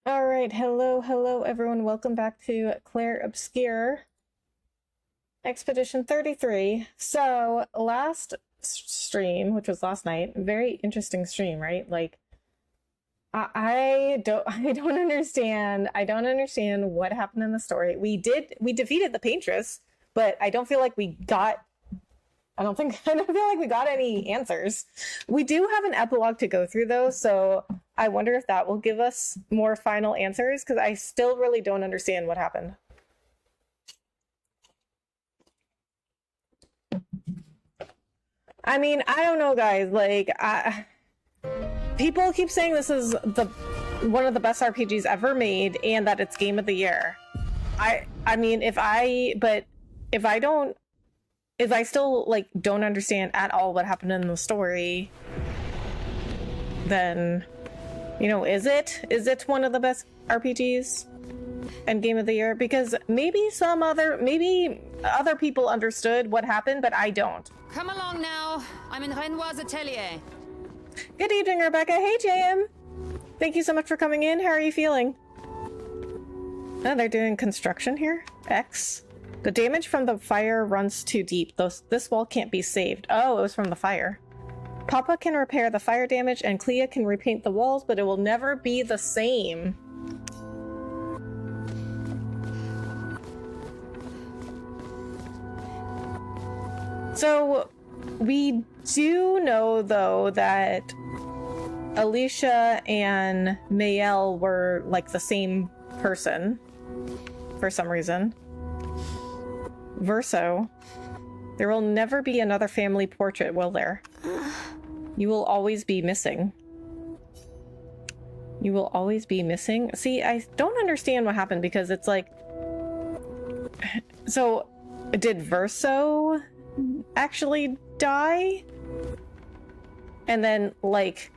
All right, hello everyone. Welcome back to Clair Obscur, Expedition 33. So, last stream, which was last night, very interesting stream, right? Like, I don't I don't understand. I don't understand what happened in the story. We defeated the Paintress, but I don't feel like we got I don't feel like we got any answers. We do have an epilogue to go through though, so I wonder if that will give us more final answers, because I still really don't understand what happened. I mean, I don't know, guys. Like, people keep saying this is one of the best RPGs ever made, and that it's game of the year. I mean, if I still like don't understand at all what happened in the story, then, you know, is it one of the best RPGs and game of the year? Because maybe other people understood what happened, but I don't. Come along now. I'm in Renoir's atelier. Good evening, Rebecca. Hey, JM. Thank you so much for coming in. How are you feeling? Oh, they're doing construction here. X. The damage from the fire runs too deep. This wall can't be saved. Oh, it was from the fire. Papa can repair the fire damage, and Clea can repaint the walls, but it will never be the same. So, we do know, though, that Alicia and Mayel were, like, the same person, for some reason. Verso. There will never be another family portrait, will there? You will always be missing. You will always be missing? See, I don't understand what happened, because it's like... So, did Verso actually die? And then, like...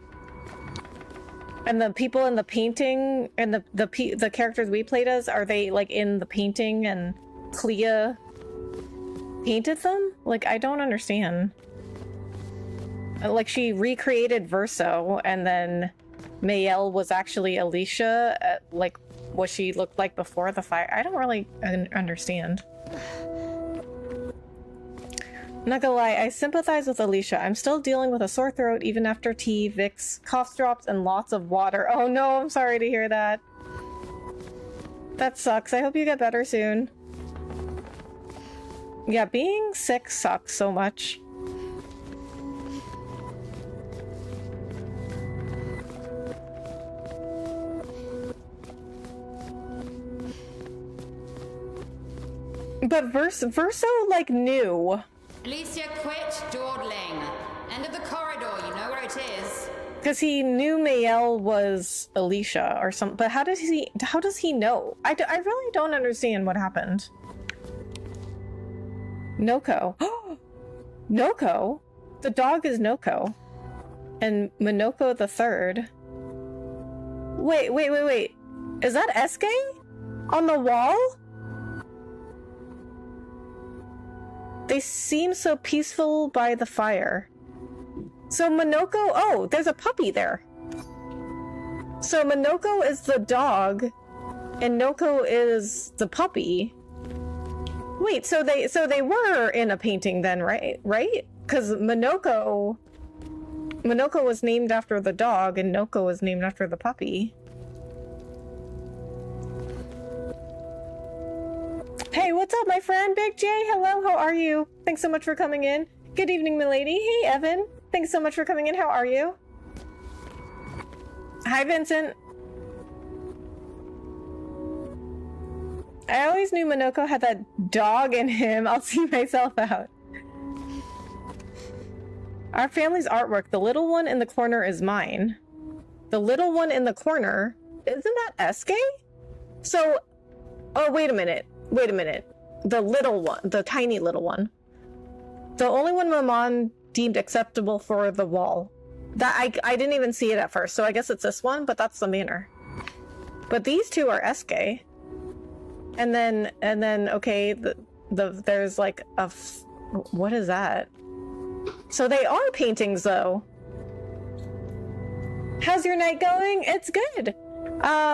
And the people in the painting, and the characters we played as, are they, like, in the painting, and Clea painted them? Like, I don't understand. Like, she recreated Verso, and then Mayel was actually Alicia, like what she looked like before the fire. I don't really understand. Not gonna lie, I sympathize with Alicia. I'm still dealing with a sore throat even after tea, Vicks, cough drops, and lots of water. Oh no, I'm sorry to hear that. That sucks. I hope you get better soon. Yeah, being sick sucks so much. But Verso, like, knew. Alicia, quit dawdling. End of the corridor, you know where it is. Because he knew Mayel was Alicia or something. But how does he know? I really don't understand what happened. Noko. Noko? The dog is Noko. And Minoko the third. Wait. Is that Eske? On the wall? They seem so peaceful by the fire. So Minoko... Oh, there's a puppy there. So Minoko is the dog, and Noko is the puppy. Wait, so they were in a painting then, right? Right? Because Minoko was named after the dog, and Noko was named after the puppy. Hey, what's up, my friend? Big J, hello, how are you? Thanks so much for coming in. Good evening, milady. Hey, Evan. Thanks so much for coming in. How are you? Hi, Vincent. I always knew Minoko had that dog in him. I'll see myself out. Our family's artwork, the little one in the corner, is mine. The little one in the corner? Isn't that Eske? So... Oh, wait a minute. The little one. The tiny little one. The only one my mom deemed acceptable for the wall. That I didn't even see it at first, so I guess it's this one, but that's the manor. But these two are Eske. And then, okay, there's like what is that? So they are paintings, though. How's your night going? It's good.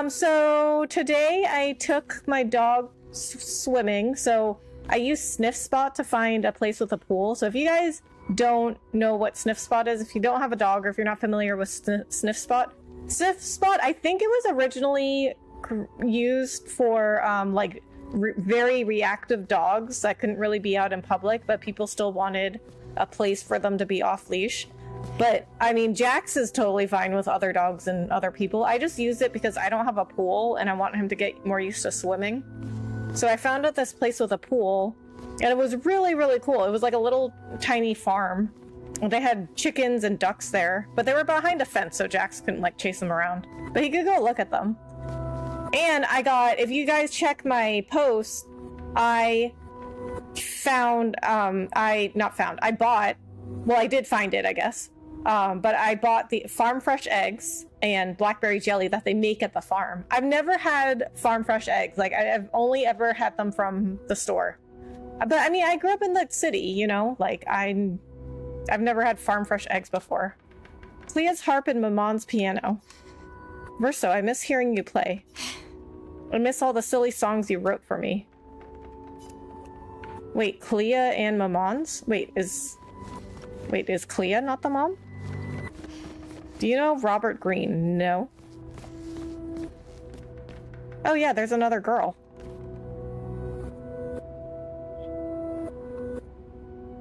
So today I took my dog swimming. So I used Sniff Spot to find a place with a pool. So if you guys don't know what Sniff Spot is, if you don't have a dog or if you're not familiar with Sniff Spot, I think it was originally used for like very reactive dogs that couldn't really be out in public, but people still wanted a place for them to be off leash. But I mean, Jax is totally fine with other dogs and other people. I just used it because I don't have a pool and I want him to get more used to swimming. So I found out this place with a pool, and it was really, really cool. It was like a little tiny farm. They had chickens and ducks there, but they were behind a fence, so Jax couldn't like chase them around. But he could go look at them. And I got, if you guys check my post, I bought, well, I did find it, I guess. But I bought the farm fresh eggs and blackberry jelly that they make at the farm. I've never had farm fresh eggs. Like, I've only ever had them from the store. But I mean, I grew up in the city, you know? Like, I've never had farm fresh eggs before. Clea's harp and Mamon's piano. Verso, I miss hearing you play. I miss all the silly songs you wrote for me. Wait, Clea and Mamon's? Wait, is Clea not the mom? Do you know Robert Green? No. Oh yeah, there's another girl.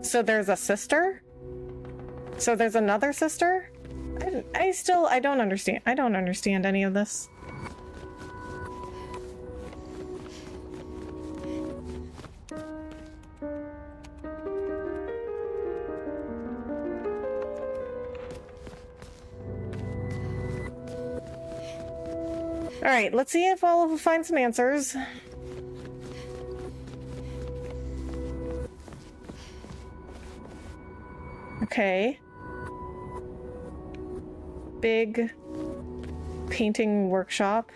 So there's a sister? So there's another sister? I don't understand. I don't understand any of this. All right, let's see if we'll find some answers. Okay. Big painting workshop.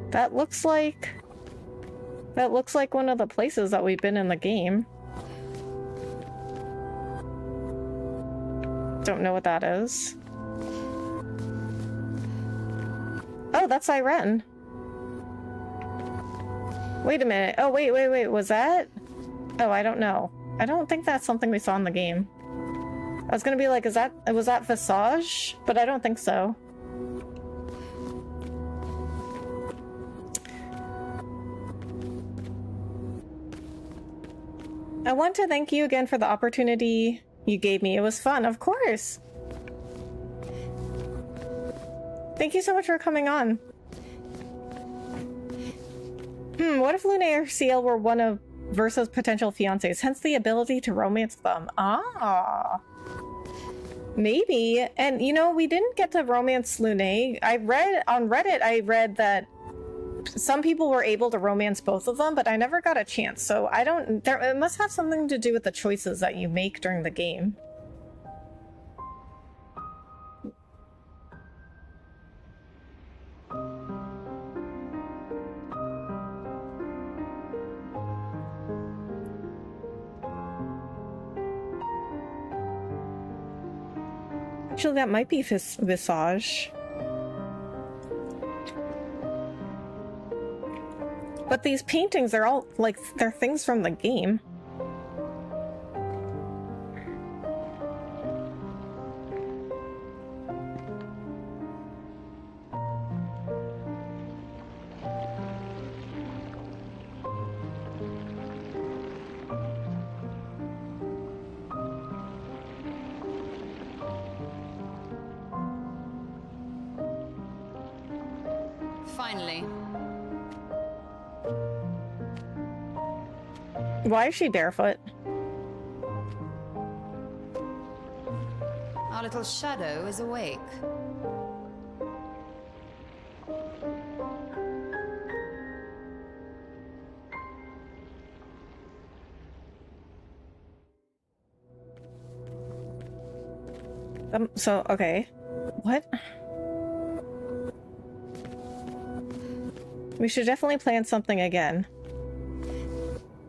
That looks like one of the places that we've been in the game. Don't know what that is. Oh, that's Irene. Wait a minute. Oh, wait. Was that? Oh, I don't know. I don't think that's something we saw in the game. I was gonna be like, was that Visage? But I don't think so. I want to thank you again for the opportunity you gave me. It was fun, of course. Thank you so much for coming on. What if Luna or CL were one of Versa's potential fiancés, hence the ability to romance them? Ah. Maybe. And, you know, we didn't get to romance Luna. I read on Reddit, that some people were able to romance both of them, but I never got a chance. So it must have something to do with the choices that you make during the game. Actually, that might be Visage. But these paintings are all, like, they're things from the game. Finally. Why is she barefoot? Our little shadow is awake. Okay. What? We should definitely plan something again.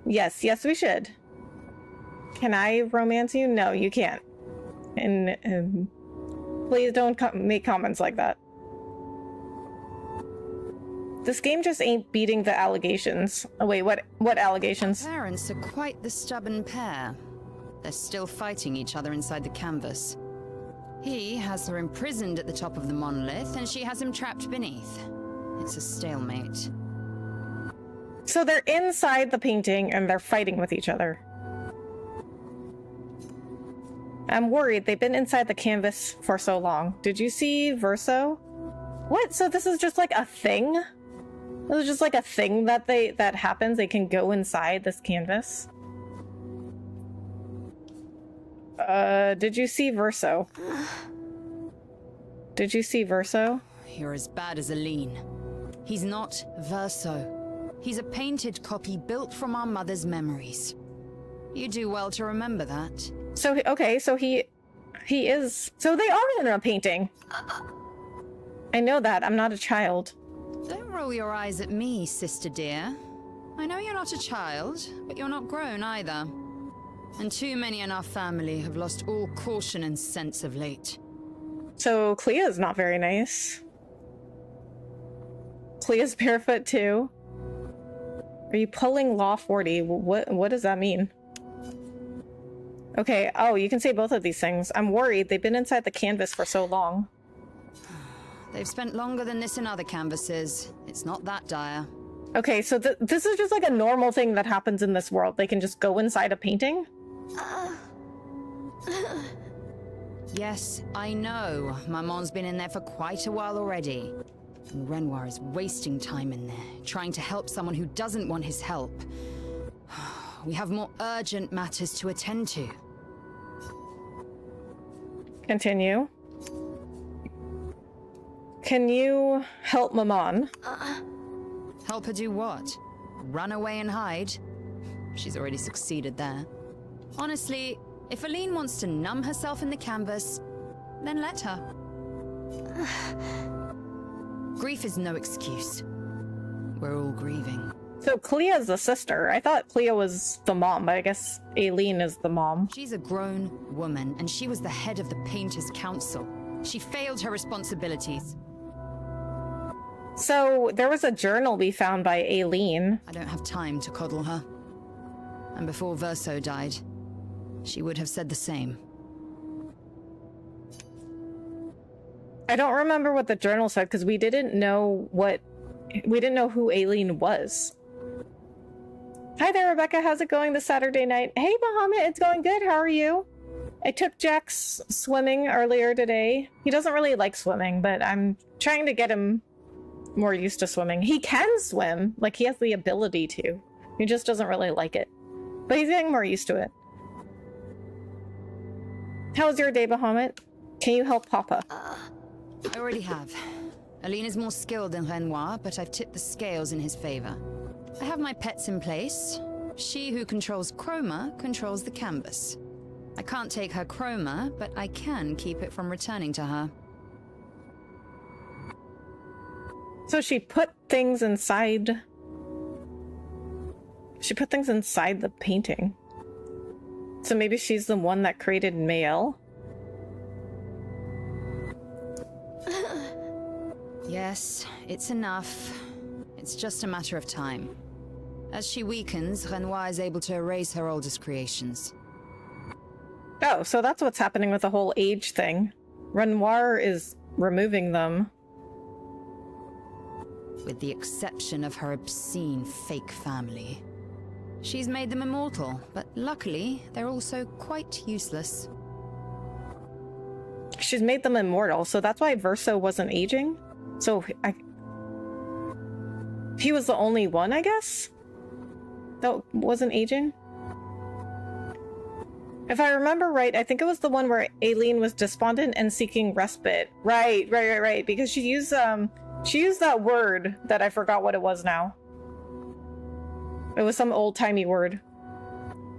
Yes, we should. Can I romance you? No, you can't. And please don't make comments like that. This game just ain't beating the allegations. Oh wait, what allegations? Parents are quite the stubborn pair. They're still fighting each other inside the canvas. He has her imprisoned at the top of the monolith, and she has him trapped beneath. It's a stalemate. So they're inside the painting and they're fighting with each other. I'm worried. They've been inside the canvas for so long. Did you see Verso? What? So this is just like a thing? This is just like a thing that happens. They can go inside this canvas. Did you see Verso? Did you see Verso? You're as bad as Aline. He's not Verso. He's a painted copy built from our mother's memories. You do well to remember that. So, okay, so he is... So they are in a painting. I know that. I'm not a child. Don't roll your eyes at me, sister dear. I know you're not a child, but you're not grown either. And too many in our family have lost all caution and sense of late. So Clea's not very nice. Clea's barefoot too. Are you pulling Law 40? What does that mean? Okay, oh, you can say both of these things. I'm worried. They've been inside the canvas for so long. They've spent longer than this in other canvases. It's not that dire. Okay, so this is just like a normal thing that happens in this world. They can just go inside a painting? Yes, I know. Maman's been in there for quite a while already. And Renoir is wasting time in there, trying to help someone who doesn't want his help. We have more urgent matters to attend to. Continue. Can you help Maman? Help her do what? Run away and hide? She's already succeeded there. Honestly, if Aline wants to numb herself in the canvas, then let her. Grief is no excuse. We're all grieving. So Clea's the sister. I thought Clea was the mom, but I guess Aileen is the mom. She's a grown woman, and she was the head of the Painters' Council. She failed her responsibilities. So there was a journal we found by Aileen. I don't have time to coddle her. And before Verso died, she would have said the same. I don't remember what the journal said because we didn't know who Aileen was. Hi there, Rebecca. How's it going this Saturday night? Hey, Muhammad. It's going good. How are you? I took Jax swimming earlier today. He doesn't really like swimming, but I'm trying to get him more used to swimming. He can swim. Like, he has the ability to. He just doesn't really like it. But he's getting more used to it. How's your day, Bahamut? Can you help Papa? I already have. Aline is more skilled than Renoir, but I've tipped the scales in his favor. I have my pets in place. She who controls chroma controls the canvas. I can't take her chroma, but I can keep it from returning to her. So she put things inside... She put things inside the painting. So maybe she's the one that created Mael? Yes, it's enough. It's just a matter of time. As she weakens, Renoir is able to erase her oldest creations. Oh, so that's what's happening with the whole age thing. Renoir is removing them. With the exception of her obscene fake family. She's made them immortal, but luckily, they're also quite useless. She's made them immortal, so that's why Verso wasn't aging? So, he was the only one, I guess? That wasn't aging? If I remember right, I think it was the one where Aileen was despondent and seeking respite. Right. Because she used that word that I forgot what it was now. It was some old-timey word.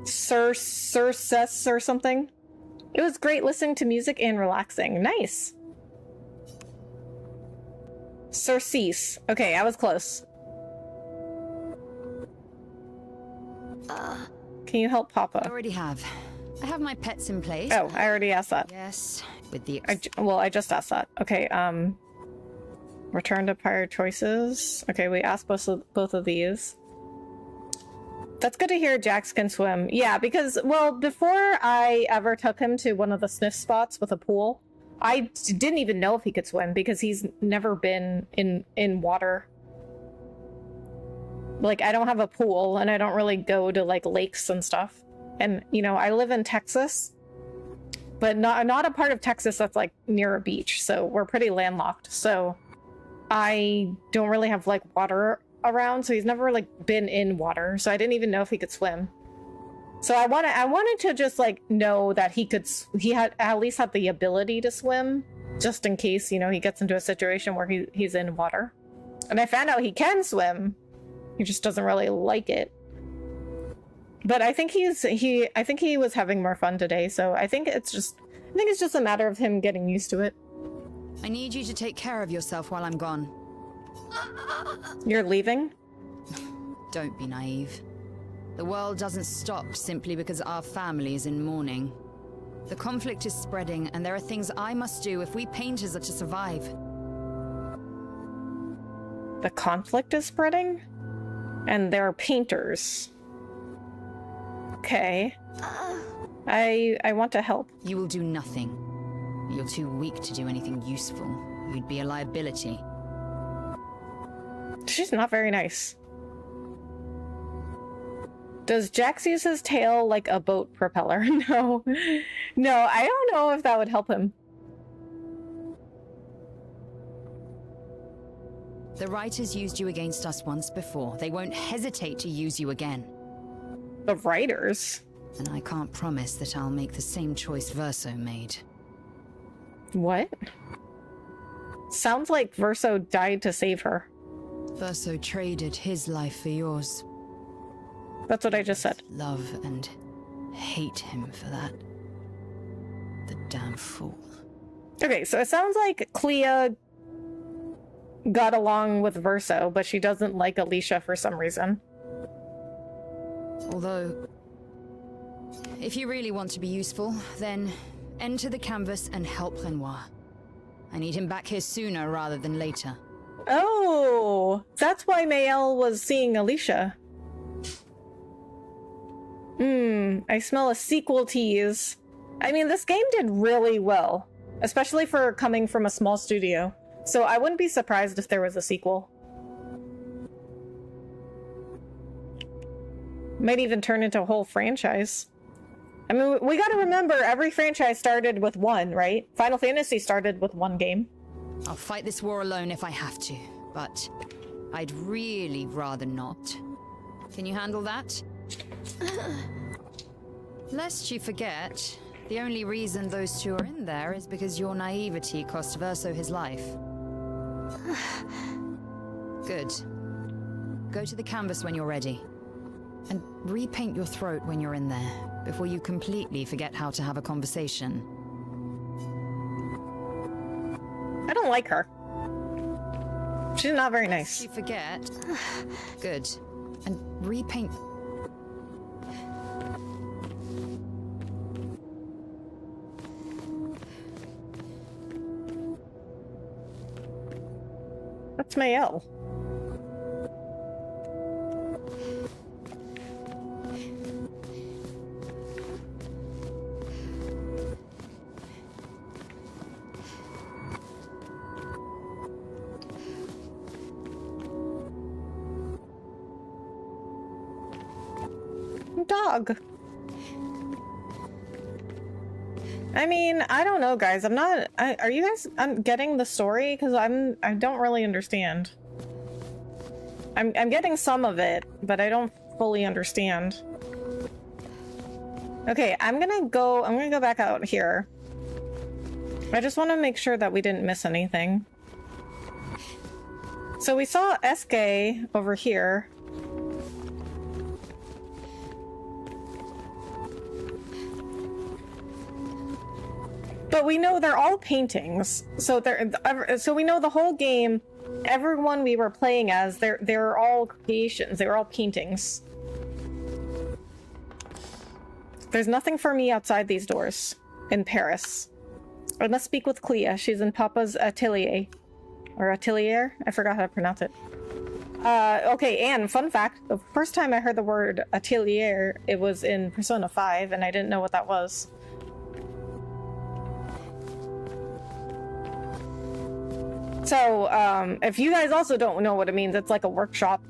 Surcess or something. It was great listening to music and relaxing. Nice. Surcease. Okay, I was close. Can you help Papa? I already have. I have my pets in place. Oh, I already asked that. Yes, with the... Well, I just asked that. Okay, return to prior choices. Okay, we asked both of these. That's good to hear Jax can swim. Yeah, because, well, before I ever took him to one of the sniff spots with a pool, I didn't even know if he could swim because he's never been in water. Like, I don't have a pool and I don't really go to, like, lakes and stuff. And, you know, I live in Texas, but not a part of Texas that's, like, near a beach. So we're pretty landlocked. So I don't really have, like, water around. So he's never, like, been in water. So I didn't even know if he could swim. So I wanted to just, like, know that he had at least had the ability to swim, just in case, you know, he gets into a situation where he's in water. And I found out he can swim. He just doesn't really like it. But I think I think he was having more fun today, so I think it's just a matter of him getting used to it. I need you to take care of yourself while I'm gone. You're leaving? Don't be naive. The world doesn't stop simply because our family is in mourning. The conflict is spreading, and there are things I must do if we painters are to survive. The conflict is spreading? And there are painters. Okay. I want to help. You will do nothing. You're too weak to do anything useful. You'd be a liability. She's not very nice. Does Jax use his tail like a boat propeller? No. No, I don't know if that would help him. The writers used you against us once before. They won't hesitate to use you again. The writers? And I can't promise that I'll make the same choice Verso made. What? Sounds like Verso died to save her. Verso traded his life for yours. That's what I just said. Love and hate him for that. The damn fool. Okay, so it sounds like Clea got along with Verso, but she doesn't like Alicia for some reason. Although, if you really want to be useful, then enter the canvas and help Renoir. I need him back here sooner rather than later. Oh, that's why Mael was seeing Alicia. I smell a sequel tease. I mean, this game did really well, especially for coming from a small studio. So I wouldn't be surprised if there was a sequel. Might even turn into a whole franchise. I mean, we gotta remember, every franchise started with one, right? Final Fantasy started with one game. I'll fight this war alone if I have to, but I'd really rather not. Can you handle that? Lest you forget, the only reason those two are in there is because your naivety cost Verso his life. Good. Go to the canvas when you're ready. And repaint your throat when you're in there, before you completely forget how to have a conversation. I don't like her. She's not very nice. You forget. Good. And repaint. That's Mael. Dog. I mean, I don't know, guys. Are you guys getting the story? Because I don't really understand. I'm getting some of it, but I don't fully understand. Okay, I'm gonna go back out here. I just want to make sure that we didn't miss anything. So we saw SK over here. But we know they're all paintings, so we know the whole game, everyone we were playing as, they're all creations, they were all paintings. There's nothing for me outside these doors in Paris. I must speak with Clea. She's in Papa's atelier. Or atelier? I forgot how to pronounce it. Okay, and fun fact, the first time I heard the word atelier, it was in Persona 5, and I didn't know what that was. So, if you guys also don't know what it means, it's like a workshop.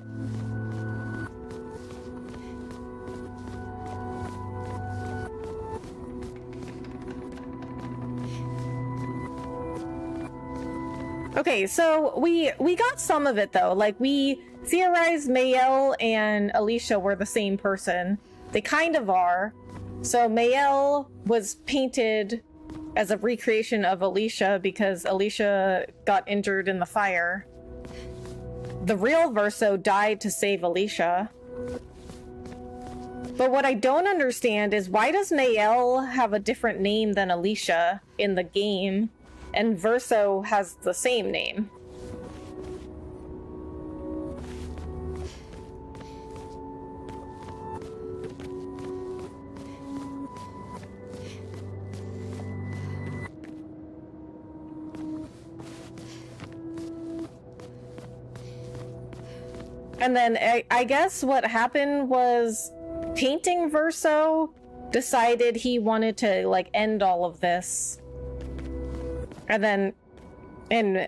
Okay, so we got some of it though. Like, we theorized Mayel and Alicia were the same person. They kind of are. So Mayel was painted as a recreation of Alicia because Alicia got injured in the fire. The real Verso died to save Alicia. But what I don't understand is, why does Mayel have a different name than Alicia in the game? And Verso has the same name. And then I guess what happened was Painting Verso decided he wanted to like end all of this. And then,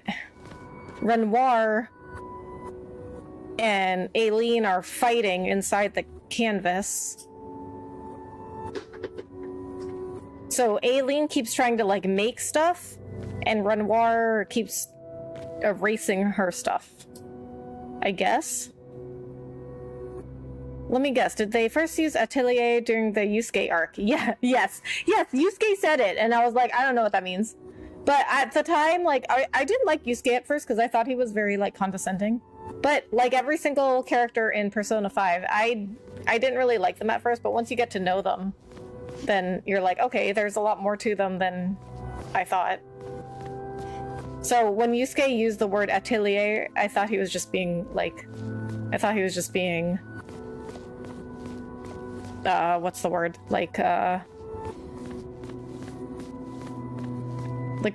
Renoir and Aileen are fighting inside the canvas. So Aileen keeps trying to like make stuff, and Renoir keeps erasing her stuff, I guess. Let me guess, did they first use Atelier during the Yusuke arc? Yeah, yes, Yusuke said it, and I was like, I don't know what that means. But at the time, like, I didn't like Yusuke at first because I thought he was very, like, condescending. But, like, every single character in Persona 5, I didn't really like them at first, but once you get to know them, then you're like, okay, there's a lot more to them than I thought. So when Yusuke used the word atelier, I thought he was just being, like, what's the word? Like,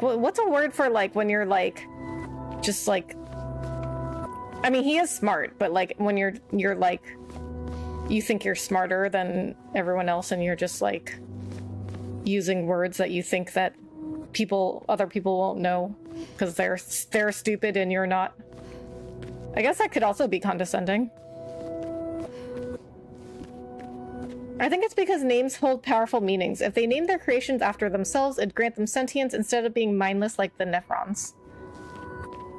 what's a word for, like, when you're, like, just, like... I mean, he is smart, but, like, when you're, like... You think you're smarter than everyone else, and you're just, like... using words that you think that other people won't know, because they're stupid and you're not. I guess that could also be condescending. I think it's because names hold powerful meanings. If they named their creations after themselves, it'd grant them sentience instead of being mindless like the Nephrons.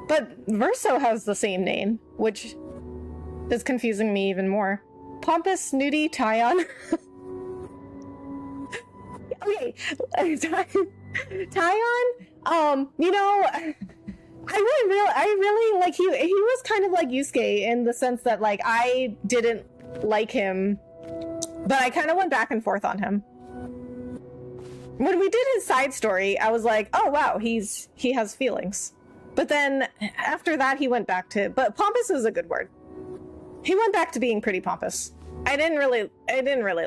But Verso has the same name, which is confusing me even more. Pompous, snooty, Tyon. Okay, Tyon, you know, I really like, he was kind of like Yusuke in the sense that, like, I didn't like him, but I kind of went back and forth on him. When we did his side story, I was like, oh wow, he has feelings. But then after that, he went back to, but pompous is a good word. He went back to being pretty pompous. I didn't really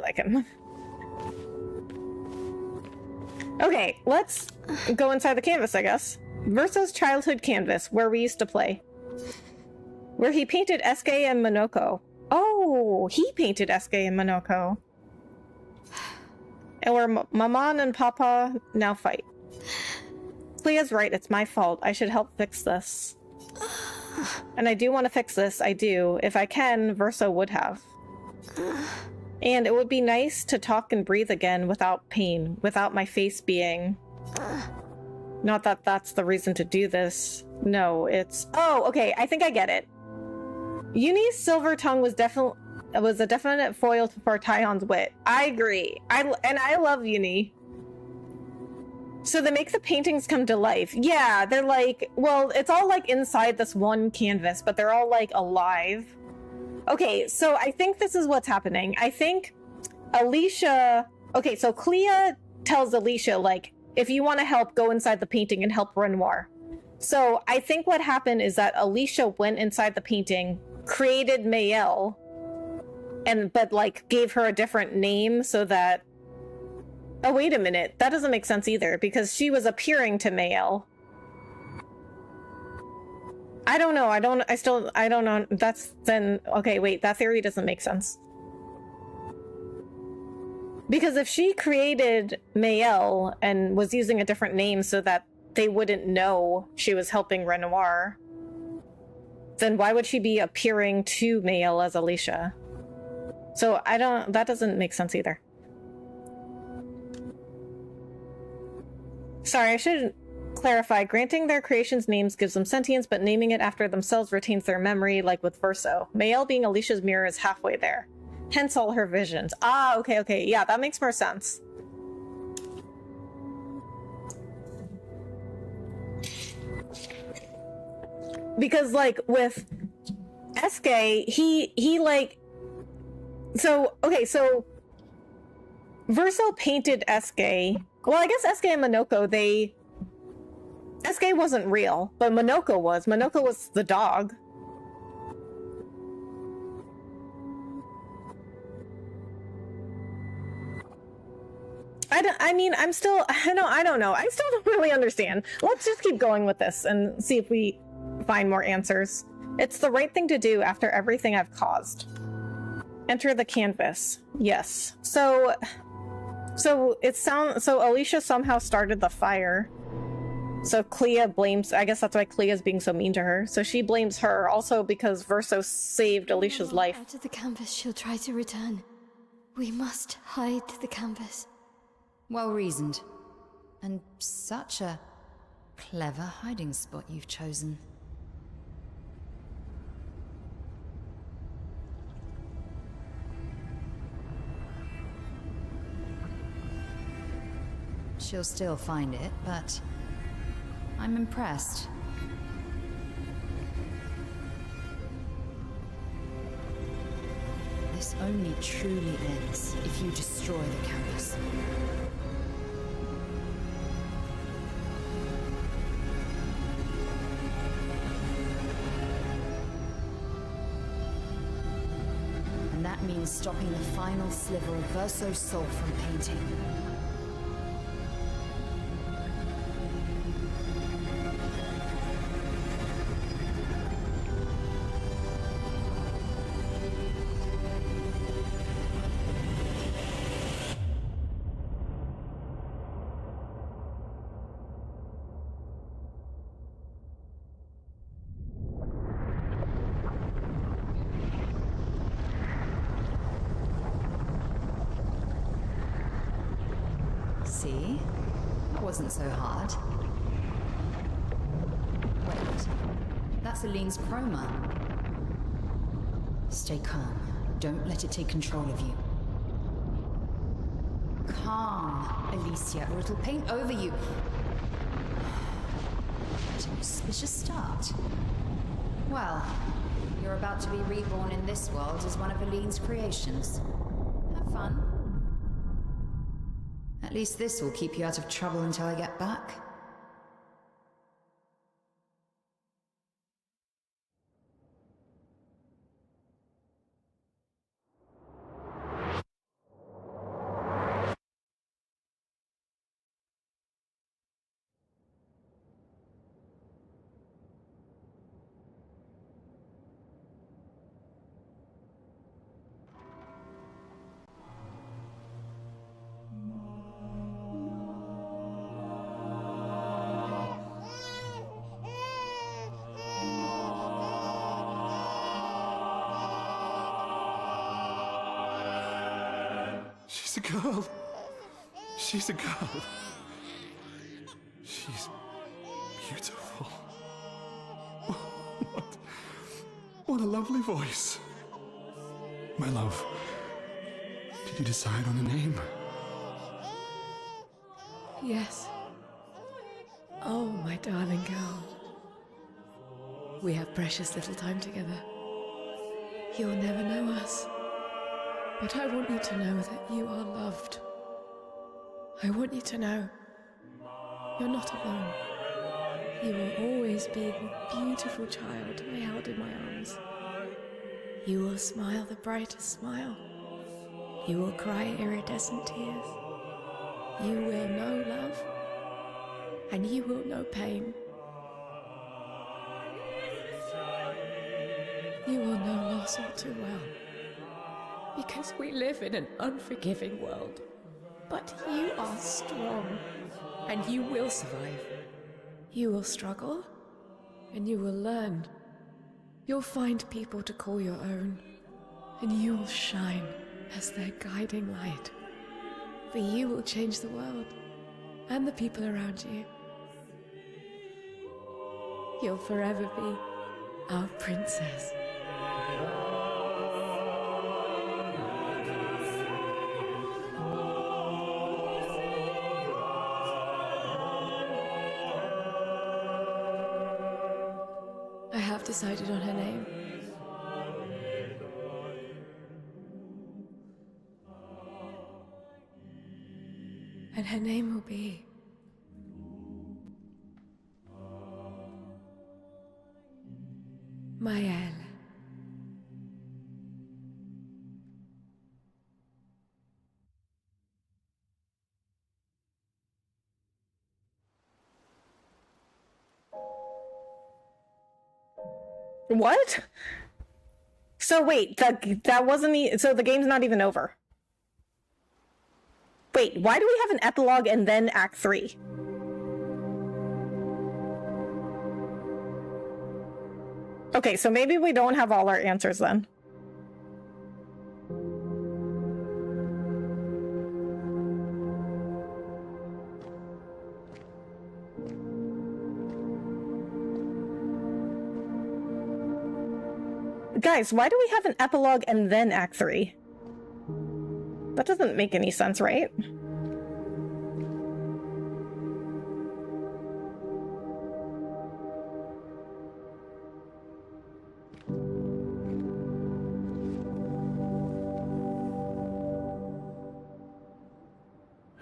like him. Okay, let's go inside the canvas, I guess. Verso's childhood canvas, where we used to play. Where he painted Esuke and Monoko. Oh, he painted Esuke and Monoko. And where Maman and Papa now fight. Clea's right, it's my fault. I should help fix this. And I do want to fix this, I do. If I can, Verso would have. And it would be nice to talk and breathe again without pain, without my face being... Not that that's the reason to do this. No, it's... Oh, okay, I think I get it. Uni's silver tongue was a definite foil for Tyon's wit. I agree. I love Uni. So they make the paintings come to life. Yeah, they're like... Well, it's all like inside this one canvas, but they're all like alive. Okay, so I think this is what's happening. I think Alicia... Okay, so Clea tells Alicia, like, if you want to help, go inside the painting and help Renoir. So I think what happened is that Alicia went inside the painting, created Mayel, but, like, gave her a different name so that Oh, wait a minute. That doesn't make sense either, because she was appearing to Mael. I don't know. I don't know. That's then... Okay, wait. That theory doesn't make sense. Because if she created Mael and was using a different name so that they wouldn't know she was helping Renoir, then why would she be appearing to Mael as Alicia? So that doesn't make sense either. Sorry, I should clarify. Granting their creations names gives them sentience, but naming it after themselves retains their memory, like with Verso. Mael being Alicia's mirror is halfway there. Hence all her visions. Ah, okay. Yeah, that makes more sense. Because, like, with Eske, he like... So, okay, so... Verso painted Eske... Well, I guess Eske and Monoko, Eske wasn't real, but Monoko was. Monoko was the dog. I don't know. I still don't really understand. Let's just keep going with this and see if we find more answers. It's the right thing to do after everything I've caused. Enter the canvas. Yes. So Alicia somehow started the fire. So Clea blames, I guess that's why Clea's being so mean to her. So she blames her also because Verso saved Alicia's life. Out of the canvas, she'll try to return. We must hide the canvas. Well reasoned. And such a clever hiding spot you've chosen. She'll still find it, but I'm impressed. This only truly ends if you destroy the canvas. And that means stopping the final sliver of Verso's soul from painting. See? That wasn't so hard. Wait. That's Aline's chroma. Stay calm. Don't let it take control of you. Calm, Alicia, or it'll paint over you. What an auspicious start. Well, you're about to be reborn in this world as one of Aline's creations. Have fun. At least this will keep you out of trouble until I get back. She's a girl. She's a girl. She's beautiful. What a lovely voice. My love, did you decide on a name? Yes. Oh, my darling girl. We have precious little time together. You'll never know us. But I want you to know that you are loved. I want you to know you're not alone. You will always be the beautiful child I held in my arms. You will smile the brightest smile. You will cry iridescent tears. You will know love, and you will know pain. You will know loss all too well, because we live in an unforgiving world. But you are strong, and you will survive. You will struggle, and you will learn. You'll find people to call your own, and you will shine as their guiding light. For you will change the world, and the people around you. You'll forever be our princess. I have decided on her name. And her name will be... Maëlle. What? So wait, that wasn't so the game's not even over. Wait, why do we have an epilogue and then Act 3? Okay, so maybe we don't have all our answers then. Guys, why do we have an epilogue and then Act 3? That doesn't make any sense, right?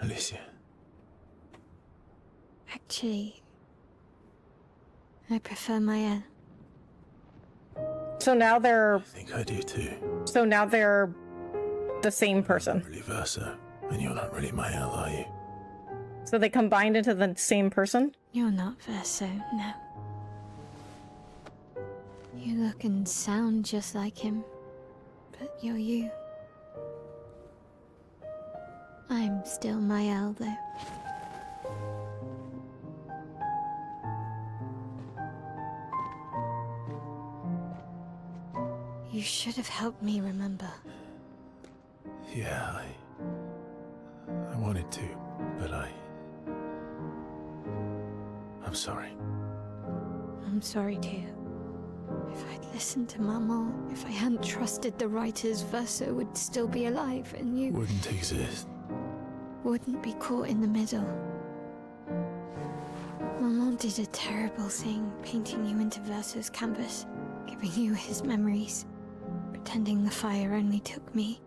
Alicia. Actually, I prefer Maëlle. So now they're... I think I do too. So now they're the same person. Really Verso, and you're not really Maëlle, are you? So they combined into the same person? You're not Verso, no. You look and sound just like him, but you're you. I'm still Maëlle, though. You should have helped me remember. Yeah, I wanted to, but I'm sorry. I'm sorry too. If I'd listened to Mama, if I hadn't trusted the writers, Verso would still be alive, and you Wouldn't exist. wouldn't be caught in the middle. Mama did a terrible thing, painting you into Verso's canvas, giving you his memories, pretending the fire only took me.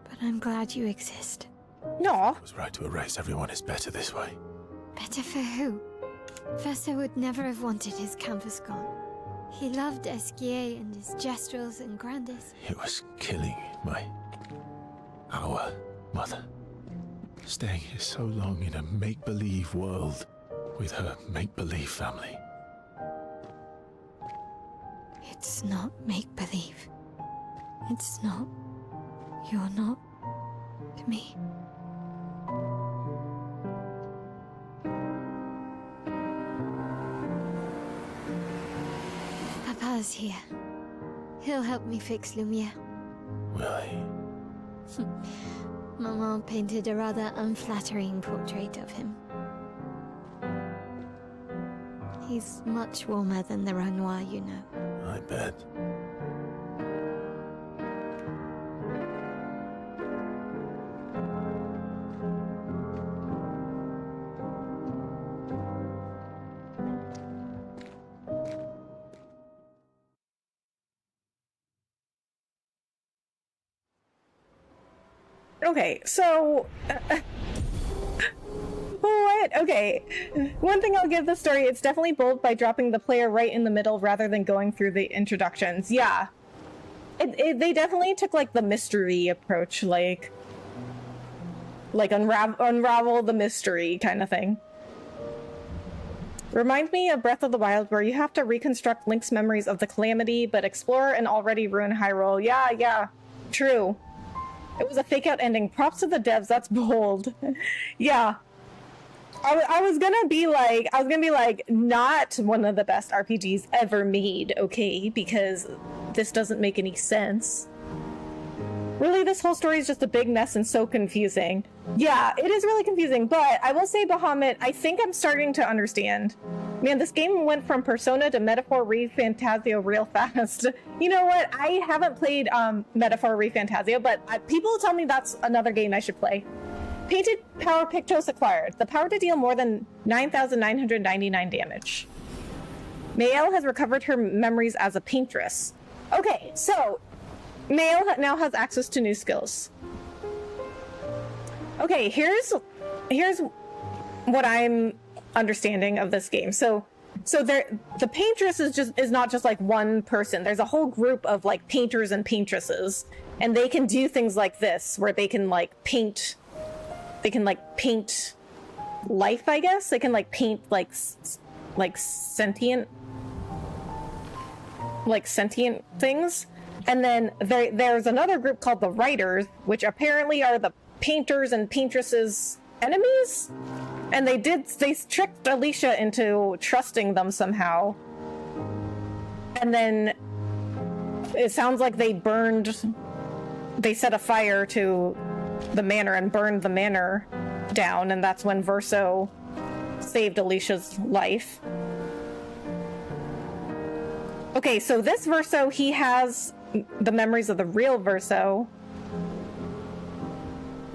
But I'm glad you exist. No. It was right to erase everyone is better this way. Better for who? Verso would never have wanted his canvas gone. He loved Esquier and his gestrels and grandes. It was killing our mother. Staying here so long in a make-believe world with her make-believe family. It's not make-believe. It's not. You're not to me. Papa's here. He'll help me fix Lumiere. Will he? Maman painted a rather unflattering portrait of him. He's much warmer than the Renoir, you know. I bet. Okay, so... what? Okay. One thing I'll give the story, it's definitely bold by dropping the player right in the middle rather than going through the introductions. Yeah. They definitely took, like, the mystery approach, like... like unravel the mystery kind of thing. Remind me of Breath of the Wild, where you have to reconstruct Link's memories of the Calamity, but explore an already ruined Hyrule. Yeah, true. It was a fake-out ending. Props to the devs, that's bold. Yeah. I was gonna be like, not one of the best RPGs ever made, okay? Because this doesn't make any sense. Really, this whole story is just a big mess and so confusing. Yeah, it is really confusing, but I will say, Bahamut, I think I'm starting to understand. Man, this game went from Persona to Metaphor ReFantazio real fast. You know what? I haven't played Metaphor ReFantazio, but people tell me that's another game I should play. Painted Power Pictos acquired. The power to deal more than 9,999 damage. Mael has recovered her memories as a paintress. Okay, so Mael now has access to new skills. Okay, here's what I'm understanding of this game. So there, the paintress is not just like one person. There's a whole group of like painters and paintresses, and they can do things like this, where they can like paint. They can like paint life, I guess. They can like paint like sentient things. And then there's another group called the Writers, which apparently are the painters and paintresses' enemies. And they tricked Alicia into trusting them somehow. And then it sounds like they set a fire to the manor and burned the manor down, and that's when Verso saved Alicia's life. Okay, so this Verso, he has the memories of the real Verso.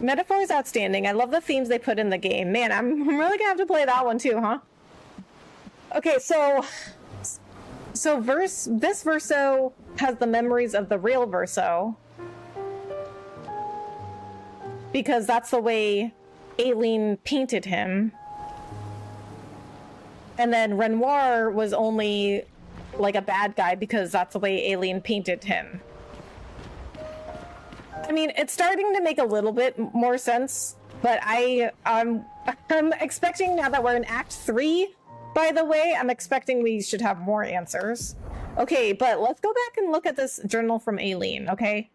Metaphor is outstanding. I love the themes they put in the game. Man, I'm really gonna have to play that one too, huh? Okay, so this Verso has the memories of the real Verso, because that's the way Aileen painted him. And then Renoir was only like a bad guy because that's the way Aileen painted him. I mean, it's starting to make a little bit more sense, but I'm expecting, now that we're in Act 3, by the way, I'm expecting we should have more answers. Okay, but let's go back and look at this journal from Aileen, okay?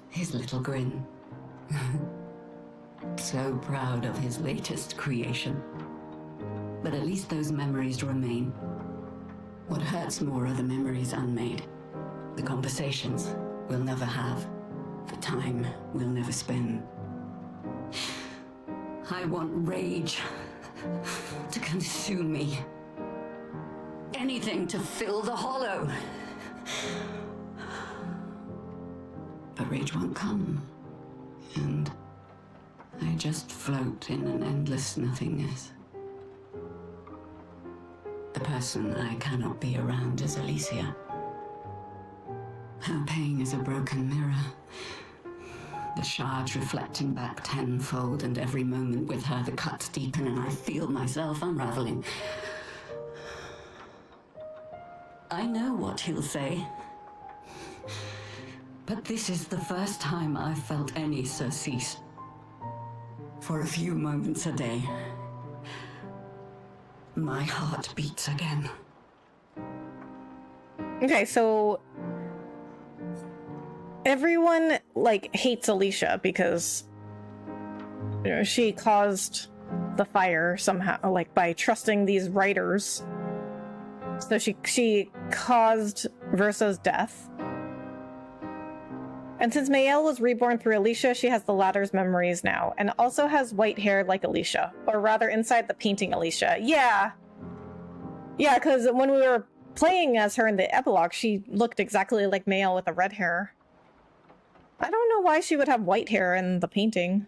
His little grin. So proud of his latest creation. But at least those memories remain. What hurts more are the memories unmade. The conversations we'll never have. The time we'll never spend. I want rage to consume me. Anything to fill the hollow. But rage won't come. And I just float in an endless nothingness. The person I cannot be around is Alicia. Her pain is a broken mirror. The shards reflecting back tenfold, and every moment with her the cuts deepen and I feel myself unraveling. I know what he'll say. But this is the first time I've felt any surcease. For a few moments a day, my heart beats again. Okay, so everyone like hates Alicia because, you know, she caused the fire somehow, like by trusting these writers. So she caused Verso's death. And since Mael was reborn through Alicia, she has the latter's memories now, and also has white hair like Alicia, or rather inside the painting Alicia. Yeah, because when we were playing as her in the epilogue, she looked exactly like Mael with the red hair. I don't know why she would have white hair in the painting.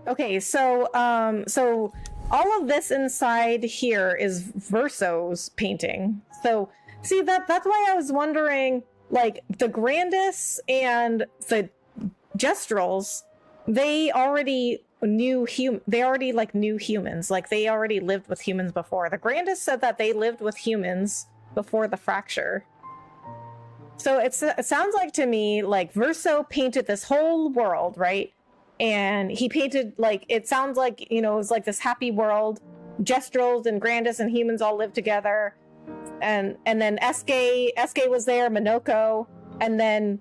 Okay, so all of this inside here is Verso's painting. So see, that's why I was wondering, like, the Grandis and the Gestrels, they already knew humans. Like, they already lived with humans before. The Grandis said that they lived with humans before the fracture. So it sounds like to me like Verso painted this whole world, right? And he painted like, it sounds like, you know, it was like this happy world. Gestrals and Grandis and humans all live together. And then Eske was there, Minoko, and then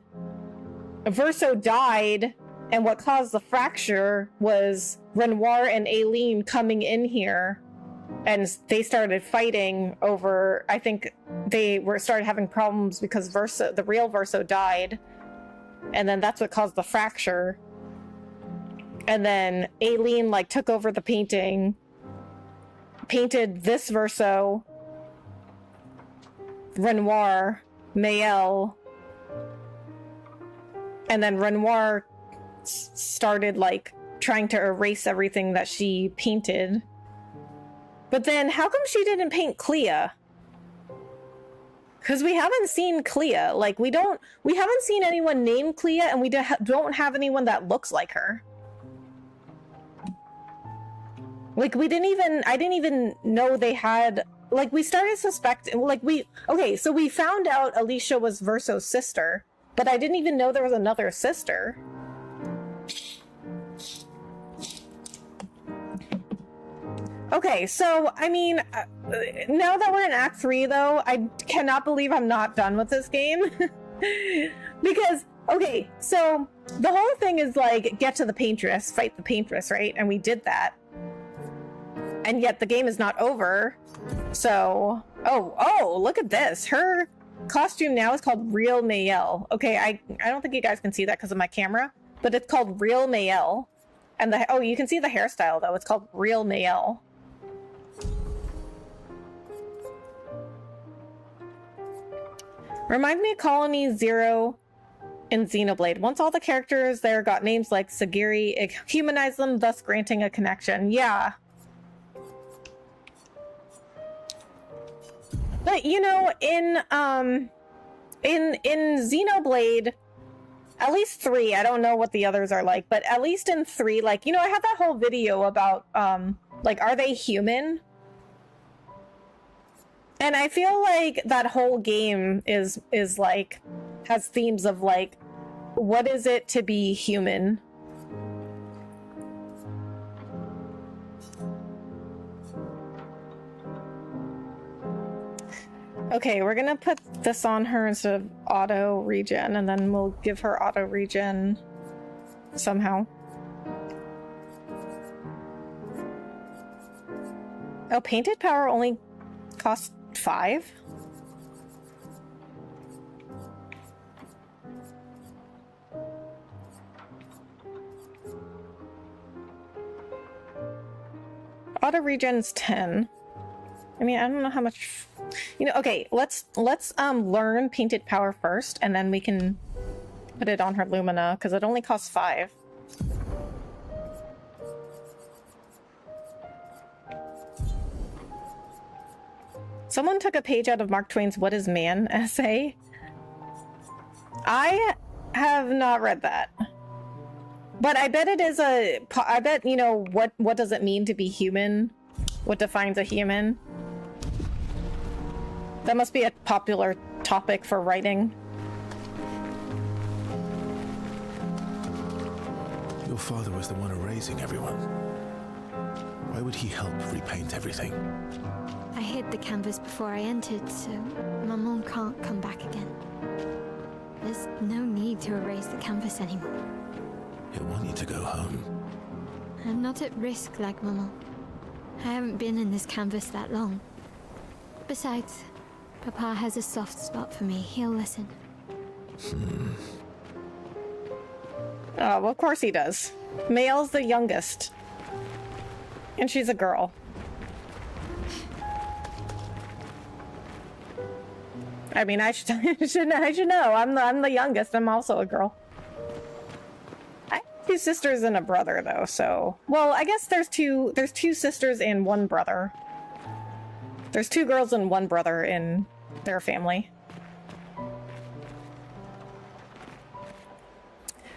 Verso died, and what caused the fracture was Renoir and Aileen coming in here, and they started fighting over, I think they started having problems because Verso, the real Verso, died, and then that's what caused the fracture. And then Aileen like took over the painting, painted this Verso, Renoir, Mael, and then Renoir started like trying to erase everything that she painted. But then how come she didn't paint Clea? Because we haven't seen Clea. Like we haven't seen anyone named Clea, and we don't have anyone that looks like her. Like I didn't even know they had, like we started suspecting, like so we found out Alicia was Verso's sister, but I didn't even know there was another sister. Okay, so, I mean, now that we're in Act 3, though, I cannot believe I'm not done with this game. Because, okay, so the whole thing is, like, get to the paintress, fight the paintress, right? And we did that. And yet the game is not over. So, oh, look at this. Her costume now is called Real Mael. Okay, I don't think you guys can see that because of my camera, but it's called Real Mael. And you can see the hairstyle, though. It's called Real Mael. Remind me of Colony Zero in Xenoblade. Once all the characters there got names like Sagiri, it humanized them, thus granting a connection. Yeah. But, you know, in Xenoblade, at least 3, I don't know what the others are like, but at least in 3, like, you know, I had that whole video about, like, are they human? And I feel like that whole game is like, has themes of like, what is it to be human? Okay, we're gonna put this on her instead of auto regen, and then we'll give her auto regen somehow. Oh, painted power only costs 5? Auto regen's 10. I mean, I don't know how much, you know. Okay, let's learn painted power first, and then we can put it on her Lumina because it only costs 5. Someone took a page out of Mark Twain's "What is Man" essay. I have not read that, but I bet it is I bet, you know, what does it mean to be human? What defines a human? That must be a popular topic for writing. Your father was the one erasing everyone. Why would he help repaint everything? I hid the canvas before I entered, so Maman can't come back again. There's no need to erase the canvas anymore. He'll want you to go home. I'm not at risk like Maman. I haven't been in this canvas that long. Besides, Papa has a soft spot for me. He'll listen. Oh, well, of course he does. Mael's the youngest. And she's a girl. I mean, I should know. I'm the youngest. I'm also a girl. I have 2 sisters and a brother, though. So, well, I guess there's two sisters and 1 brother. There's 2 girls and 1 brother in their family.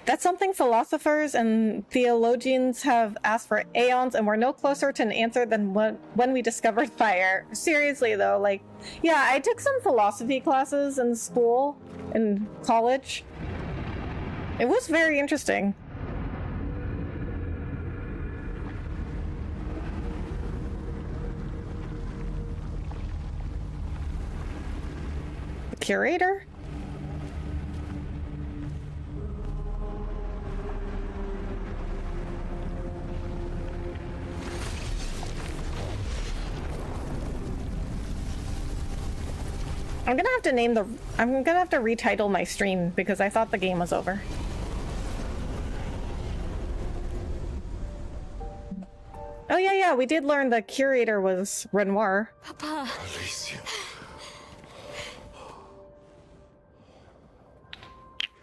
That's something philosophers and theologians have asked for aeons, and we're no closer to an answer than when we discovered fire. Seriously, though, like, yeah, I took some philosophy classes in school, in college. It was very interesting. The curator? I'm gonna have to retitle my stream because I thought the game was over. Oh yeah, we did learn the curator was Renoir. Papa. Alicia.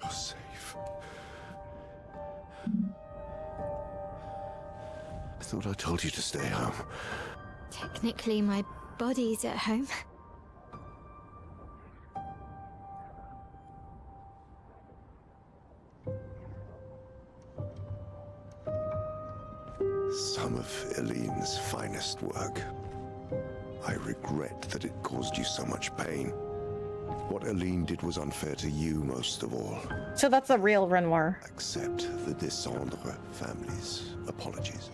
You're safe. I thought I told you to stay home. Technically, my body's at home. Some of Eileen's finest work. I regret that it caused you so much pain. What Eileen did was unfair to you most of all. So that's a real Renoir. Accept the Descendre family's apologies.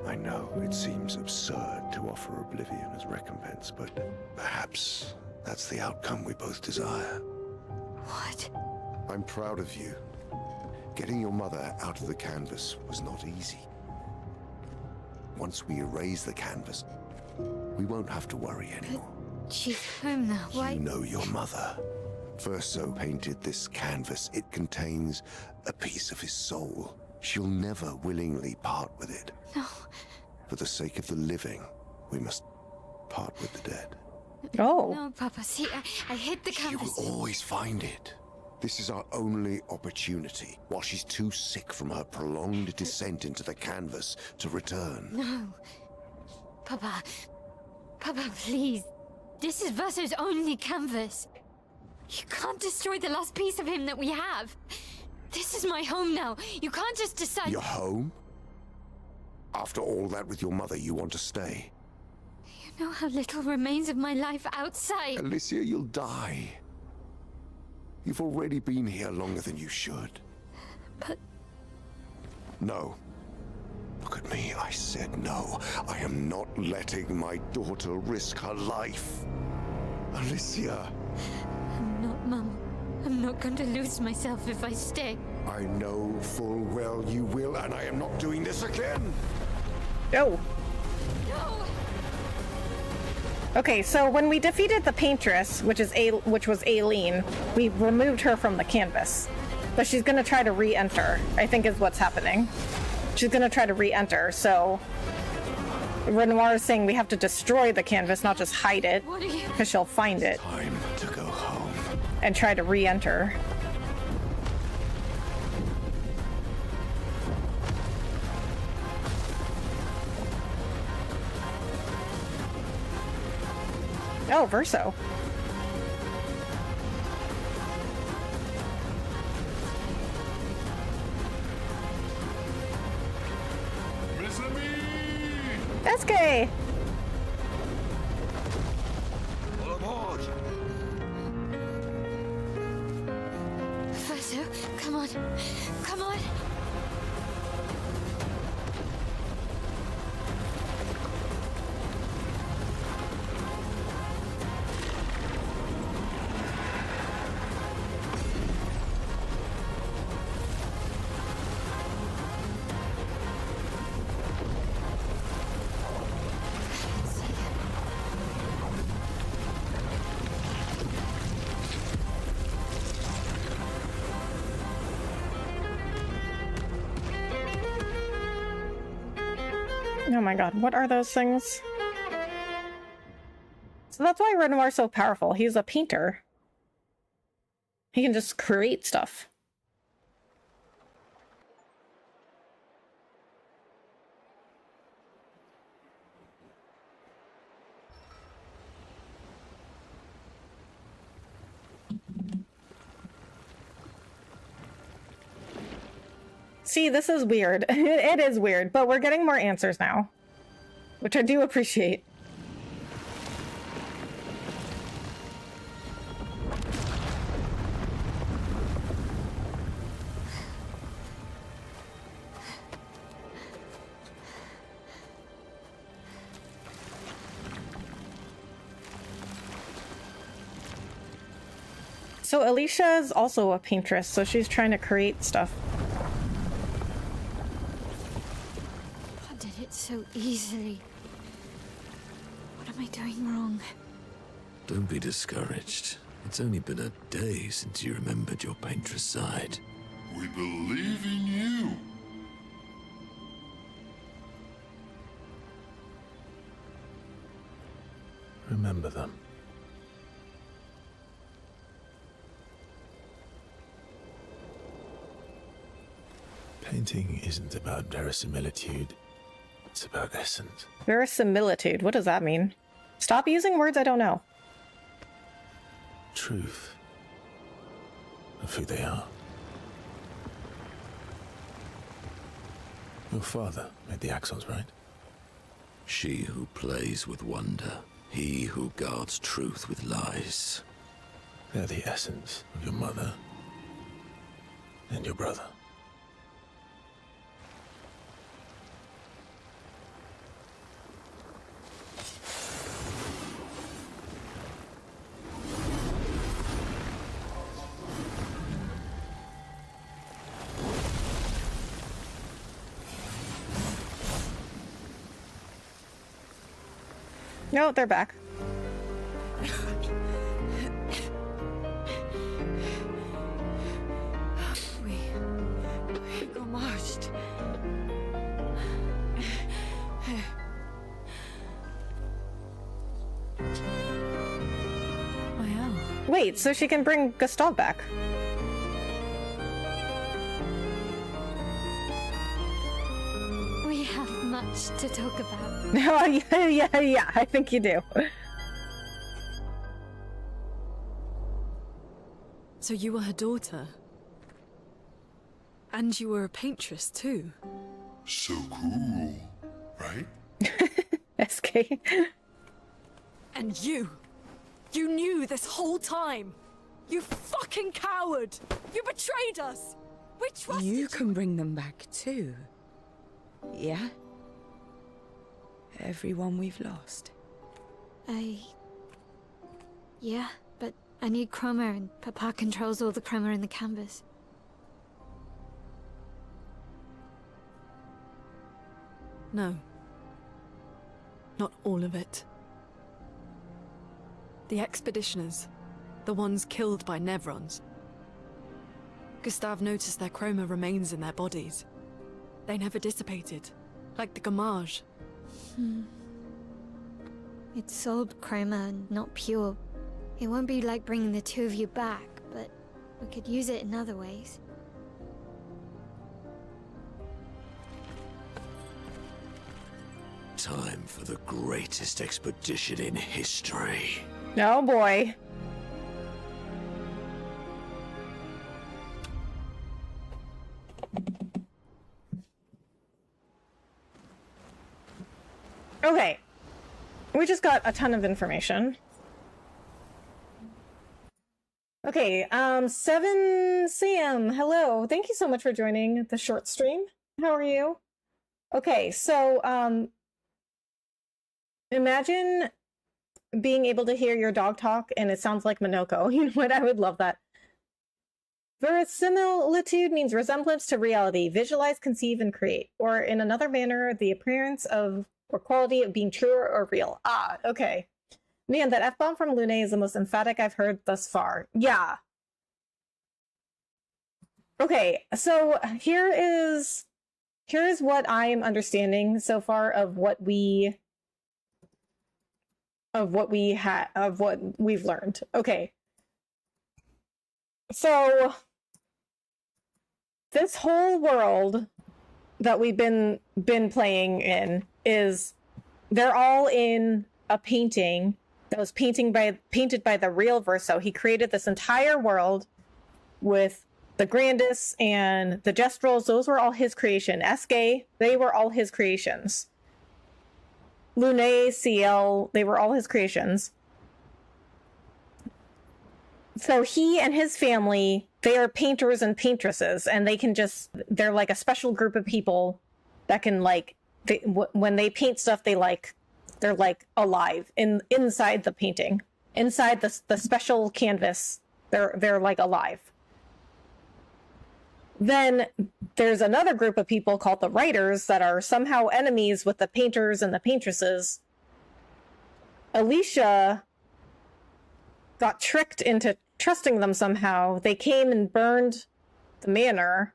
I know it seems absurd to offer oblivion as recompense, but perhaps that's the outcome we both desire. What? I'm proud of you. Getting your mother out of the canvas was not easy. Once we erase the canvas, we won't have to worry anymore. She's home now. Why? You know your mother. Verso painted this canvas. It contains a piece of his soul. She'll never willingly part with it. No. For the sake of the living, we must part with the dead. Oh. No, Papa. See, I hid the You canvas. will always find it. This is our only opportunity, while she's too sick from her prolonged descent into the canvas to return. No. Papa. Papa, please. This is Verso's only canvas. You can't destroy the last piece of him that we have. This is my home now. You can't just decide. Your home? After all that with your mother, you want to stay? You know how little remains of my life outside. Alicia, you'll die. You've already been here longer than you should. But... No. Look at me, I said no. I am not letting my daughter risk her life. Alicia. I'm not, Mum. I'm not going to lose myself if I stay. I know full well you will, and I am not doing this again. Oh. No! Okay, so when we defeated the paintress, which was Aileen, we removed her from the canvas. But she's gonna try to re-enter, I think is what's happening. She's gonna try to re-enter, so Renoir is saying we have to destroy the canvas, not just hide it, What are you... because she'll find it Time to go home. and try to re-enter. Oh, Verso. That's gay. Verso, come on. Come on. Oh my god, what are those things? So that's why Renoir's so powerful. He's a painter. He can just create stuff. See, this is weird. It is weird, but we're getting more answers now, which I do appreciate. So Alicia is also a paintress, so she's trying to create stuff. I did it so easily. What am I doing wrong? Don't be discouraged. It's only been a day since you remembered your paintress side. We believe in you. Remember them. Painting isn't about verisimilitude. It's about essence. Verisimilitude, what does that mean? Stop using words I don't know. Truth. Of who they are. Your father made the axons, right? She who plays with wonder, he who guards truth with lies. They're the essence of your mother and your brother. No, they're back. We Gommaged. I am. Wait, so she can bring Gustav back. We have much to talk about. Oh, yeah, I think you do. So you were her daughter? And you were a paintress too? So cool, right? SK. And you knew this whole time! You fucking coward! You betrayed us! We trusted You can bring them back too. Yeah? Everyone we've lost. Yeah, but I need chroma and Papa controls all the chroma in the canvas. No. Not all of it. The expeditioners. The ones killed by Nevrons. Gustav noticed their chroma remains in their bodies. They never dissipated. Like the Gommage. It's sold chroma and not pure. It won't be like bringing the two of you back, but we could use it in other ways. Time for the greatest expedition in history. Oh boy. Okay. We just got a ton of information. Okay, 7 Sam, hello. Thank you so much for joining the short stream. How are you? Okay, so imagine being able to hear your dog talk and it sounds like Minoko. You know what? I would love that. Verisimilitude means resemblance to reality. Visualize, conceive, and create. Or in another manner, the appearance of or quality of being true or real. Ah, okay. Man, that F-bomb from Lune is the most emphatic I've heard thus far. Yeah. Okay, so here is what I am understanding so far of what we've learned. Okay. So this whole world that we've been playing in is they're all in a painting that was painted by the real Verso. He created this entire world with the Grandis and the Gestrels, those were all his creation. Eske, they were all his creations. Lune, CL, they were all his creations. So he and his family, they are painters and paintresses, and they can just, they're like a special group of people that can like, when they paint stuff, they're like alive inside the painting, inside the special canvas. They're like alive. Then there's another group of people called the writers that are somehow enemies with the painters and the paintresses. Alicia got tricked into trusting them somehow. They came and burned the manor.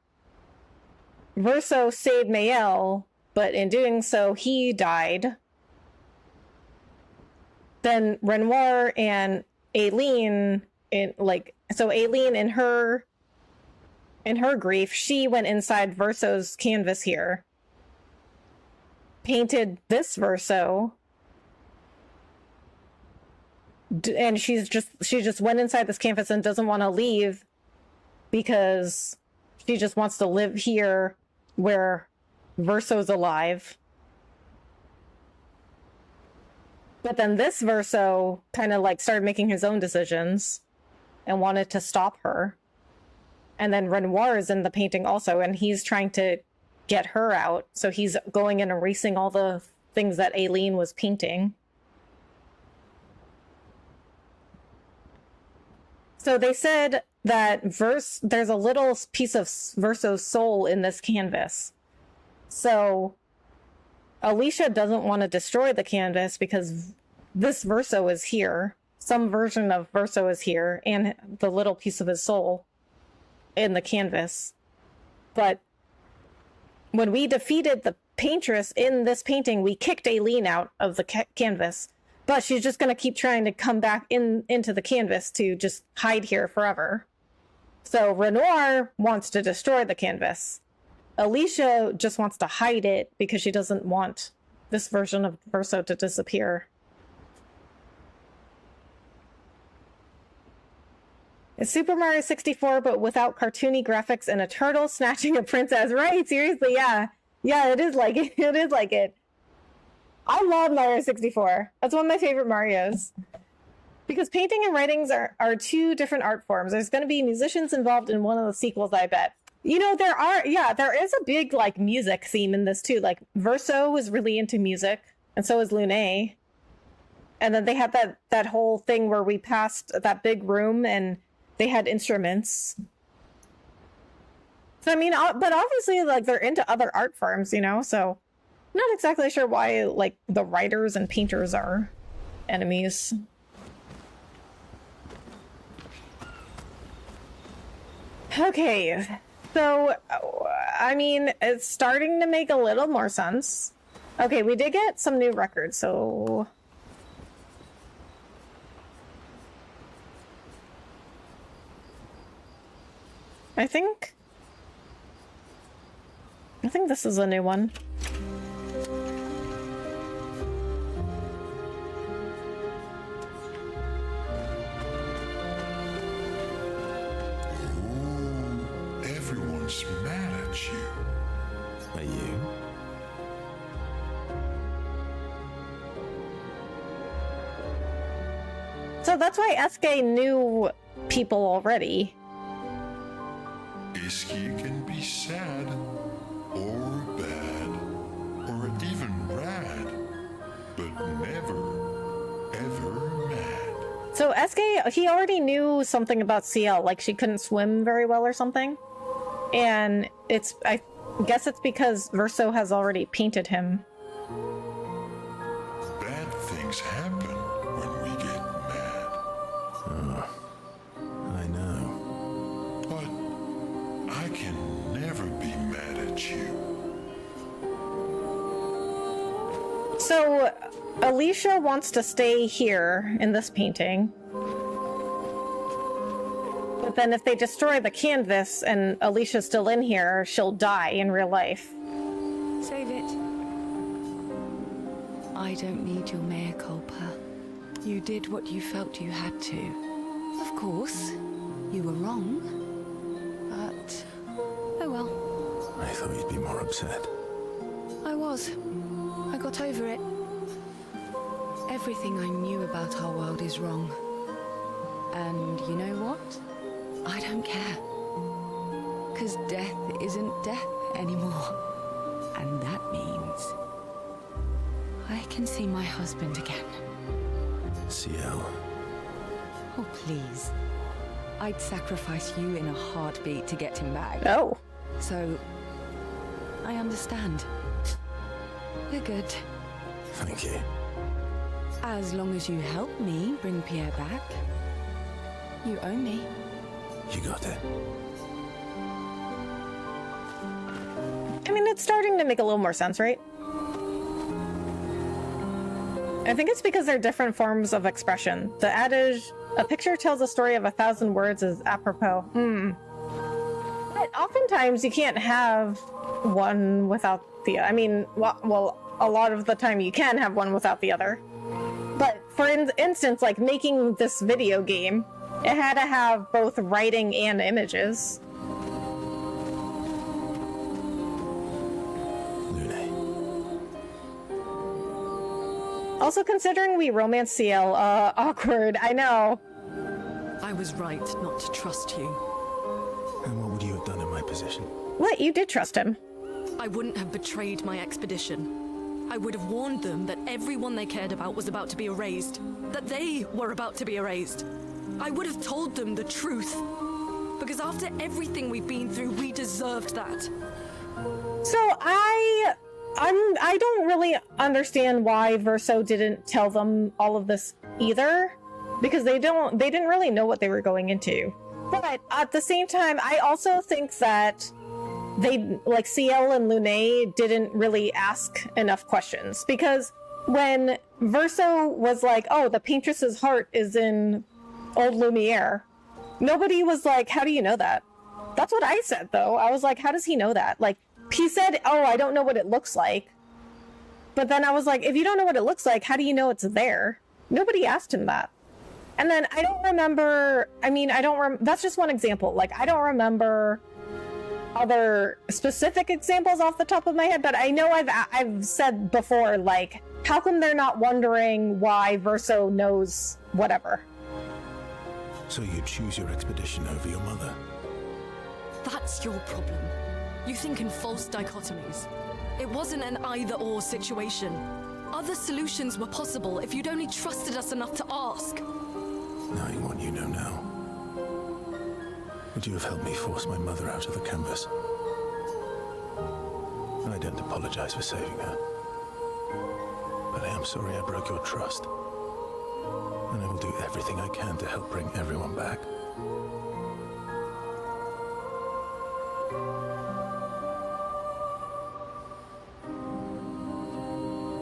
Verso saved Mael, but in doing so, he died. Then Renoir and Aileen, Aileen in her grief, she went inside Verso's canvas here, painted this Verso, and she just went inside this canvas and doesn't want to leave because she just wants to live here where Verso's alive. But then this Verso kind of like started making his own decisions and wanted to stop her. And then Renoir is in the painting also, and he's trying to get her out. So he's going and erasing all the things that Aileen was painting. So they said that there's a little piece of Verso's soul in this canvas. So Alicia doesn't want to destroy the canvas because this Verso is here. Some version of Verso is here, and the little piece of his soul in the canvas. But when we defeated the paintress in this painting, we kicked Aileen out of the canvas. But she's just going to keep trying to come back into the canvas to just hide here forever. So Renoir wants to destroy the canvas. Alicia just wants to hide it because she doesn't want this version of Verso to disappear. It's Super Mario 64, but without cartoony graphics and a turtle snatching a princess. Right? Seriously, yeah. Yeah, it is like it. It is like it. I love Mario 64. That's one of my favorite Marios. Because painting and writings are two different art forms. There's going to be musicians involved in one of the sequels, I bet. You know, there is a big, like, music theme in this, too. Like, Verso was really into music, and so is Lune. And then they had that whole thing where we passed that big room, and they had instruments. So, I mean, but obviously, like, they're into other art forms, you know? So, I'm not exactly sure why, like, the writers and painters are enemies. Okay, so, I mean, it's starting to make a little more sense. Okay, we did get some new records, so... I think this is a new one. Everyone's mad at you. Are you? So that's why SK knew people already. Iski can be sad, or bad, or even rad, but never, ever mad. So SK, he already knew something about CL, like she couldn't swim very well or something. And I guess it's because Verso has already painted him. Bad things happen when we get mad. I know. But I can never be mad at you. So Alicia wants to stay here in this painting. But then if they destroy the canvas and Alicia's still in here, she'll die in real life. Save it. I don't need your mea culpa. You did what you felt you had to. Of course, you were wrong. But right. Oh well. I thought you'd be more upset. I was. I got over it. Everything I knew about our world is wrong. And you know what? I don't care. 'Cause death isn't death anymore. And that means I can see my husband again. CL. Oh, please. I'd sacrifice you in a heartbeat to get him back. Oh. So, I understand. We're good. Thank you. As long as you help me bring Pierre back, you owe me. You got it. I mean, it's starting to make a little more sense, right? I think it's because they're different forms of expression. The adage, a picture tells a story of 1,000 words, is apropos. But oftentimes you can't have one without the other. I mean, well, a lot of the time you can have one without the other. But for instance, like making this video game, it had to have both writing and images. Also, considering we romance CL, awkward, I know. I was right not to trust you. And what would you have done in my position? What? You did trust him. I wouldn't have betrayed my expedition. I would have warned them that everyone they cared about was about to be erased. That they were about to be erased. I would have told them the truth. Because after everything we've been through, we deserved that. So I don't really understand why Verso didn't tell them all of this either, because they didn't really know what they were going into. But at the same time, I also think that they, like CL and Lune, didn't really ask enough questions, because when Verso was like, oh, the paintress's heart is in Old Lumiere, nobody was like, how do you know that? That's what I said, though. I was like, how does he know that? Like, he said, oh, I don't know what it looks like. But then I was like, if you don't know what it looks like, how do you know it's there? Nobody asked him that. And then I don't remember, I mean, that's just one example. Like, I don't remember other specific examples off the top of my head, but I know I've said before, like, how come they're not wondering why Verso knows whatever? So you choose your expedition over your mother? That's your problem. You think in false dichotomies. It wasn't an either-or situation. Other solutions were possible if you'd only trusted us enough to ask. Knowing what you know now, would you have helped me force my mother out of the canvas? I don't apologize for saving her. But I am sorry I broke your trust. And I will do everything I can to help bring everyone back.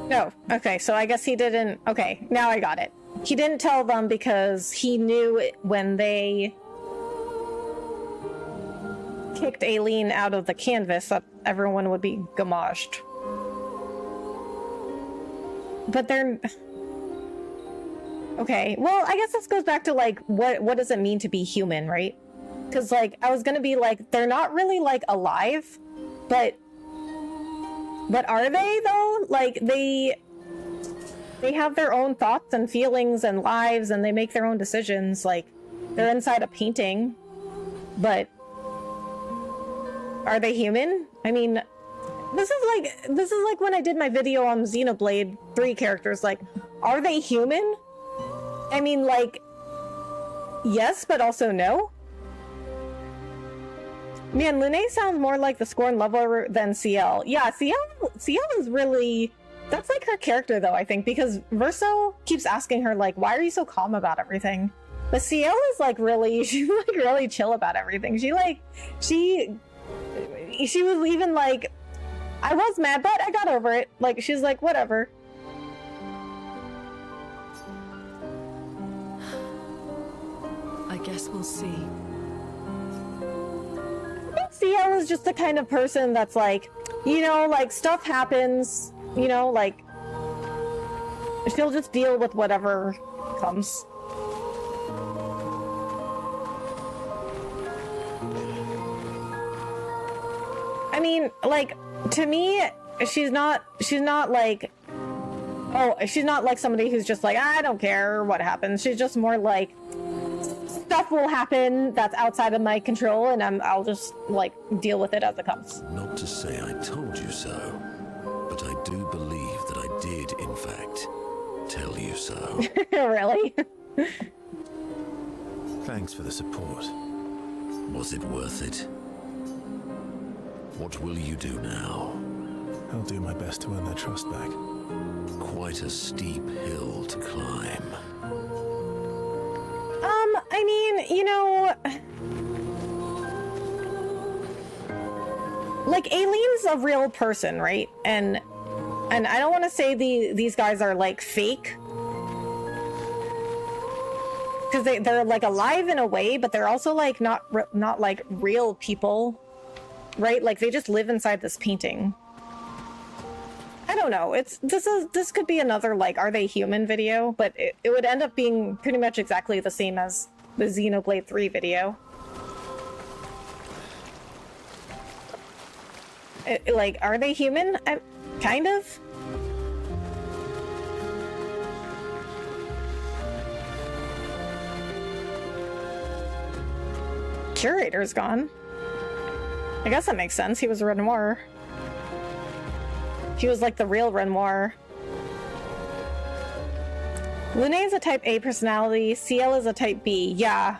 No. Okay, so I guess he didn't... Okay, now I got it. He didn't tell them because he knew when they kicked Aileen out of the canvas that everyone would be gommaged. But they're... Okay, well, I guess this goes back to, like, what does it mean to be human, right? Because, like, I was gonna be like, they're not really, like, alive, but are they, though? Like, they have their own thoughts and feelings and lives, and they make their own decisions. Like, they're inside a painting, but are they human? I mean, this is like when I did my video on Xenoblade 3 characters. Like, are they human? I mean, like, yes, but also no. Man, Lune sounds more like the Scorn lover than CL. Yeah, CL is really... That's like her character, though, I think, because Verso keeps asking her, like, why are you so calm about everything? But CL is, like, really... She's, like, really chill about everything. She was even, like... I was mad, but I got over it. Like, she's like, whatever. I guess we'll see. CL is just the kind of person that's like, you know, like, stuff happens, you know, like, she'll just deal with whatever comes. mean, like, to me, she's not like, oh, she's not like somebody who's just like, I don't care what happens. She's just more like, stuff will happen that's outside of my control, and I'll just, like, deal with it as it comes. Not to say I told you so, but I do believe that I did, in fact, tell you so. Really? Thanks for the support. Was it worth it? What will you do now? I'll do my best to earn their trust back. Quite a steep hill to climb. I mean, you know, like, Aileen's a real person, right? And I don't want to say these guys are, like, fake, because they're like alive in a way, but they're also like not like real people, right? Like, they just live inside this painting. I don't know. This could be another, like, are they human video, but it would end up being pretty much exactly the same as the Xenoblade 3 video. Like, are they human? Kind of. Curator's gone. I guess that makes sense. He was a Renoir. He was like the real Renoir. Lune is a type A personality. CL is a type B. Yeah.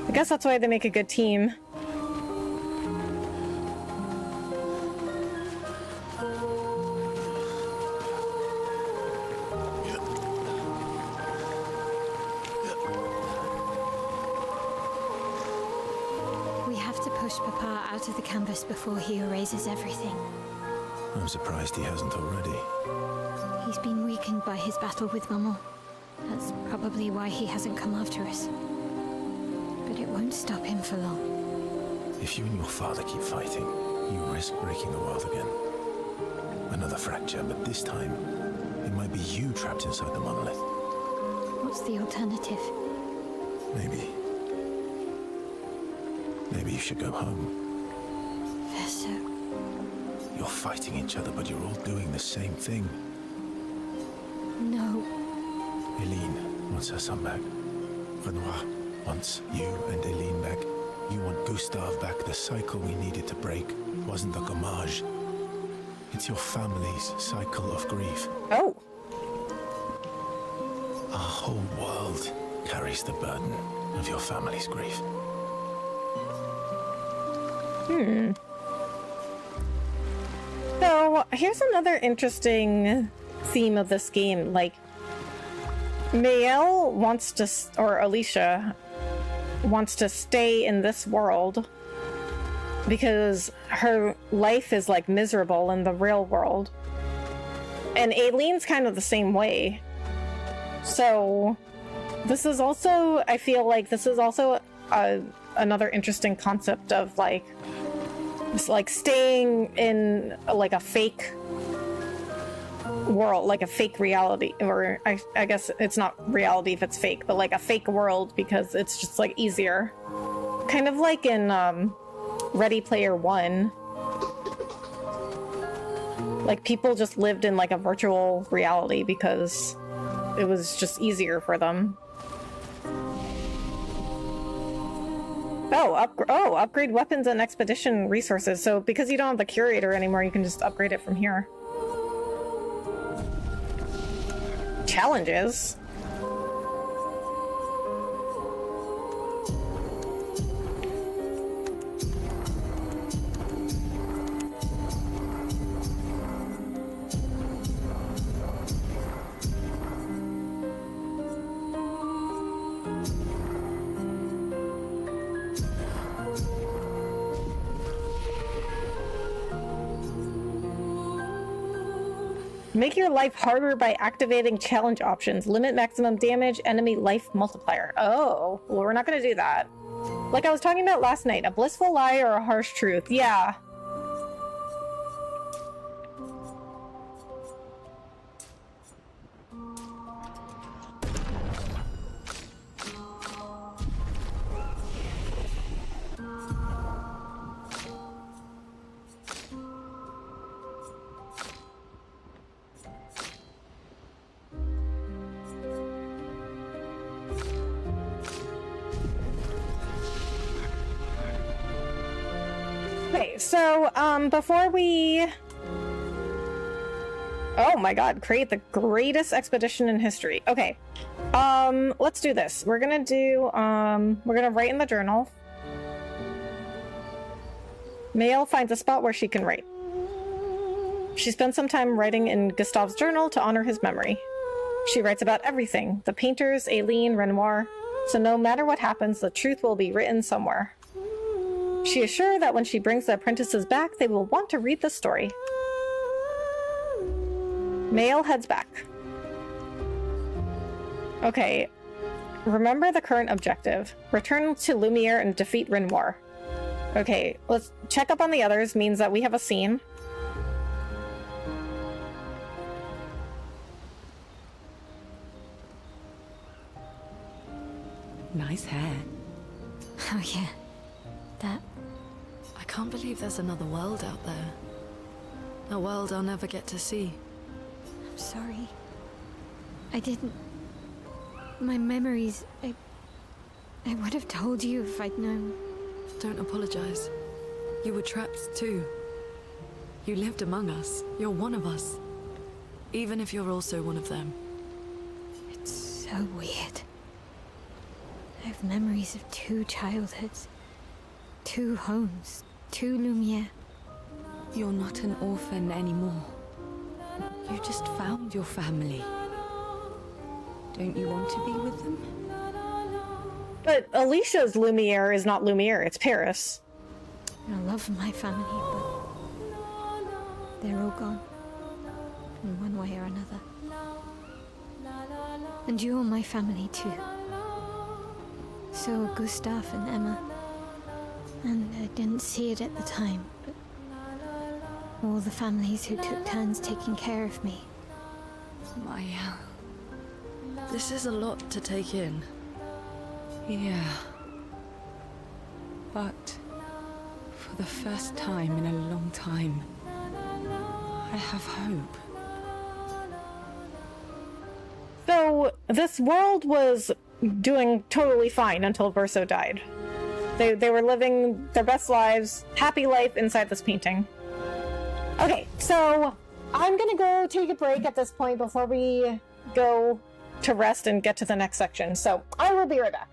I guess that's why they make a good team. We have to push Papa out of the canvas before he erases everything. I'm surprised he hasn't already. He's been weakened by his battle with Maman. That's probably why he hasn't come after us. But it won't stop him for long. If you and your father keep fighting, you risk breaking the world again. Another fracture, but this time, it might be you trapped inside the monolith. What's the alternative? Maybe you should go home. Verso. You're fighting each other, but you're all doing the same thing. No. Eileen wants her son back. Renoir wants you and Eileen back. You want Gustave back. The cycle we needed to break wasn't the Gommage. It's your family's cycle of grief. Oh. Our whole world carries the burden of your family's grief. So, here's another interesting theme of this game. Like, Maëlle wants to, or Alicia wants to stay in this world because her life is, like, miserable in the real world. And Aileen's kind of the same way. So, this is also, I feel like this is also another interesting concept of, like, just, like, staying in, like, a fake world, like a fake reality, or I guess it's not reality if it's fake, but like a fake world because it's just, like, easier. Kind of like in Ready Player One. Like, people just lived in, like, a virtual reality because it was just easier for them. Upgrade weapons and expedition resources. So because you don't have the curator anymore, you can just upgrade it from here. Challenges. Make your life harder by activating challenge options. Limit maximum damage, enemy life multiplier. Oh, well, we're not going to do that. Like I was talking about last night, a blissful lie or a harsh truth. Yeah. Okay, so before we... Oh my god, create the greatest expedition in history. Okay. Let's do this. We're gonna write in the journal. Mael finds a spot where she can write. She spends some time writing in Gustave's journal to honor his memory. She writes about everything, the painters, Aileen, Renoir, so no matter what happens, the truth will be written somewhere. She is sure that when she brings the apprentices back, they will want to read the story. Mael heads back. Okay, remember the current objective. Return to Lumiere and defeat Renoir. Okay, let's check up on the others, means that we have a scene. Nice hair. Oh yeah. That... I can't believe there's another world out there. A world I'll never get to see. I'm sorry. I didn't... My memories... I would have told you if I'd known. Don't apologize. You were trapped too. You lived among us. You're one of us. Even if you're also one of them. It's so weird. I have memories of 2 childhoods. 2 homes. 2 Lumiere. You're not an orphan anymore. You just found your family. Don't you want to be with them? But Alicia's Lumiere is not Lumiere, it's Paris. I love my family, but they're all gone. In one way or another. And you're my family too. So are Gustav and Emma. And I didn't see it at the time, but all the families who took turns taking care of me. Maya. This is a lot to take in. Yeah. But for the first time in a long time, I have hope. So, this world was doing totally fine until Verso died. They were living their best lives, happy life inside this painting. Okay, so I'm gonna go take a break at this point before we go to rest and get to the next section. So I will be right back.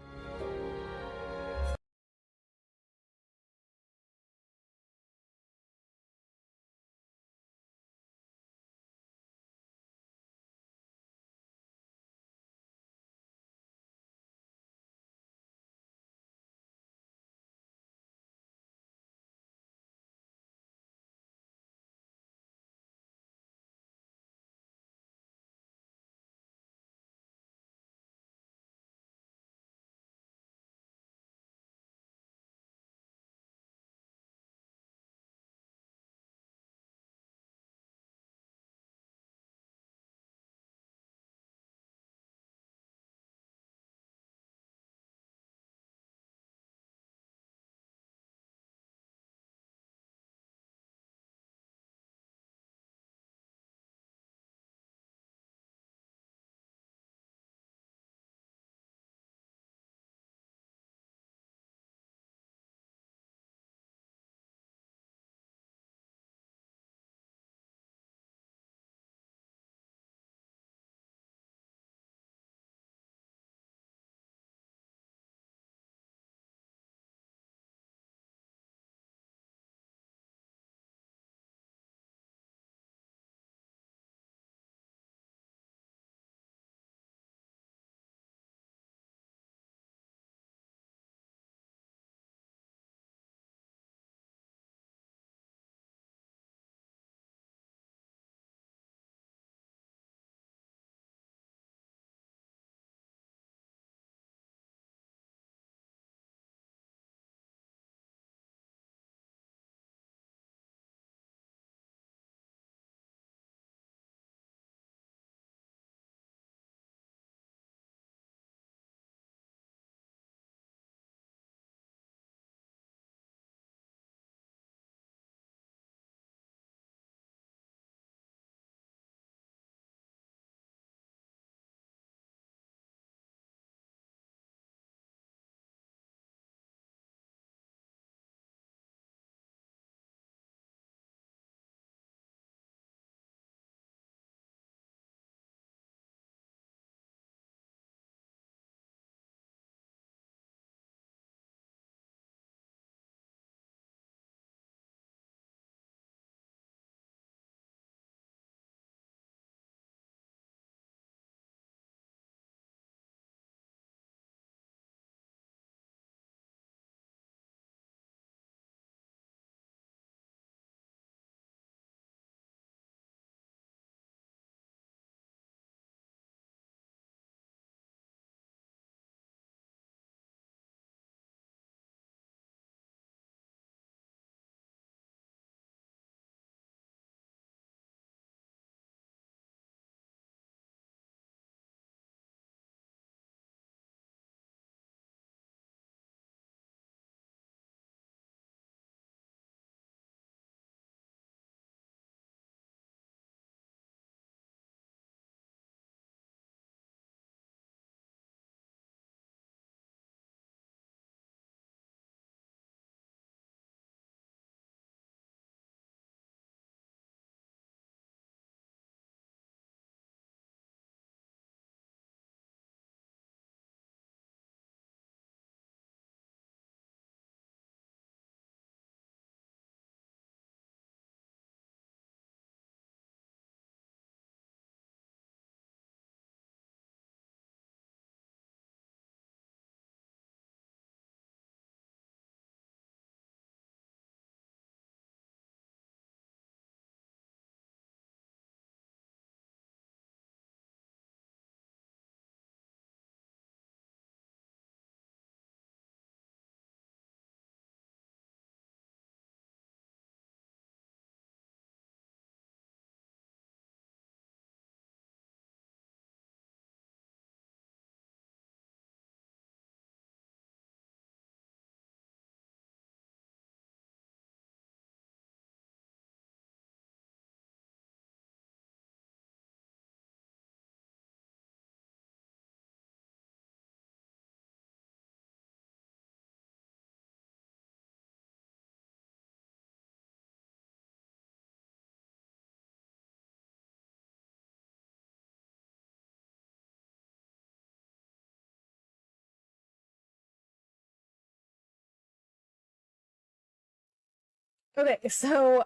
Okay, so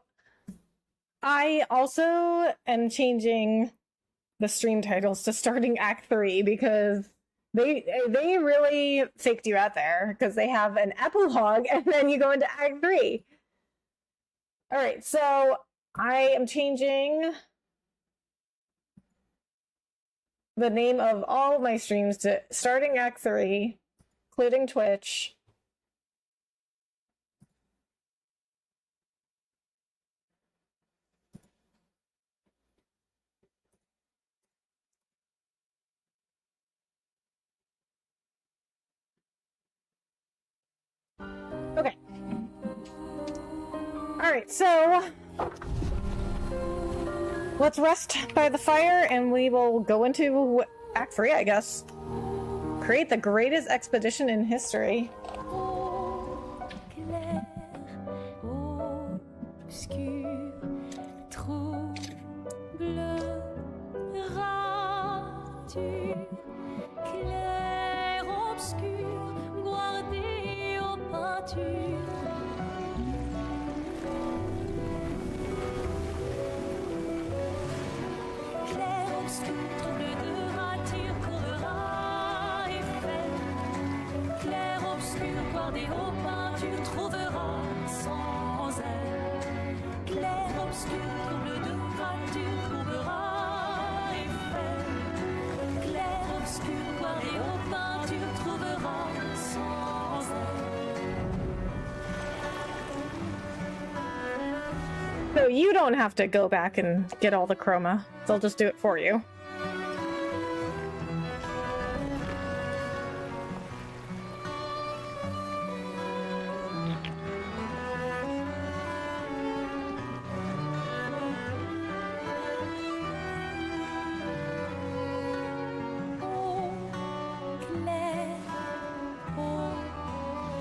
I also am changing the stream titles to starting Act 3 because they really faked you out there because they have an epilogue and then you go into Act 3. All right, so I am changing the name of all of my streams to starting Act 3, including Twitch. Okay. All right, so let's rest by the fire and we will go into Act 3, I guess. Create the greatest expedition in history. Clair obscur, troublera-tu? Clair obscur, guardé aux peintures. Clair obscur, trouble de rature, courera et fait. Clair obscur, guardé aux peintures, trouvera sans elle. Clair obscur, trouble de rature, courbera et fait. Clair obscur, guardé aux peintures, trouvera sans elle. So you don't have to go back and get all the chroma. They'll just do it for you. Clair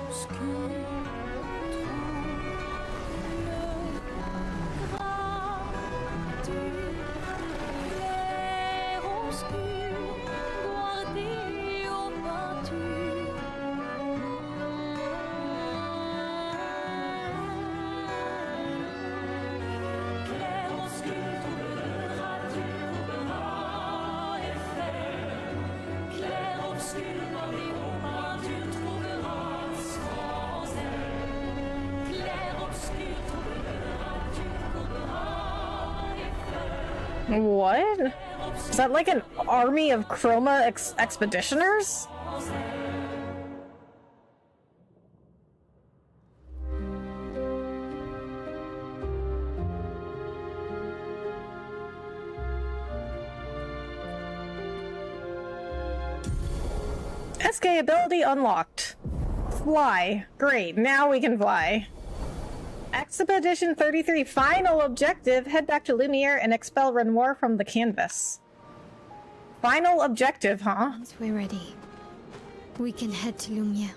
obscur, troublera-tu? Clair obscur, guardé aux peintures. Clair obscur, troublera-tu? Courbera et fait. Clair obscur, guardé aux peintures, trouvera sans elle. Clair obscur, troublera-tu? Courbera et fait. What? Is that like an army of chroma expeditioners? SK ability unlocked. Fly. Great, now we can fly. Expedition 33, final objective, head back to Lumiere and expel Renoir from the canvas. Final objective, huh? Once we're ready, we can head to Lumiere.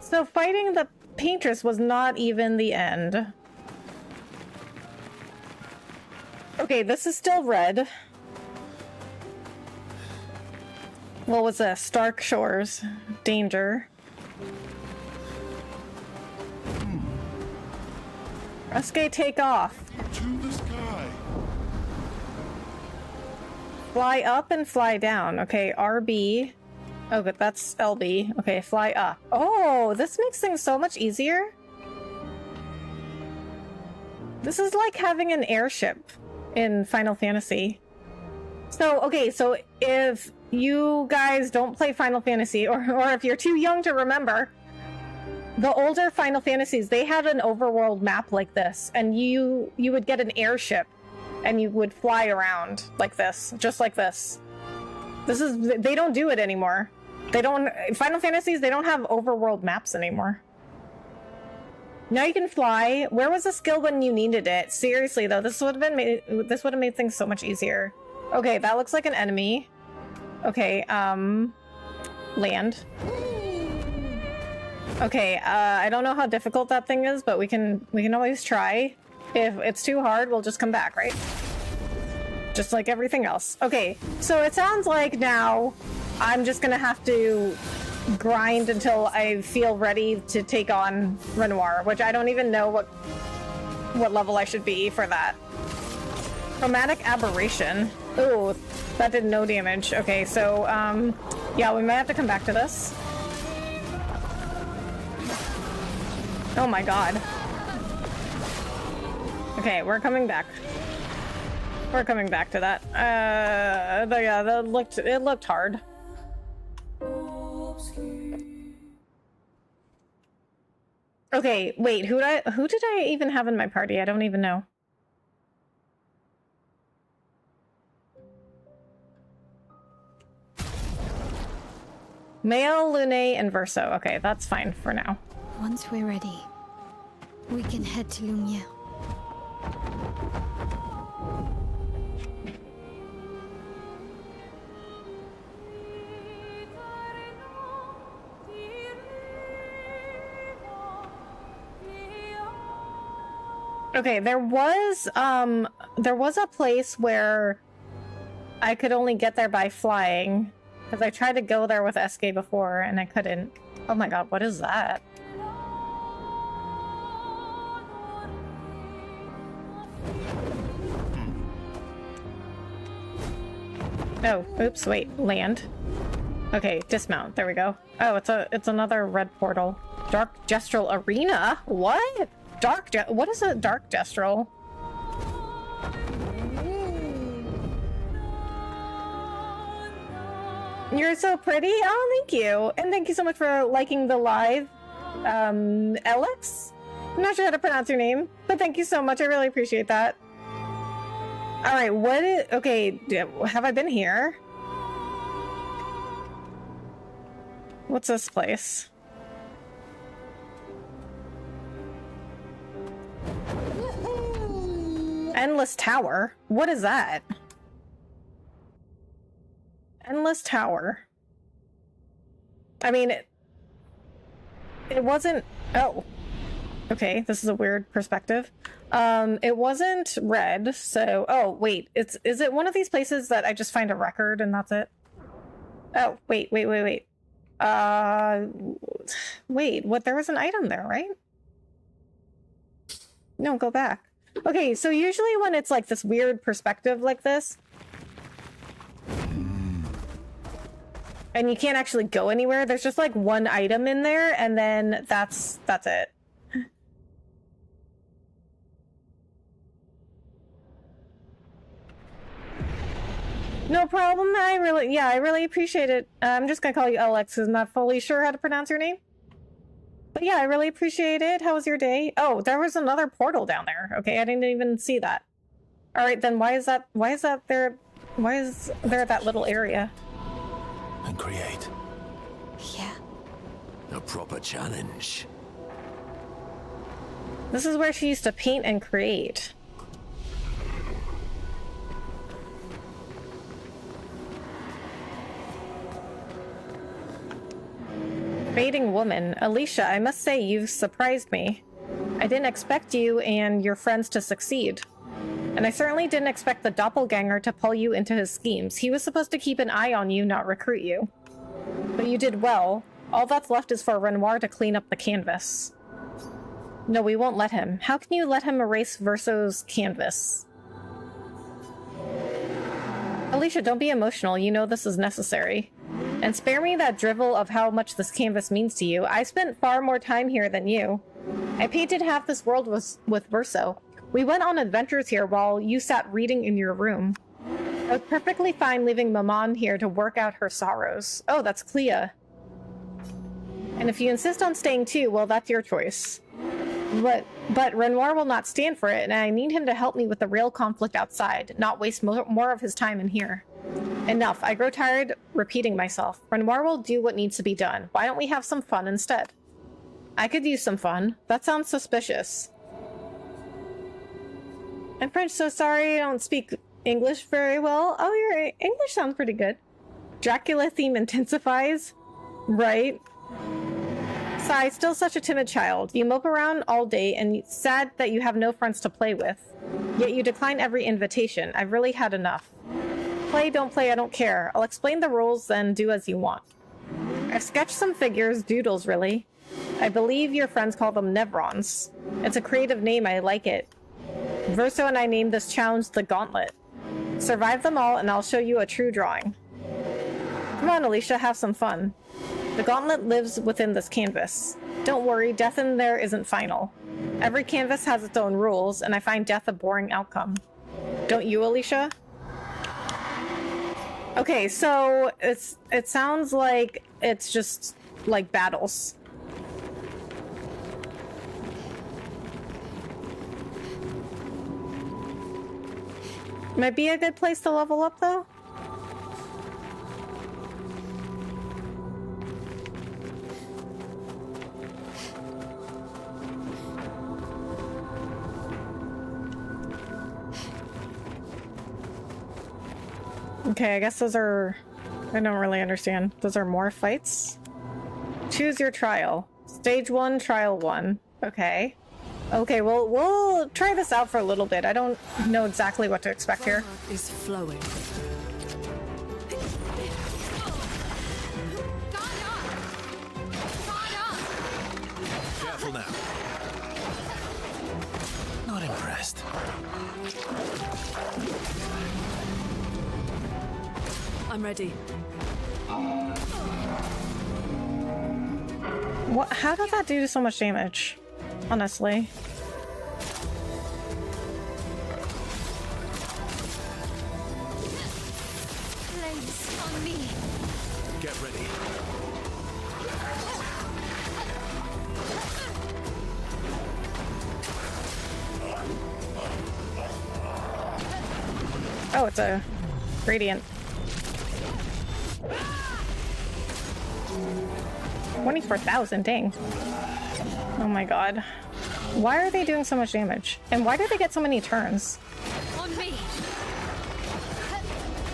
So fighting the paintress was not even the end. Okay, this is still red. What was this? Stark Shores. Danger. SK take off. To the sky. Fly up and fly down. Okay, RB. Oh, but that's LB. Okay, fly up. Oh, this makes things so much easier. This is like having an airship in Final Fantasy. So, okay, so if you guys don't play Final Fantasy, or if you're too young to remember, the older Final Fantasies, they had an overworld map like this, and you would get an airship, and you would fly around like this, just like this. They don't do it anymore. Final Fantasies, they don't have overworld maps anymore. Now you can fly. Where was the skill when you needed it? Seriously though, this would have made things so much easier. Okay, that looks like an enemy. Okay, land. Okay, I don't know how difficult that thing is, but we can always try. If it's too hard, we'll just come back, right? Just like everything else. Okay, so it sounds like now I'm just gonna have to grind until I feel ready to take on Renoir, which I don't even know what level I should be for that. Chromatic Aberration. Ooh, that did no damage. Okay, so, yeah, we might have to come back to this. Oh my god. Okay, we're coming back. We're coming back to that. Yeah, it looked hard. Okay, wait, who did I even have in my party? I don't even know. Male, Lune, and Verso. Okay, that's fine for now. Once we're ready, we can head to Lumiere. Okay, there was a place where I could only get there by flying, because I tried to go there with SK before and I couldn't. Oh my god, what is that? Oh, oops, wait, land. Okay, dismount, there we go. Oh, it's another red portal. Dark Gestural Arena? What? What is a Dark Gestural? You're so pretty. Oh, thank you. And thank you so much for liking the live. Alex? I'm not sure how to pronounce your name, but thank you so much. I really appreciate that. Alright, okay, have I been here? What's this place? Endless Tower? What is that? Endless Tower. I mean, it wasn't... Oh. Okay, this is a weird perspective. It wasn't red, so... Oh, wait. Is it one of these places that I just find a record and that's it? Oh, wait. Wait, what? There was an item there, right? No, go back. Okay, so usually when it's like this weird perspective like this, and you can't actually go anywhere, there's just like one item in there, and then that's it. No problem. I really appreciate it. I'm just gonna call you Alex because I'm not fully sure how to pronounce your name. But yeah, I really appreciate it. How was your day? Oh, there was another portal down there. Okay, I didn't even see that. All right, then why is there that little area? And create. Yeah. A proper challenge. This is where she used to paint and create. Fading woman. Alicia, I must say you've surprised me. I didn't expect you and your friends to succeed. And I certainly didn't expect the doppelganger to pull you into his schemes. He was supposed to keep an eye on you, not recruit you. But you did well. All that's left is for Renoir to clean up the canvas. No, we won't let him. How can you let him erase Verso's canvas? Alicia, don't be emotional. You know this is necessary. And spare me that drivel of how much this canvas means to you. I spent far more time here than you. I painted half this world with Verso. We went on adventures here while you sat reading in your room. I was perfectly fine leaving Maman here to work out her sorrows. Oh, that's Clea. And if you insist on staying too, well, that's your choice. But Renoir will not stand for it, and I need him to help me with the real conflict outside, not waste more of his time in here. Enough. I grow tired repeating myself. Renoir will do what needs to be done. Why don't we have some fun instead? I could use some fun. That sounds suspicious. I'm French, so sorry I don't speak English very well. Oh, your English sounds pretty good. Dracula theme intensifies. Right. Sigh, still such a timid child. You mope around all day and sad that you have no friends to play with. Yet you decline every invitation. I've really had enough. Play, don't play, I don't care. I'll explain the rules, then do as you want. I've sketched some figures, doodles really. I believe your friends call them Nevrons. It's a creative name, I like it. Verso and I named this challenge the Gauntlet. Survive them all and I'll show you a true drawing. Come on, Alicia, have some fun. The Gauntlet lives within this canvas. Don't worry, death in there isn't final. Every canvas has its own rules, and I find death a boring outcome. Don't you, Alicia? Okay, so it sounds like it's just like battles. Might be a good place to level up, though. Okay, I guess those are... I don't really understand. Those are more fights? Choose your trial. Stage 1, trial 1. Okay. Okay, well, we'll try this out for a little bit. I don't know exactly what to expect here. Is flowing. Careful now. Not impressed. I'm ready. What? How did that do so much damage? Honestly. Place on me. Get ready. Oh, it's a radiant. 24,000, dang. Oh my god. Why are they doing so much damage? And why do they get so many turns? On me.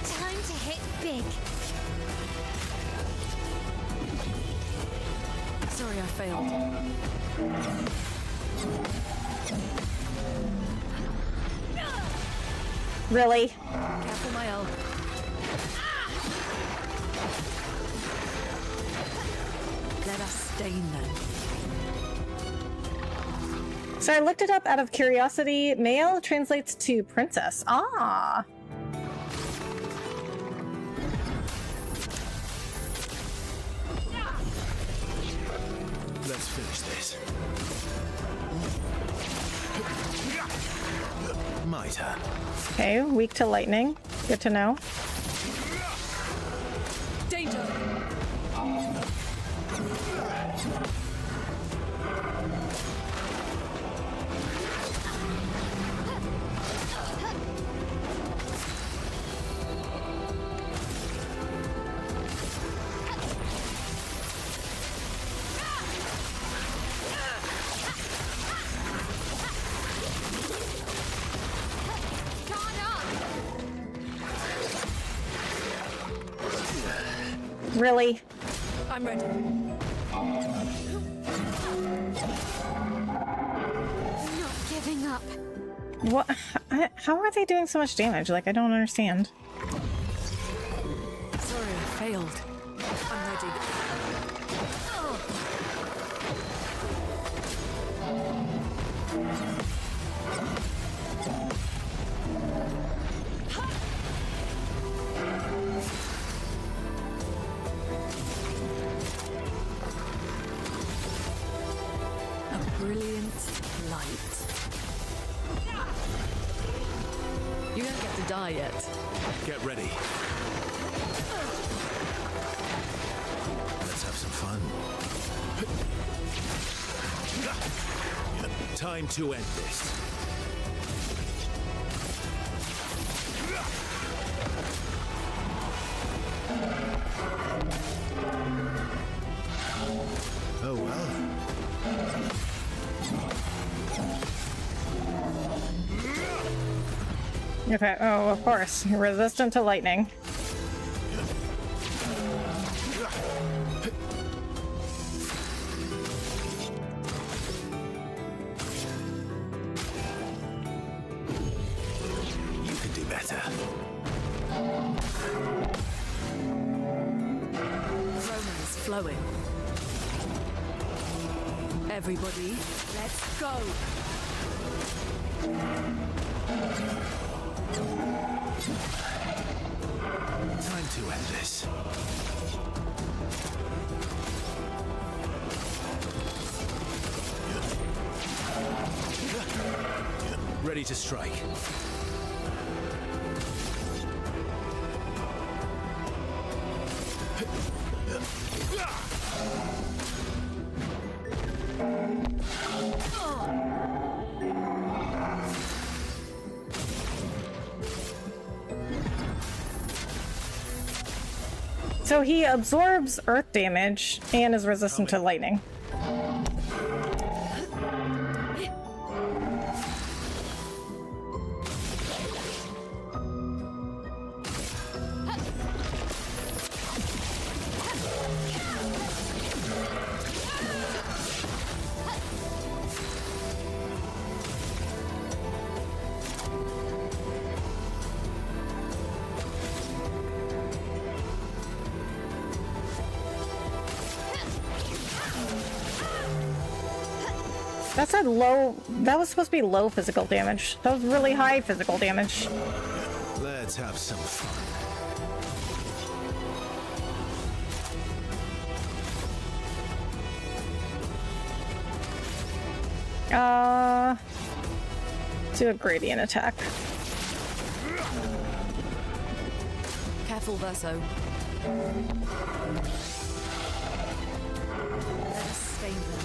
Time to hit big. Sorry, I failed. Really? Careful, my L. Let us stain them. So I looked it up out of curiosity. Male translates to princess. Ah. Let's finish this. My turn. Okay, weak to lightning. Good to know. Danger! Really? I'm ready. Not giving up. What? How are they doing so much damage? Like, I don't understand. Sorry, I failed. I'm ready. Brilliant light. You don't get to die yet. Get ready. Let's have some fun. Time to end this. Oh well. Okay, oh, of course. You're resistant to lightning. You can do better. Romance flowing. Everybody, let's go! Time to end this. Ready to strike. So he absorbs earth damage and is resistant to lightning. That said low, that was supposed to be low physical damage. That was really high physical damage. Let's have some fun. Do a gradient attack. Careful, Verso. Let us stain them.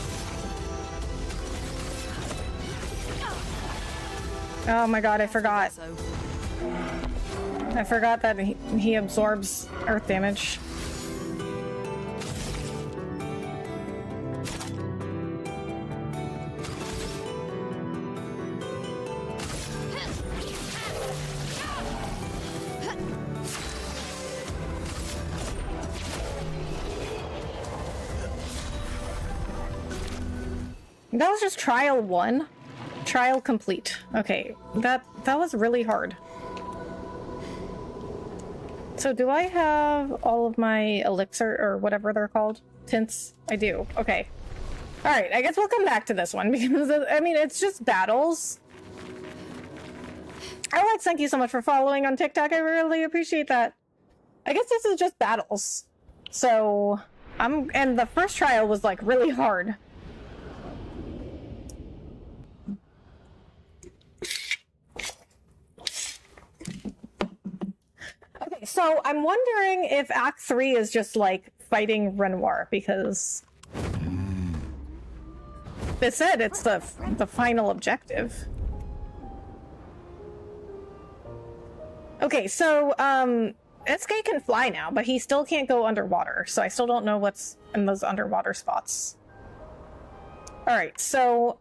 Oh my god, I forgot. I forgot that he absorbs earth damage. That was just trial 1. Trial complete. Okay, that was really hard. So do I have all of my elixir or whatever they're called? Tints? I do. Okay. Alright, I guess we'll come back to this one because, I mean, it's just battles. Alex, thank you so much for following on TikTok. I really appreciate that. I guess this is just battles. So, and the first trial was like really hard. Okay, so I'm wondering if Act 3 is just like fighting Renoir because it said it's the final objective. Okay, so SK can fly now, but he still can't go underwater, so I still don't know what's in those underwater spots. All right, so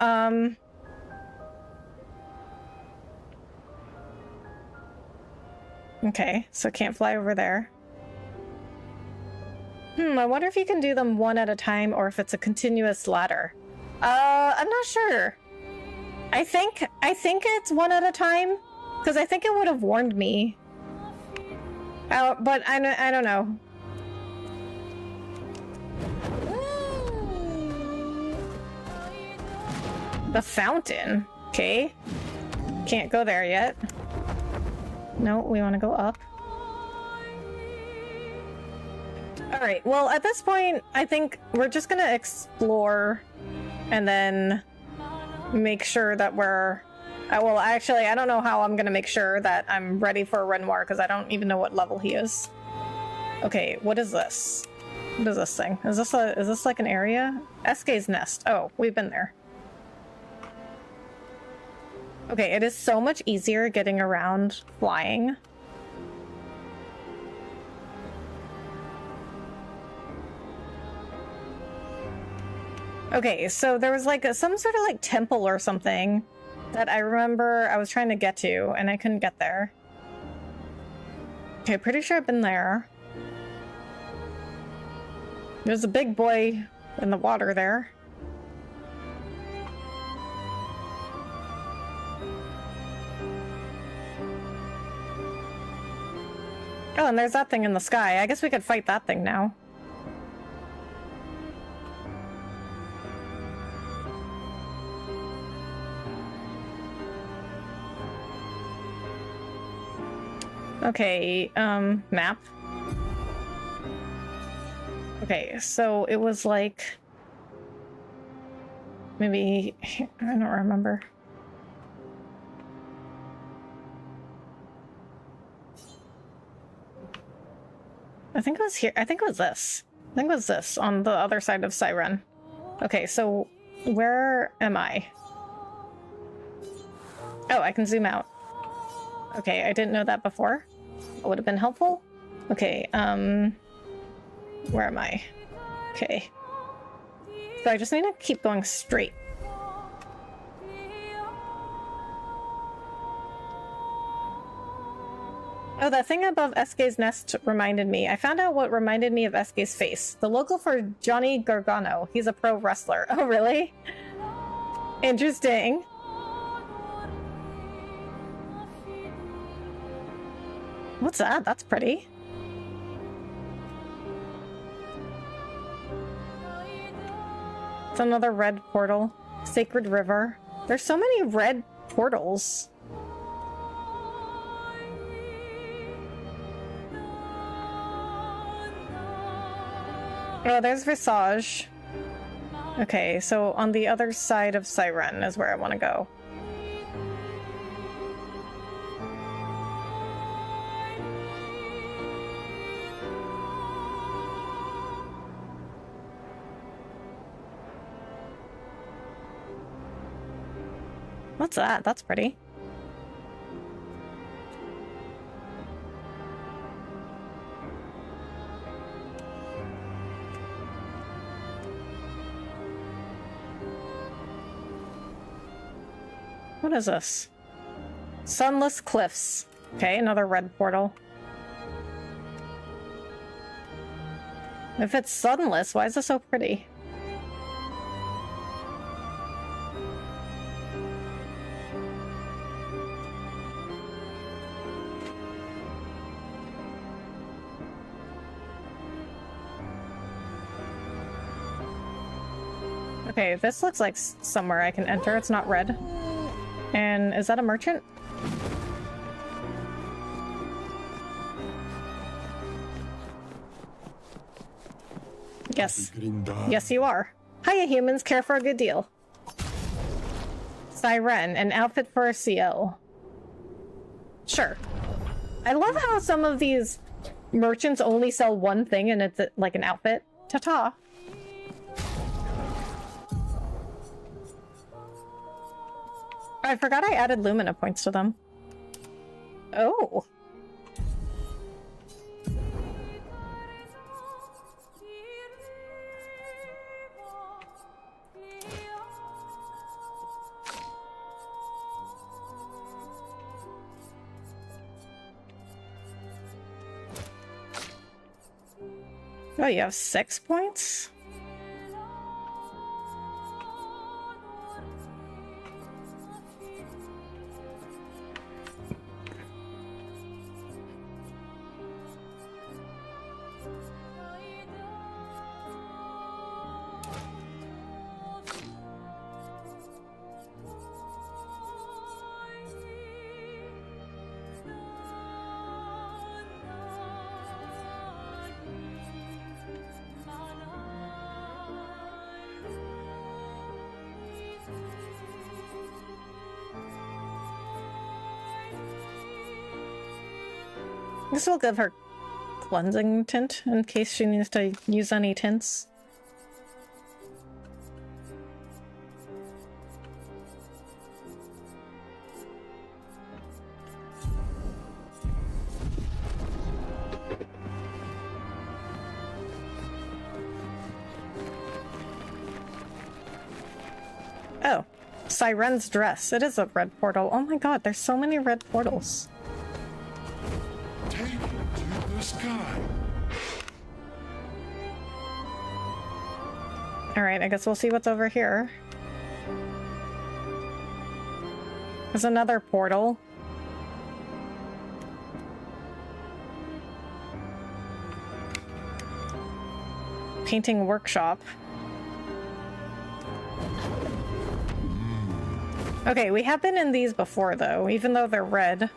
okay, so can't fly over there. I wonder if you can do them one at a time or if it's a continuous ladder. I'm not sure. I think it's one at a time because I think it would have warned me. But I don't know. The fountain. Okay. Can't go there yet. No, we want to go up. Alright, well, at this point, I think we're just gonna explore and then make sure that we're... well, actually, I don't know how I'm gonna make sure that I'm ready for Renoir, because I don't even know what level he is. Okay, what is this? What is this thing? Is this like an area? SK's nest. Oh, we've been there. Okay, it is so much easier getting around flying. Okay, so there was like some sort of like temple or something that I remember I was trying to get to and I couldn't get there. Okay, pretty sure I've been there. There's a big boy in the water there. Oh, and there's that thing in the sky. I guess we could fight that thing now. Okay, map. Okay, so it was like... Maybe... I don't remember. I think it was here. I think it was this. I think it was this on the other side of Siren. Okay, so where am I? Oh, I can zoom out. Okay, I didn't know that before. It would have been helpful. Okay, where am I? Okay. So I just need to keep going straight. Oh, that thing above Eske's nest reminded me. I found out what reminded me of Eske's face. The local for Johnny Gargano. He's a pro wrestler. Oh, really? Interesting. What's that? That's pretty. It's another red portal. Sacred River. There's so many red portals. Oh, there's Visage. Okay, so on the other side of Siren is where I want to go. What's that? That's pretty. What is this? Sunless Cliffs. Okay, another red portal. If it's sunless, why is it so pretty? Okay, this looks like somewhere I can enter. It's not red. And is that a merchant? Yes. Yes, you are. Hiya, humans. Care for a good deal. Siren, an outfit for a CO. Sure. I love how some of these merchants only sell one thing and it's like an outfit. Ta-ta. I forgot I added Lumina points to them. Oh. Oh, you have 6 points? This will give her cleansing tint in case she needs to use any tints. Oh, Siren's dress. It is a red portal. Oh my god, there's so many red portals. Take it to the sky. Alright, I guess we'll see what's over here. There's another portal. Painting workshop. Okay, we have been in these before though, even though they're red.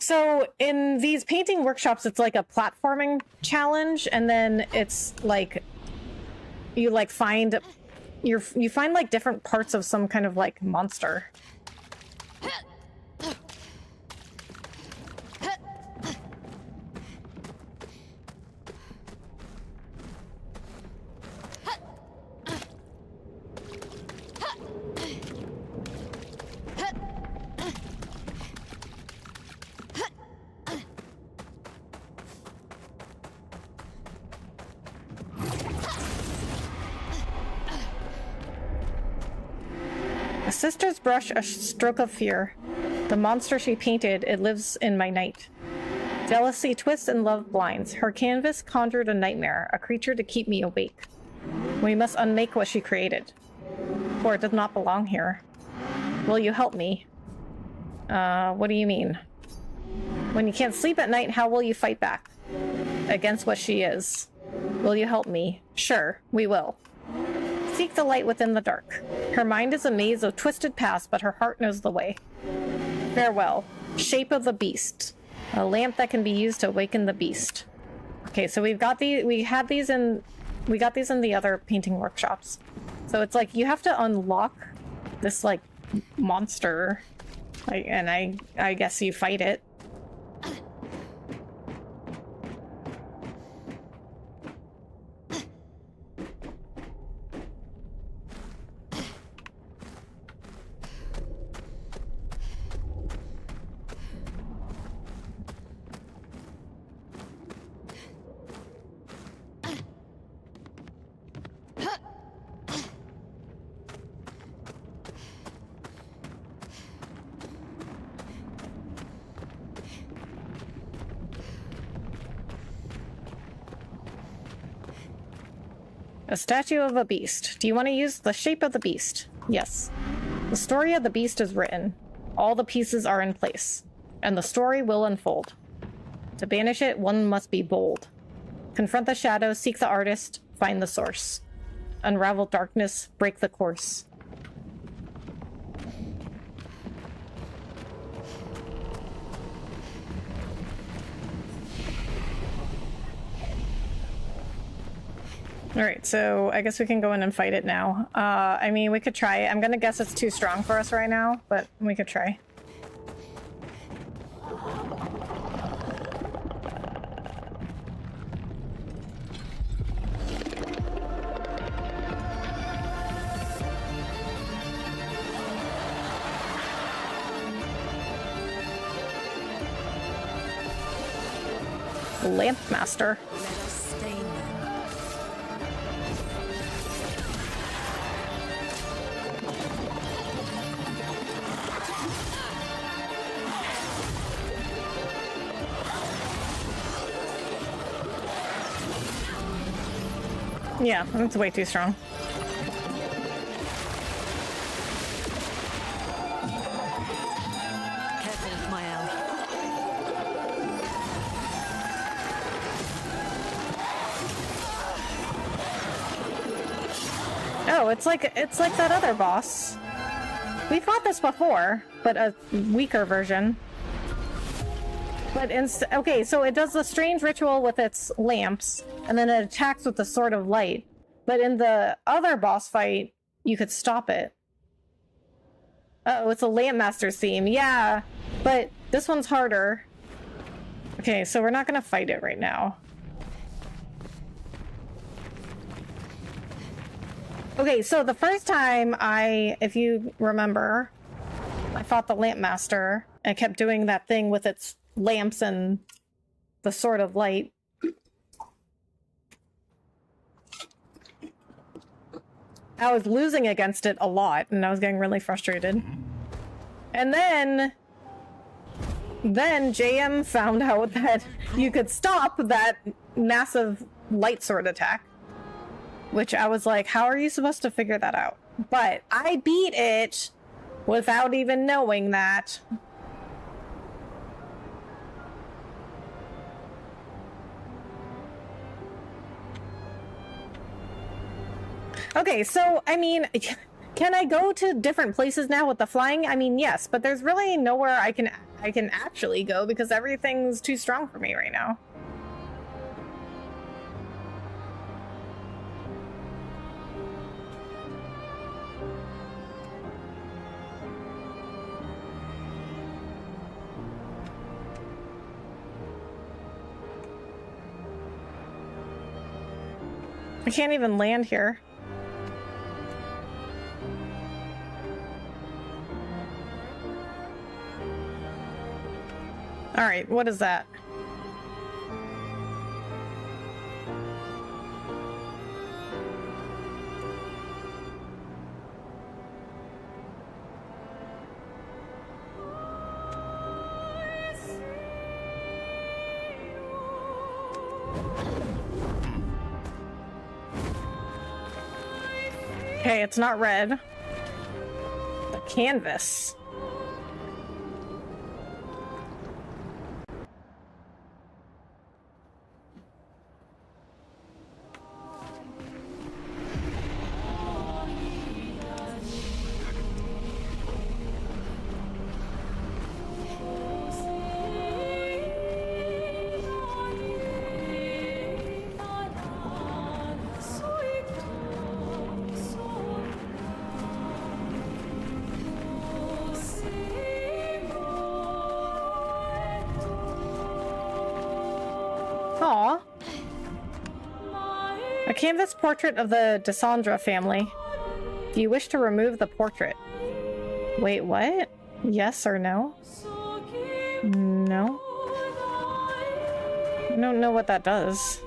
So in these painting workshops, it's like a platforming challenge, and then it's like you like find you find like different parts of some kind of like monster. A sister's brush, a stroke of fear. The monster she painted, it lives in my night. Jealousy twists and love blinds. Her canvas conjured a nightmare, a creature to keep me awake. We must unmake what she created, for it does not belong here. Will you help me? What do you mean? When you can't sleep at night, how will you fight back? Against what she is. Will you help me? Sure, we will. Seek the light within the dark. Her mind is a maze of twisted paths, but her heart knows the way. Farewell. Shape of the beast. A lamp that can be used to awaken the beast. Okay, so we got these in the other painting workshops. So it's like you have to unlock this like monster, and I guess you fight it. A statue of a beast. Do you want to use the shape of the beast? Yes. The story of the beast is written. All the pieces are in place, and the story will unfold. To banish it, one must be bold. Confront the shadows, seek the artist, find the source. Unravel darkness, break the course. Alright, so I guess we can go in and fight it now. I mean, we could try it. I'm gonna guess it's too strong for us right now, but we could try. Lamp Master. Yeah, that's way too strong. Careful, my ally. Oh, it's like that other boss. We fought this before, but a weaker version. But okay, so it does the strange ritual with its lamps, and then it attacks with the Sword of Light. But in the other boss fight, you could stop it. Uh-oh, it's a Lamp Master's theme. Yeah, but this one's harder. Okay, so we're not gonna fight it right now. Okay, so the first time if you remember, I fought the Lamp Master and kept doing that thing with its lamps and the Sword of Light. I was losing against it a lot, and I was getting really frustrated. And then JM found out that you could stop that massive light sword attack, which I was like, how are you supposed to figure that out? But I beat it without even knowing that. Okay, so, I mean, can I go to different places now with the flying? I mean, yes, but there's really nowhere I can I can actually go because everything's too strong for me right now. I can't even land here. All right, what is that? Okay, it's not red. The canvas. Aw. A canvas portrait of the Descendre family. Do you wish to remove the portrait? Wait, what? Yes or no? No. I don't know what that does.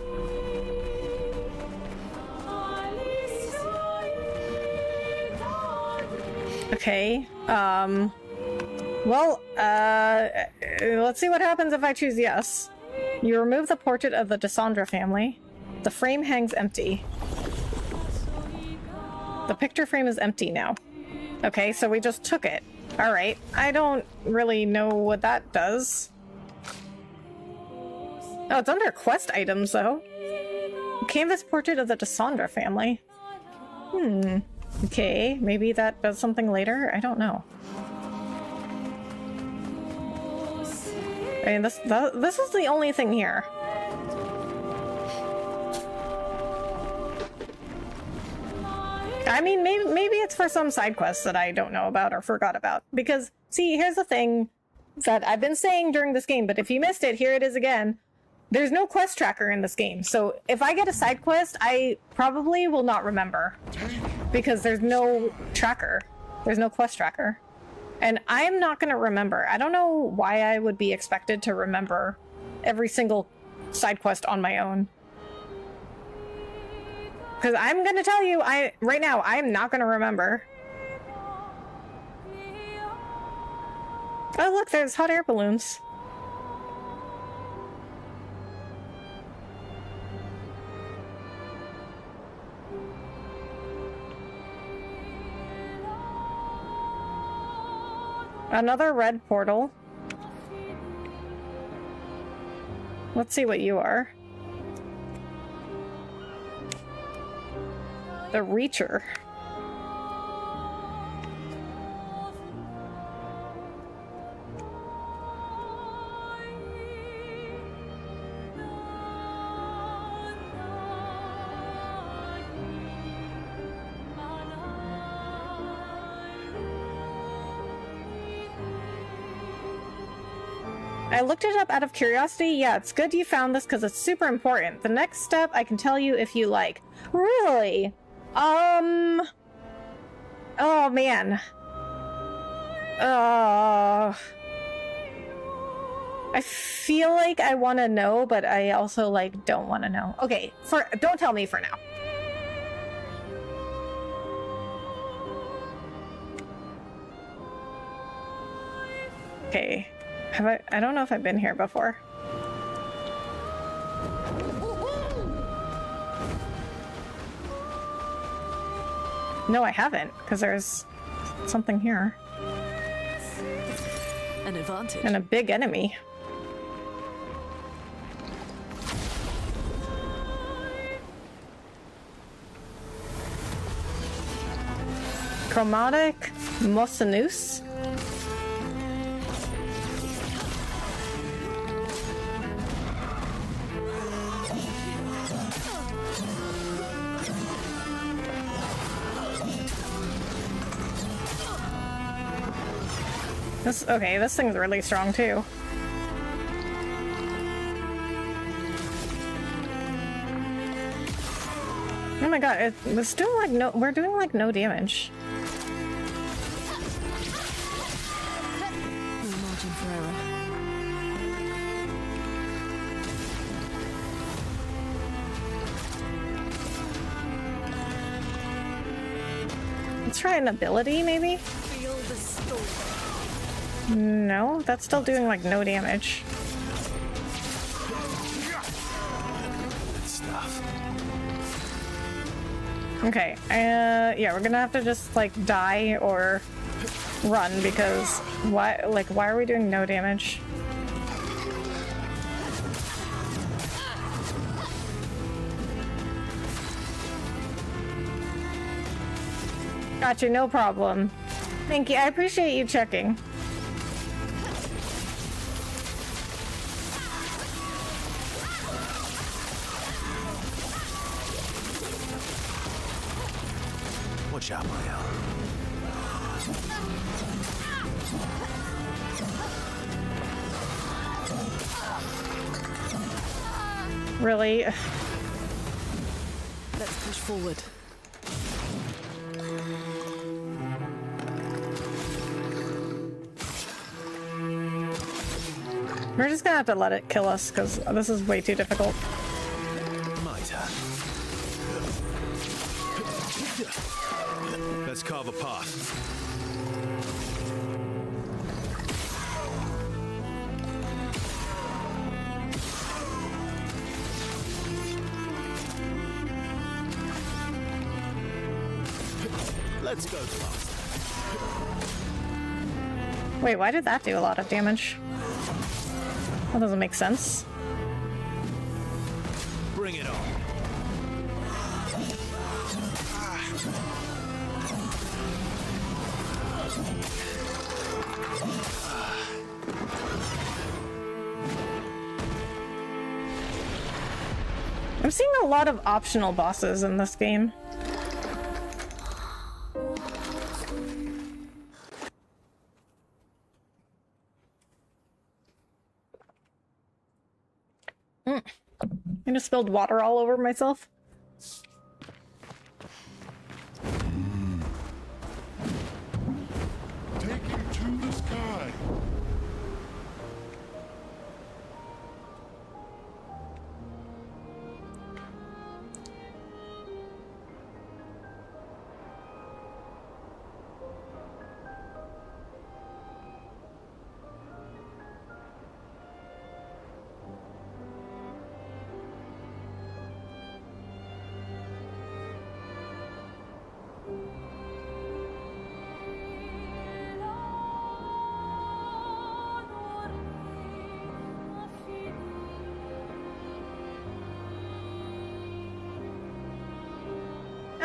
Okay, well, let's see what happens if I choose yes. You remove the portrait of the Descendre family. The frame hangs empty. The picture frame is empty now. Okay, so we just took it. Alright, I don't really know what that does. Oh, it's under quest items, though. Canvas portrait of the Descendre family. Okay, maybe that does something later? I don't know. I mean, this is the only thing here. I mean, maybe it's for some side quests that I don't know about or forgot about. Because, see, here's the thing that I've been saying during this game, but if you missed it, here it is again. There's no quest tracker in this game, so if I get a side quest, I probably will not remember. Because there's no tracker. There's no quest tracker. And I'm not going to remember. I don't know why I would be expected to remember every single side quest on my own. Because I'm going to tell you, right now, I'm not going to remember. Oh, look, there's hot air balloons. Another red portal. Let's see what you are. The Reacher. I looked it up out of curiosity. Yeah, it's good you found this because it's super important. The next step I can tell you if you like. Really? Oh man. I feel like I want to know, but I also like don't want to know. Okay, don't tell me for now. Okay. I don't know if I've been here before. No, I haven't, because there's something here. An advantage. And a big enemy. Chromatic Mosinus. Okay, this thing's really strong too. Oh my god, it's still like we're doing like no damage. No margin for error. Let's try an ability, maybe? Feel the storm. No, that's still doing like no damage. Good stuff. Okay, yeah, we're gonna have to just like die or run because why are we doing no damage? Gotcha, no problem. Thank you, I appreciate you checking. Watch out, Mael. Really? Let's push forward. We're just gonna have to let it kill us because this is way too difficult. My turn. Let's carve a path. Let's go fast. Wait, why did that do a lot of damage? That doesn't make sense. Bring it on. I'm seeing a lot of optional bosses in this game. I just spilled water all over myself. Taking to the sky.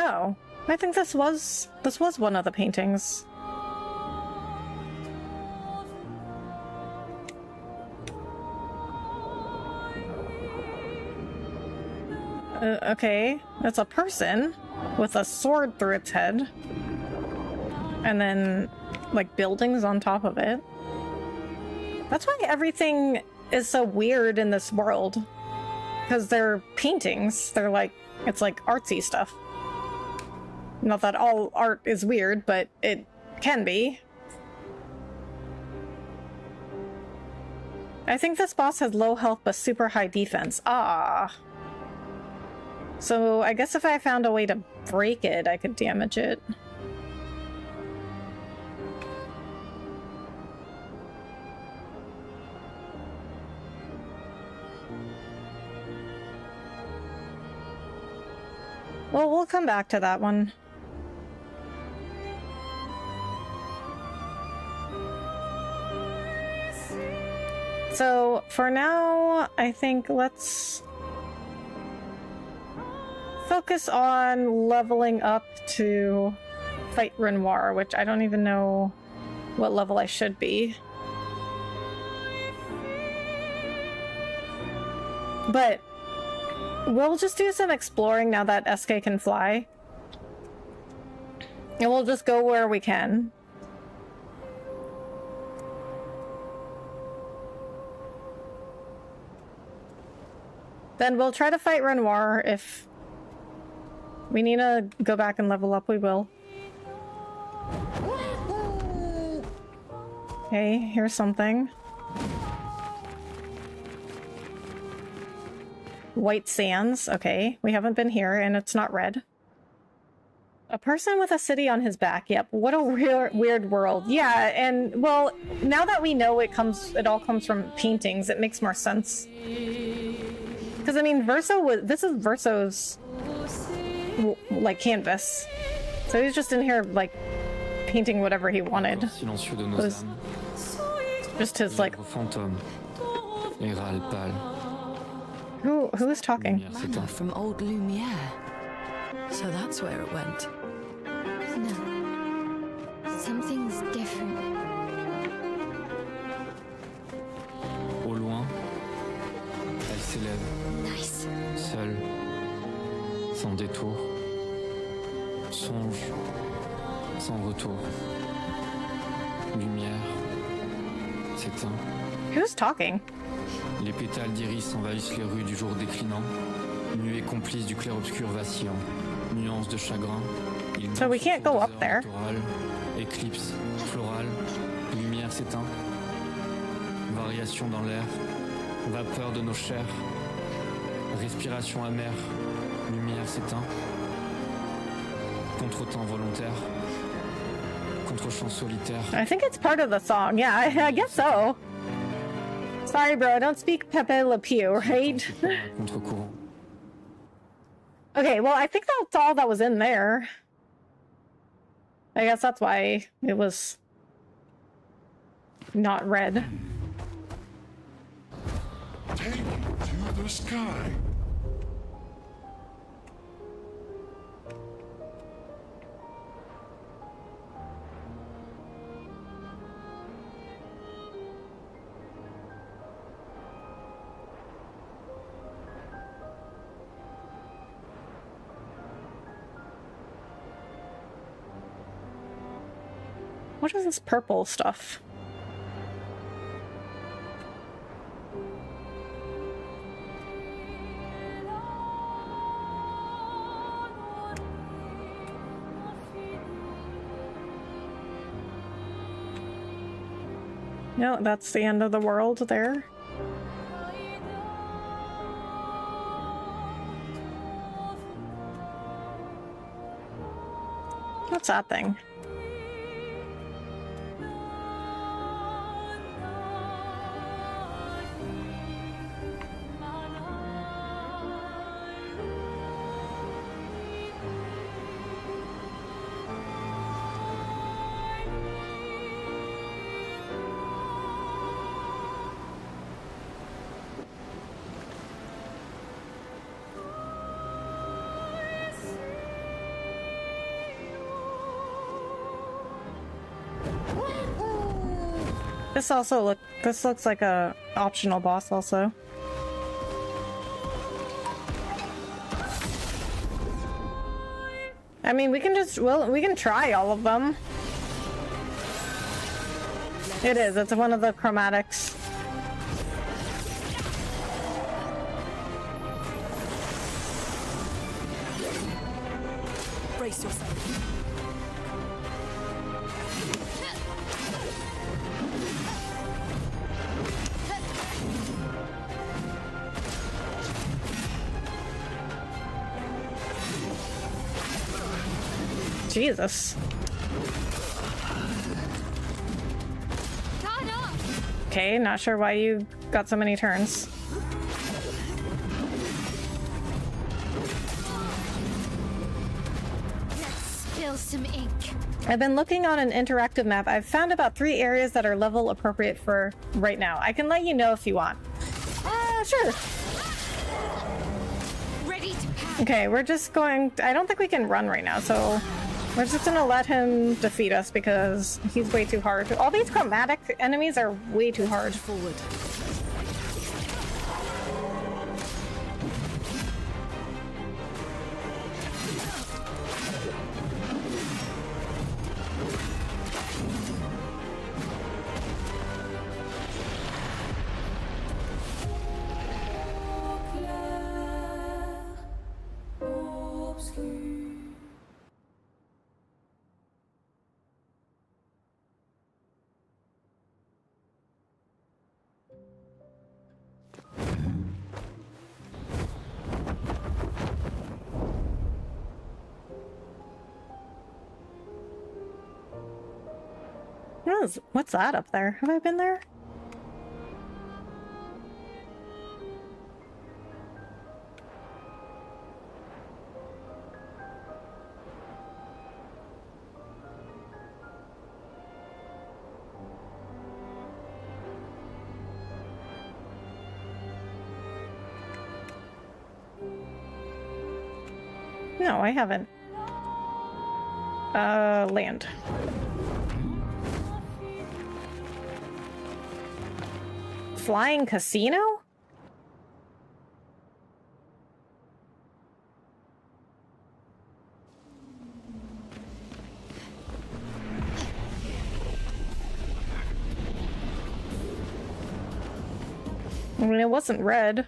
Oh, I think this was one of the paintings. Okay, that's a person with a sword through its head. And then, like, buildings on top of it. That's why everything is so weird in this world. Because they're paintings. They're like, it's like artsy stuff. Not that all art is weird, but it can be. I think this boss has low health but super high defense. Ah. So I guess if I found a way to break it, I could damage it. Well, we'll come back to that one. So, for now, I think let's focus on leveling up to fight Renoir, which I don't even know what level I should be. But we'll just do some exploring now that SK can fly. And we'll just go where we can. Then we'll try to fight Renoir. If we need to go back and level up, we will. Okay, here's something. White sands. Okay, we haven't been here, and it's not red. A person with a city on his back. Yep. What a weird world. Yeah, and well, now that we know it all comes from paintings, it makes more sense. Because I mean, this is Verso's like canvas, so he's just in here like painting whatever he wanted. It was just his like. Who is talking? Manna from old Lumiere. So that's where it went. No. Something's different. Au loin, elle s'élève. Nice. Seule. Sans détour. Songe. Sans retour. Lumière. S'éteint. Who's talking? Les pétales d'iris envahissent les rues du jour déclinant. Nuée complice du clair obscur vacillant. Nuance de chagrin. So we can't go up there. Éclipse. Florale. Lumière s'éteint. Variation dans l'air. Vapeur de nos chairs. Respiration amère. Lumière s'éteint. Contre-temps volontaire. Contre-champ solitaire. I think it's part of the song. Yeah, I guess so. Sorry, bro, I don't speak Pepe Le Pew, right? Okay, well, I think that's all that was in there. I guess that's why it was not red. Take you to the sky. What is this purple stuff? No, that's the end of the world there. What's that thing? This looks like a optional boss also. I mean, we can try all of them. It's one of the chromatics. Brace yourself. Jesus. Okay, not sure why you got so many turns. Let's spill some ink. I've been looking on an interactive map. I've found about 3 areas that are level appropriate for right now. I can let you know if you want. Sure. Ready to pass. Okay, we're just going... I don't think we can run right now, so... We're just gonna let him defeat us because he's way too hard. All these chromatic enemies are way too hard. Forward. What's that up there? Have I been there? No, I haven't. Land. Flying casino? I mean, it wasn't red.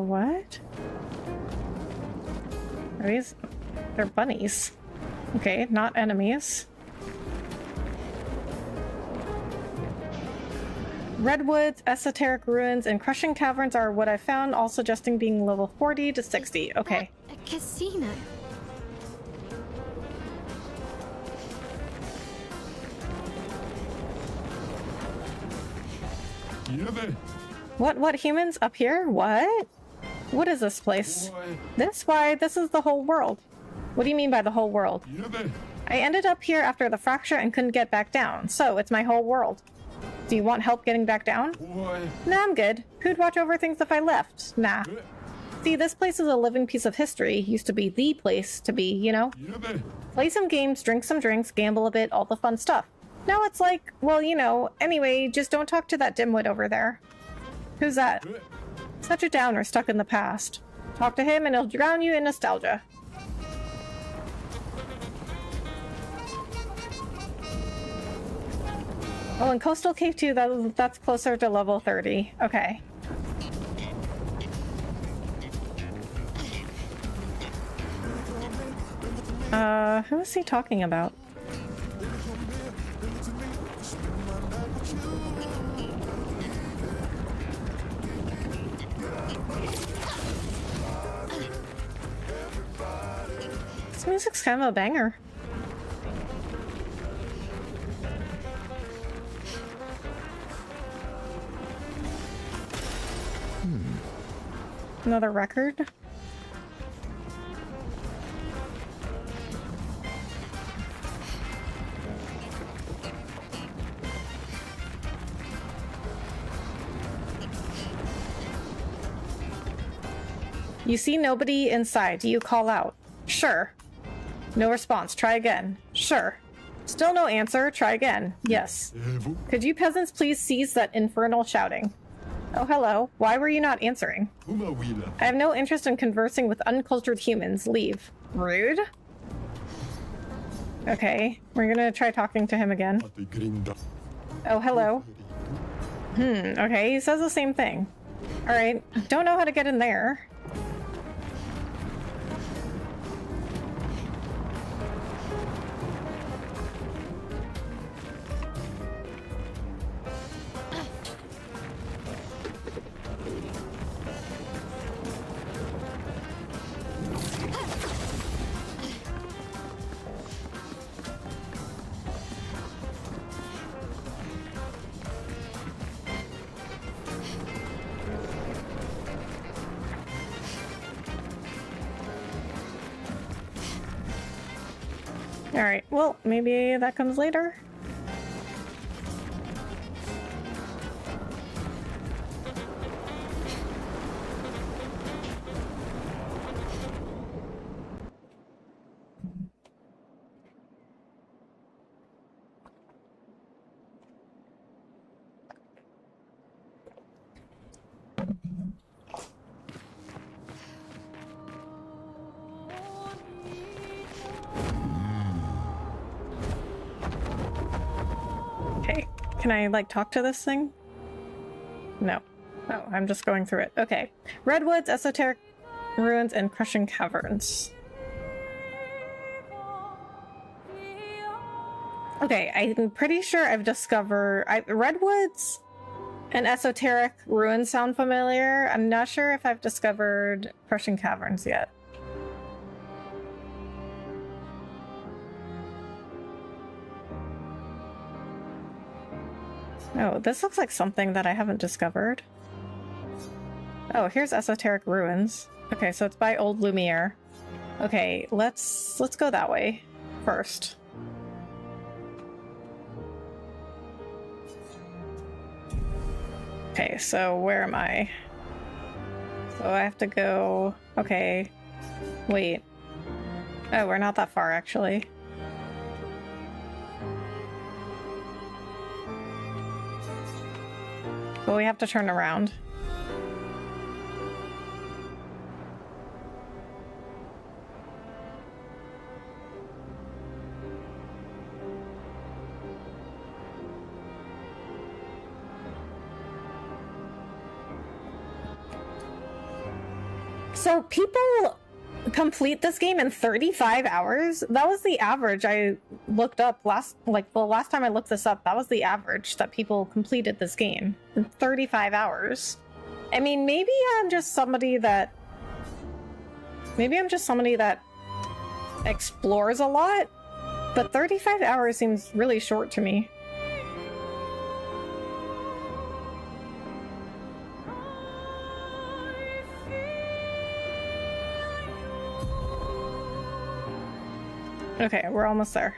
What? Are these? They're bunnies. Okay, not enemies. Redwoods, esoteric ruins, and crushing caverns are what I found, all suggesting being level 40 to 60. Okay. A casino. What humans up here? What? What is this place? This is the whole world. What do you mean by the whole world? I ended up here after the fracture and couldn't get back down, so it's my whole world. Do you want help getting back down? Nah, I'm good. Who'd watch over things if I left? Nah. See, this place is a living piece of history. Used to be the place to be, you know? Play some games, drink some drinks, gamble a bit, all the fun stuff. Now it's like, well, you know, anyway, just don't talk to that dimwit over there. Who's that? Such a downer stuck in the past. Talk to him and he'll drown you in nostalgia. Oh, in Coastal Cave 2, that's closer to level 30. Okay. Who is he talking about? This music's kind of a banger. Another record? You see nobody inside. Do you call out? Sure. No response. Try again. Sure. Still no answer. Try again. Yes. Could you peasants please cease that infernal shouting? Oh, hello. Why were you not answering? I have no interest in conversing with uncultured humans. Leave. Rude? Okay. We're gonna try talking to him again. Oh, hello. Okay. He says the same thing. Alright. Don't know how to get in there. Alright, well, maybe that comes later. Can I, like, talk to this thing? No. Oh, I'm just going through it. Okay. Redwoods, esoteric ruins, and crushing caverns. Okay, I'm pretty sure I've discovered... Redwoods And esoteric ruins sound familiar. I'm not sure if I've discovered Crushing Caverns yet. Oh, this looks like something that I haven't discovered. Oh, here's Esoteric Ruins. Okay, so it's by Old Lumiere. Okay, let's go that way first. Okay, so where am I? So I have to go... Okay. Wait. Oh, we're not that far, actually. But we have to turn around. So people complete this game in 35 hours? That was the average I looked up the last time I looked this up, that was the average that people completed this game in 35 hours. I mean, maybe I'm just somebody that explores a lot, but 35 hours seems really short to me. Okay, we're almost there.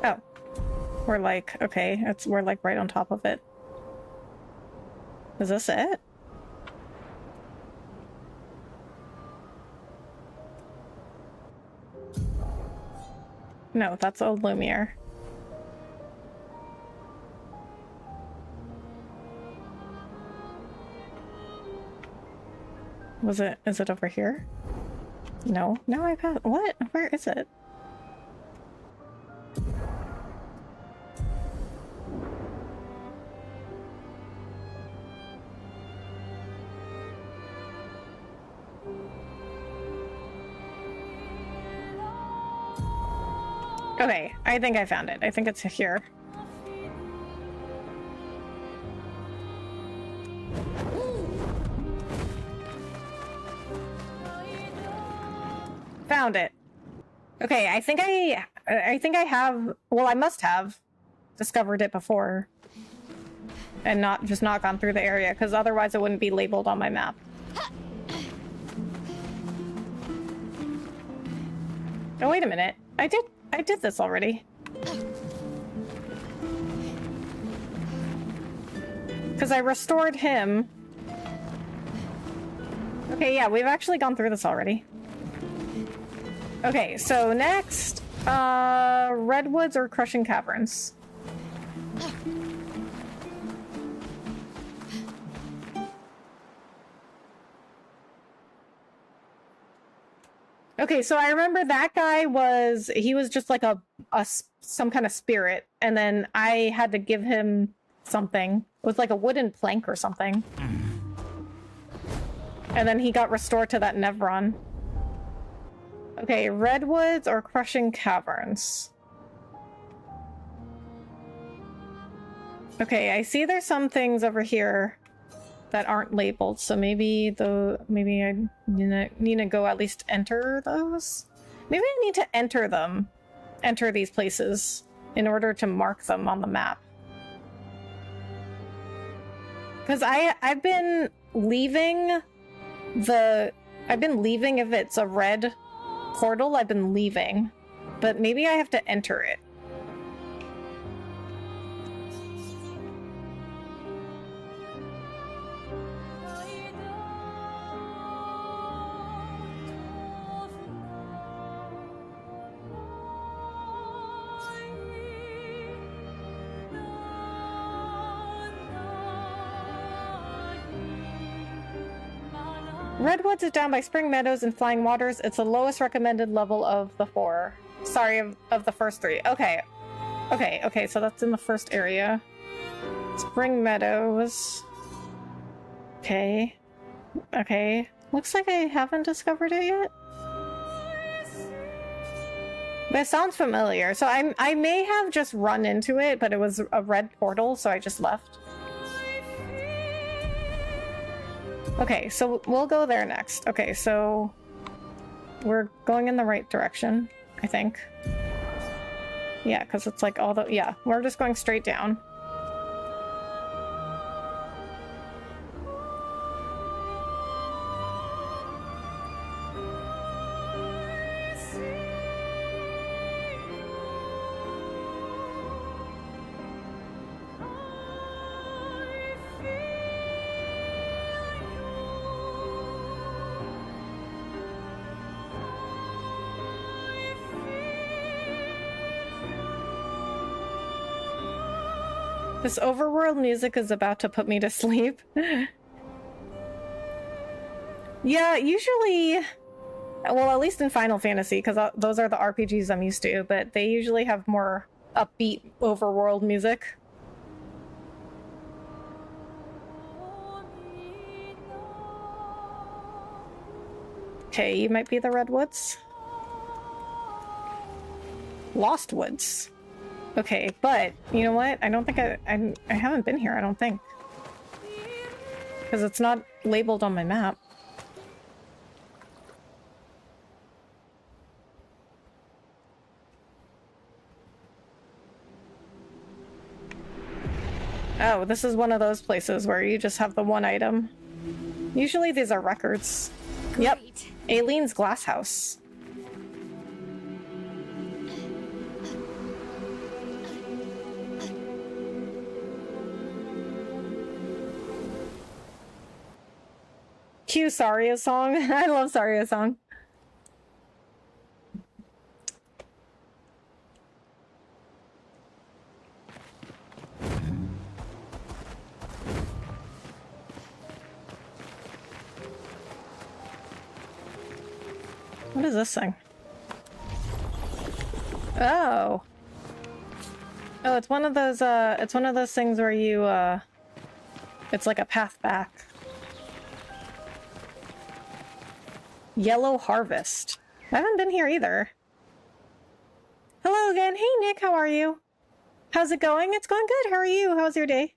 Oh. We're like, okay, we're like right on top of it. Is this it? No, that's Old Lumiere. Is it over here? No. No, I passed. What? Where is it? Okay, I think I found it. I think it's here. Found it. Okay, I think I have, well, I must have discovered it before and not gone through the area, because otherwise it wouldn't be labeled on my map. Oh, wait a minute. I did this already. Because I restored him. Okay, yeah, we've actually gone through this already. Okay, so next, Redwoods or Crushing Caverns? Okay, so I remember that guy he was just like some kind of spirit, and then I had to give him something. It was like a wooden plank or something. And then he got restored to that Nevron. Okay, Redwoods or Crushing Caverns? Okay, I see there's some things over here that aren't labeled, so maybe I need to go at least enter those? Maybe I need to enter these places in order to mark them on the map. Because I've been leaving if it's a red portal, I've been leaving, but maybe I have to enter it. Redwoods is down by Spring Meadows and Flying Waters. It's the lowest recommended level of the 4. Sorry, of the first 3. Okay. Okay, so that's in the first area. Spring Meadows. Okay. Okay. Looks like I haven't discovered it yet. But it sounds familiar. So I may have just run into it, but it was a red portal, so I just left. Okay, so we'll go there next. Okay, so we're going in the right direction, I think. Yeah, because it's like all the... Yeah, we're just going straight down. This overworld music is about to put me to sleep. Yeah, usually... Well, at least in Final Fantasy, because those are the RPGs I'm used to, but they usually have more upbeat overworld music. Okay, you might be the Redwoods. Lost Woods. Okay, but you know what? I don't think I haven't been here, I don't think. Because it's not labeled on my map. Oh, this is one of those places where you just have the one item. Usually these are records. Great. Yep. Aileen's glass house. Cue Saria's song. I love Saria's song. What is this thing? Oh. Oh, it's one of those things where you, it's like a path back. Yellow Harvest. I haven't been here either. Hello again. Hey Nick, how are you? How's it going? It's going good. How are you? How's your day?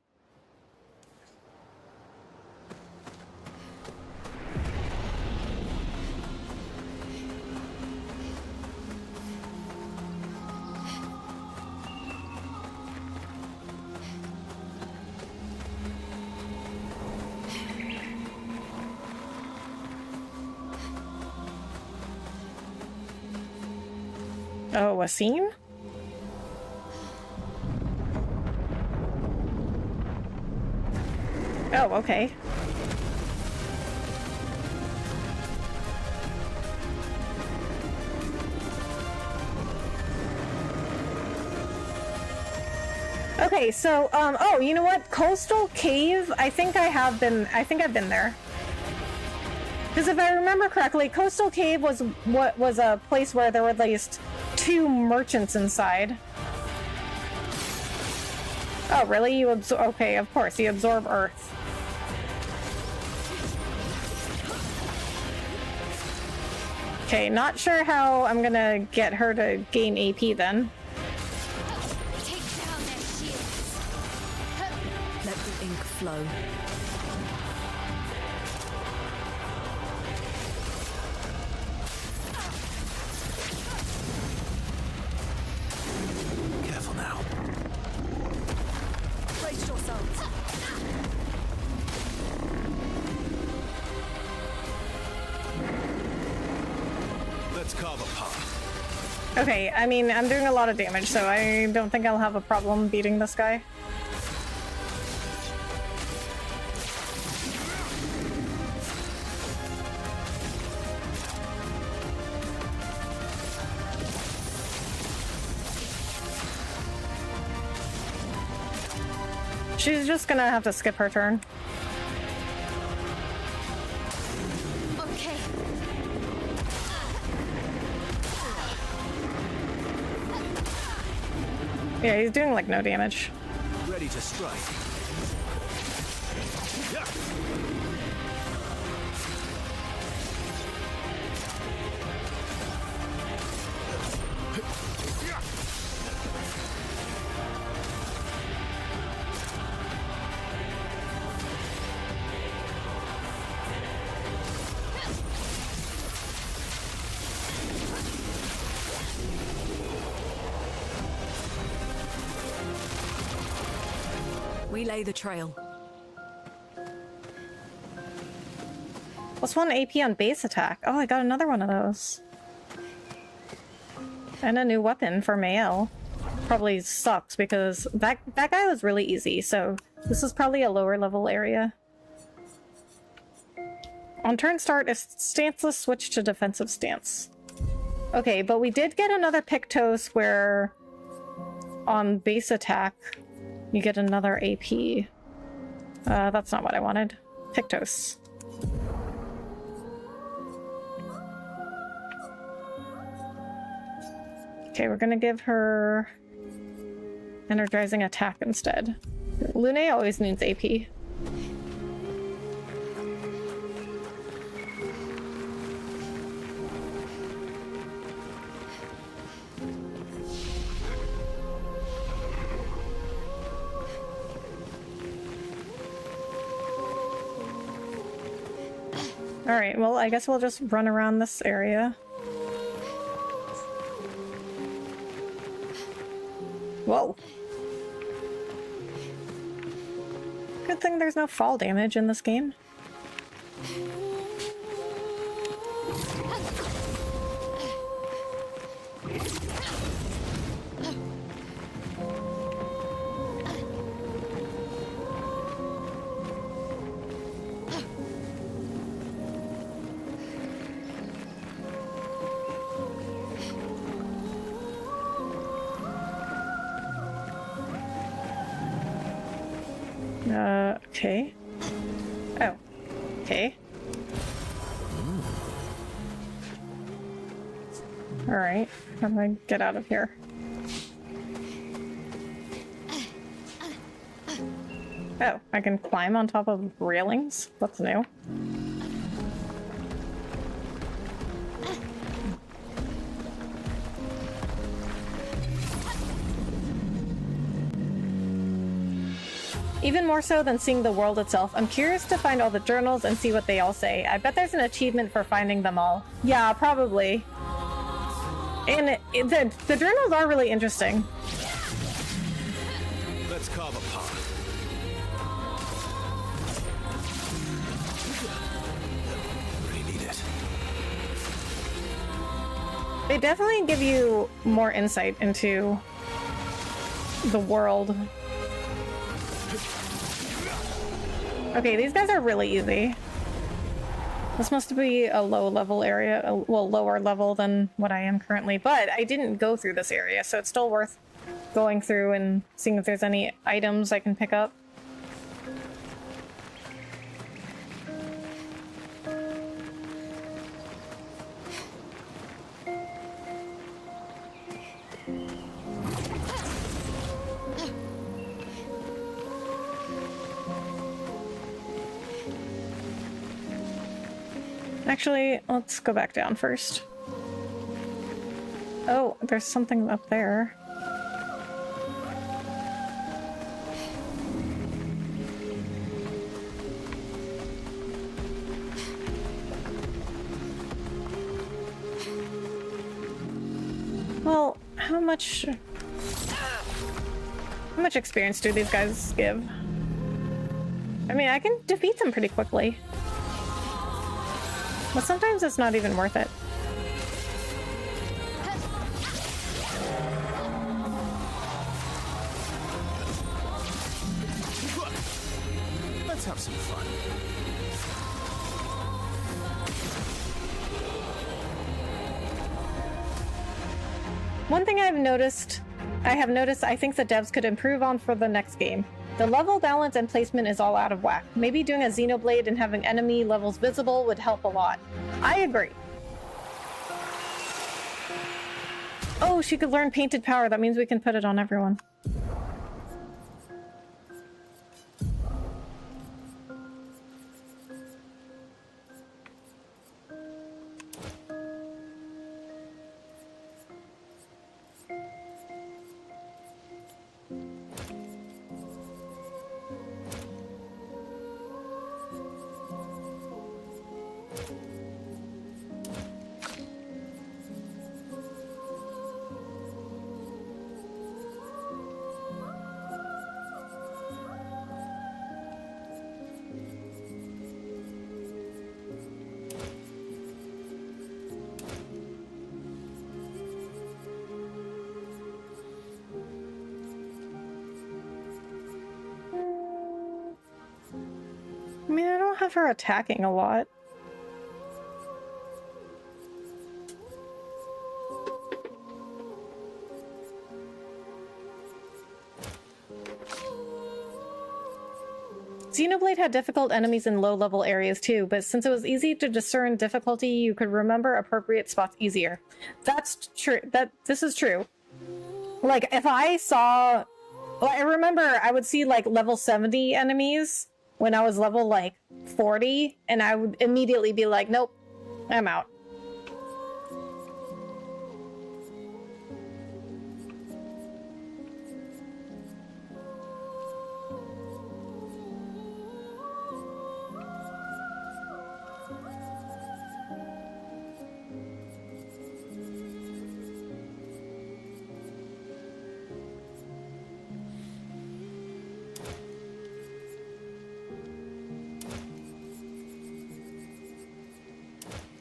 Oh, a scene? Oh, okay. Okay, so, oh, you know what? Coastal Cave, I think I've been there. Because if I remember correctly, Coastal Cave was a place where there were at least 2 merchants inside. Oh, really? You absorb... Okay, of course, you absorb Earth. Okay, not sure how I'm gonna get her to gain AP then. Take down their shields. Let the ink flow. Careful now. Brace yourselves. Let's carve a path. Okay, I mean, I'm doing a lot of damage, so I don't think I'll have a problem beating this guy. She's just gonna have to skip her turn. Okay. Yeah, he's doing like no damage. Ready to strike. We lay the trail. +1 AP on base attack. Oh, I got another one of those. And a new weapon for Mael. Probably sucks because that guy was really easy, so this is probably a lower level area. On turn start, if stanceless, switch to defensive stance. Okay, but we did get another Pictos where on base attack you get another AP. That's not what I wanted. Pictos. Okay, we're gonna give her energizing attack instead. Lune always needs AP. Alright, well, I guess we'll just run around this area. Whoa. Good thing there's no fall damage in this game. Okay. Oh. Okay. Alright, how do I get out of here? Oh, I can climb on top of railings? That's new. Even more so than seeing the world itself, I'm curious to find all the journals and see what they all say. I bet there's an achievement for finding them all. Yeah, probably. And the journals are really interesting. Let's carve a path. Really need it. They definitely give you more insight into the world. Okay, these guys are really easy. This must be a low level area, well, lower level than what I am currently, but I didn't go through this area, so it's still worth going through and seeing if there's any items I can pick up. Actually, let's go back down first. Oh, there's something up there. Well, how much experience do these guys give? I mean, I can defeat them pretty quickly. But sometimes it's not even worth it. Let's have some fun. One thing I have noticed I think the devs could improve on for the next game. The level balance and placement is all out of whack. Maybe doing a Xenoblade and having enemy levels visible would help a lot. I agree. Oh, she could learn Painted Power. That means we can put it on everyone. mean, I don't have her attacking a lot. Xenoblade had difficult enemies in low-level areas too, but since it was easy to discern difficulty, you could remember appropriate spots easier. That's true. This is true. Like, if I saw... Well, I remember I would see, like, level 70 enemies when I was level, like, 40, and I would immediately be like, nope, I'm out.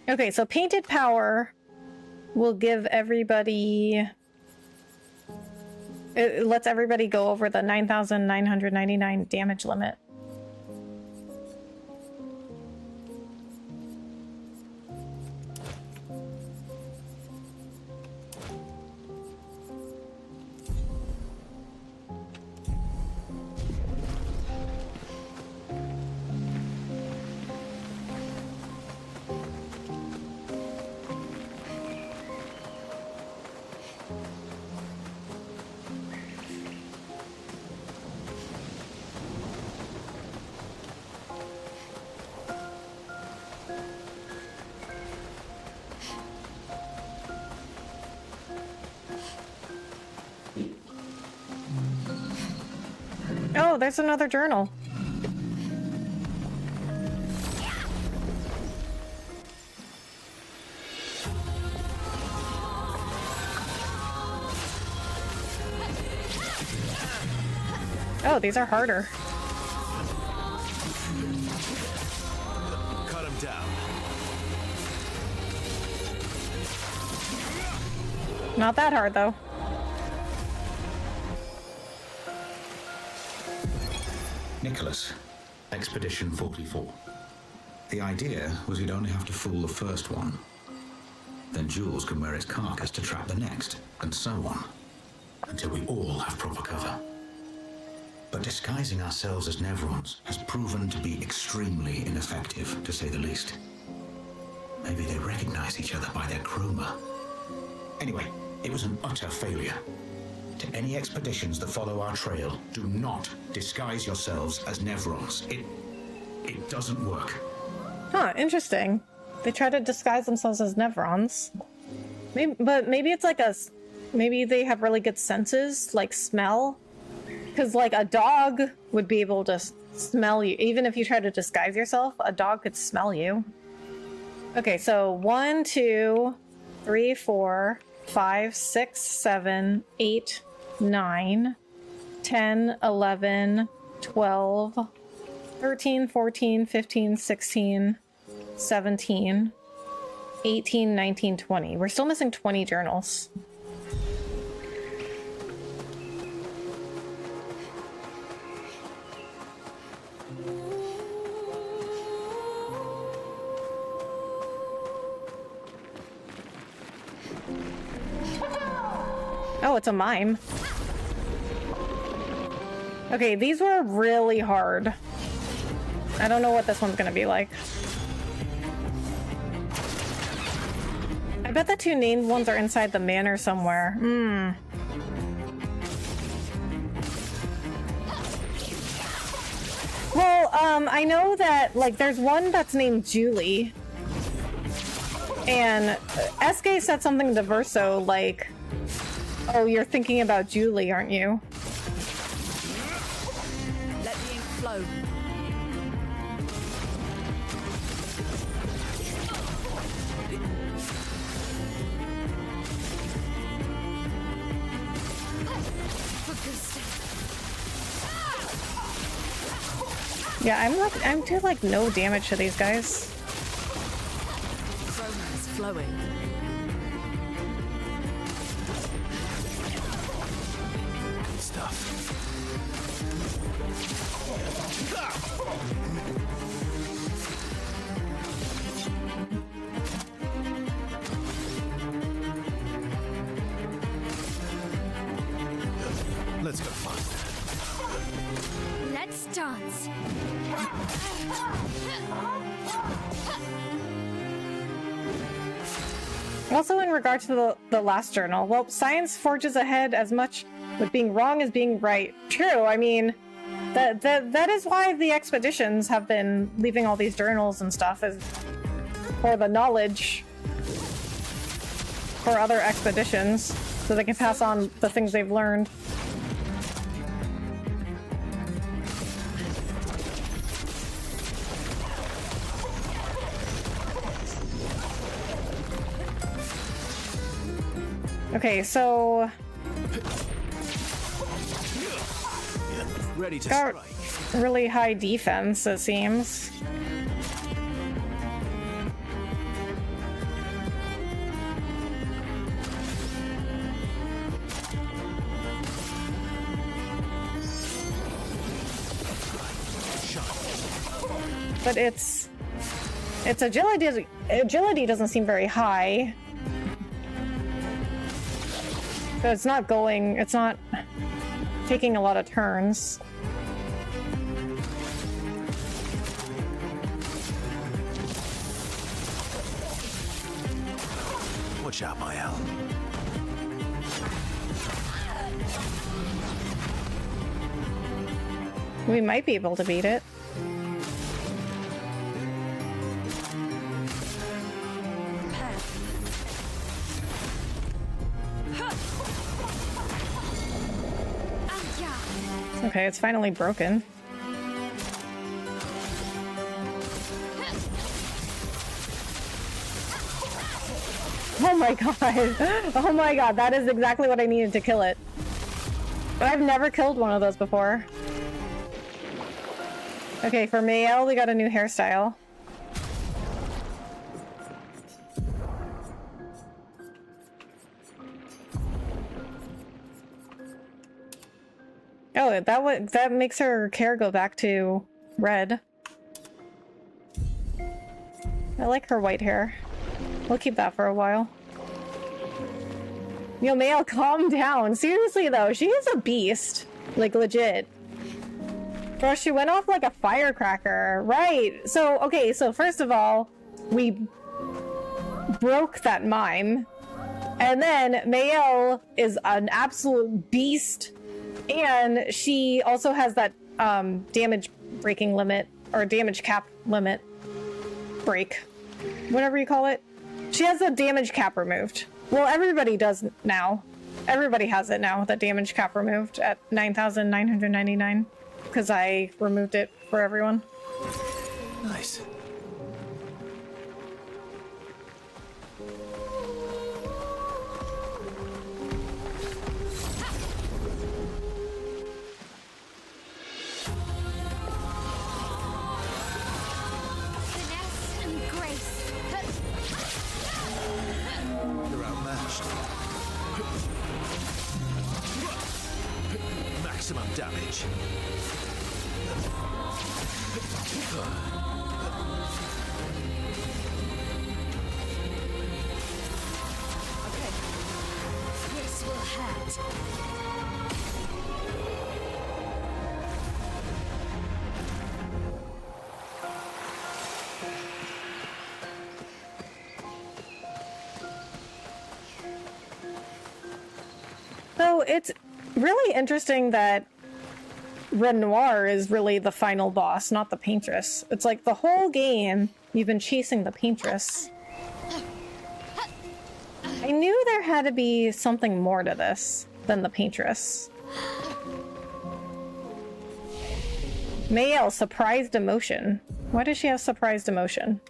Okay, so Painted Power will give everybody... It lets everybody go over the 9,999 damage limit. Oh, there's another journal. Oh, these are harder. Cut him down. Not that hard, though. Nicholas, Expedition 44. The idea was you'd only have to fool the first one. Then Jules can wear its carcass to trap the next, and so on. Until we all have proper cover. But disguising ourselves as Nevrons has proven to be extremely ineffective, to say the least. Maybe they recognize each other by their chroma. Anyway, it was an utter failure. To any expeditions that follow our trail, do not disguise yourselves as Nevrons. It doesn't work. Huh, interesting. They try to disguise themselves as Nevrons. But maybe it's like maybe they have really good senses, like smell. Because, like, a dog would be able to smell you. Even if you try to disguise yourself, a dog could smell you. Okay, so 1, 2, 3, 4, 5, 6, 7, 8, 9, 10, 11, 12, 13, 14, 15, 16, 17, 18, 19, 20. We're still missing 20 journals. Oh, it's a mime. Okay, these were really hard. I don't know what this one's gonna be like. I bet the two named ones are inside the manor somewhere. Well, I know that, like, there's one that's named Julie. And SK said something to Verso, like, oh, you're thinking about Julie, aren't you? Let the ink flow. Yeah, I'm doing like no damage to these guys. Romance flowing. dance. Also, in regard to the last journal, well, science forges ahead as much with being wrong as being right. True, I mean, that is why the expeditions have been leaving all these journals and stuff, is for the knowledge for other expeditions, so they can pass on the things they've learned. Okay, so Ready to got strike. really high defense, it seems. But its agility doesn't seem very high. So it's not taking a lot of turns. Watch out, my Al. We might be able to beat it. Okay, it's finally broken. Oh my god! Oh my god, that is exactly what I needed to kill it. But I've never killed one of those before. Okay, for Mael, we got a new hairstyle. Oh, that makes her hair go back to red. I like her white hair. We'll keep that for a while. Yo, Mael, calm down. Seriously though, she is a beast. Like, legit. Bro, she went off like a firecracker. Right. So, okay, so first of all, we broke that mime. And then Mael is an absolute beast. And she also has that damage breaking limit, or damage cap limit break, whatever you call it. She has the damage cap removed. Well, everybody does now. Everybody has it now, the damage cap removed at 9,999, because I removed it for everyone. Nice. You're outmatched. Maximum damage. Okay. This will hurt. So it's really interesting that Renoir is really the final boss, not the Paintress. It's like the whole game, you've been chasing the Paintress. I knew there had to be something more to this than the Paintress. Mael, surprised emotion. Why does she have surprised emotion?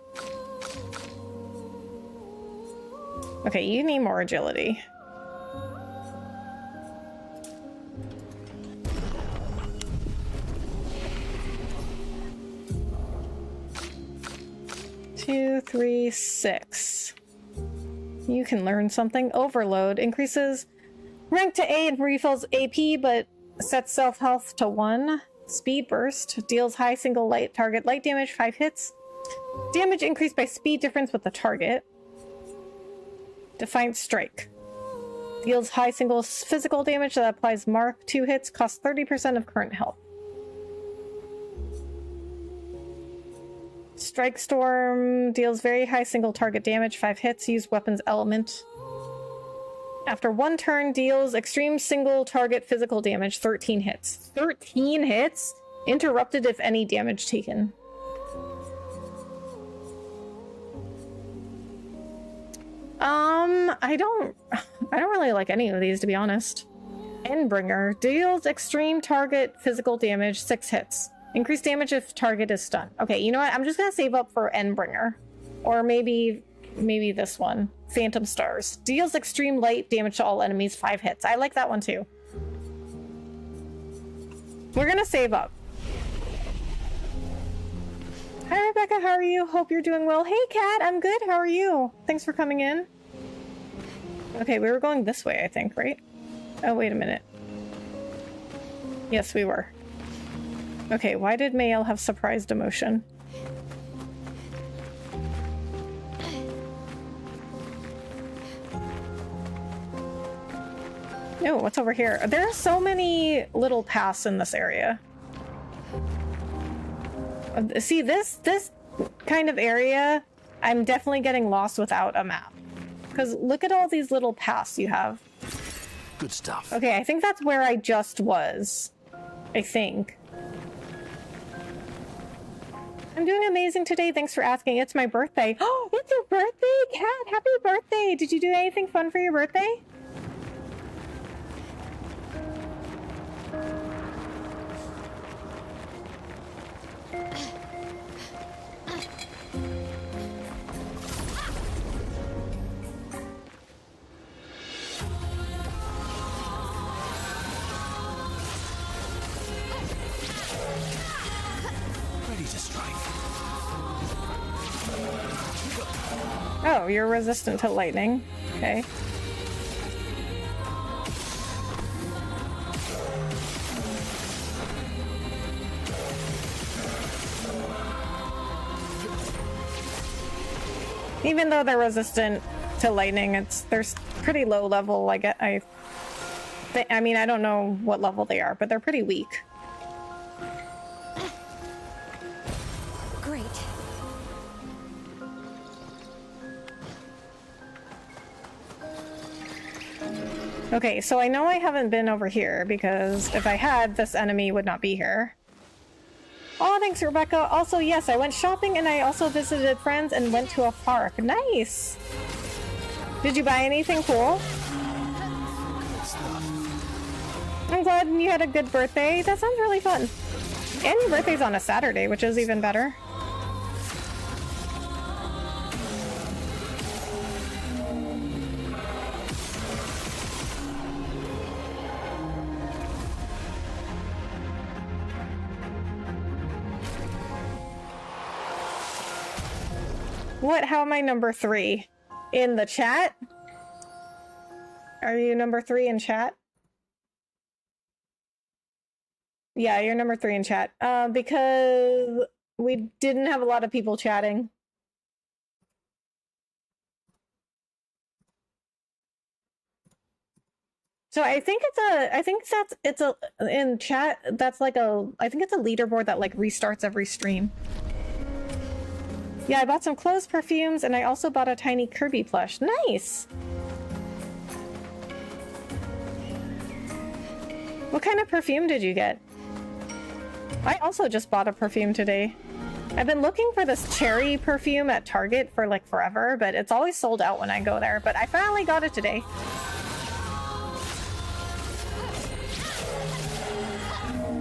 Okay, you need more agility. Two, three, 6. You can learn something. Overload increases rank to A and refills AP, but sets self-health to 1. Speed burst deals high single light target light damage, 5 hits. Damage increased by speed difference with the target. Defiant strike deals high single physical damage that applies mark, 2 hits, costs 30% of current health. Strike Storm deals very high single target damage, 5 hits, use weapons element. After 1 turn, deals extreme single target physical damage, 13 hits. 13 hits? Interrupted if any damage taken. I don't really like any of these, to be honest. Endbringer deals extreme target physical damage, 6 hits. Increased damage if target is stunned. Okay, you know what? I'm just gonna save up for Endbringer. Or maybe this one. Phantom Stars. Deals extreme light damage to all enemies, 5 hits. I like that one too. We're gonna save up. Hi Rebecca, how are you? Hope you're doing well. Hey Kat, I'm good. How are you? Thanks for coming in. Okay, we were going this way, I think, right? Oh, wait a minute. Yes, we were. Okay, why did Mayel have surprised emotion? No, what's over here? There are so many little paths in this area. See, this kind of area, I'm definitely getting lost without a map. Because look at all these little paths you have. Good stuff. Okay, I think that's where I just was. I think. I'm doing amazing today. Thanks for asking. It's my birthday. Oh, it's your birthday, Kat! Happy birthday! Did you do anything fun for your birthday? Oh, you're resistant to lightning. Okay. Even though they're resistant to lightning, they're pretty low level. I mean, I don't know what level they are, but they're pretty weak. Great. Okay, so I know I haven't been over here because if I had, this enemy would not be here. Oh, thanks, Rebecca. Also, yes, I went shopping and I also visited friends and went to a park. Nice! Did you buy anything cool? I'm glad you had a good birthday. That sounds really fun. And your birthday's on a Saturday, which is even better. What? How am I number 3? In the chat? Are you number 3 in chat? Yeah, you're number 3 in chat. Because we didn't have a lot of people chatting. So I think it's in chat, that's like I think it's a leaderboard that like restarts every stream. Yeah, I bought some clothes, perfumes, and I also bought a tiny Kirby plush. Nice! What kind of perfume did you get? I also just bought a perfume today. I've been looking for this cherry perfume at Target for like forever, but it's always sold out when I go there. But I finally got it today.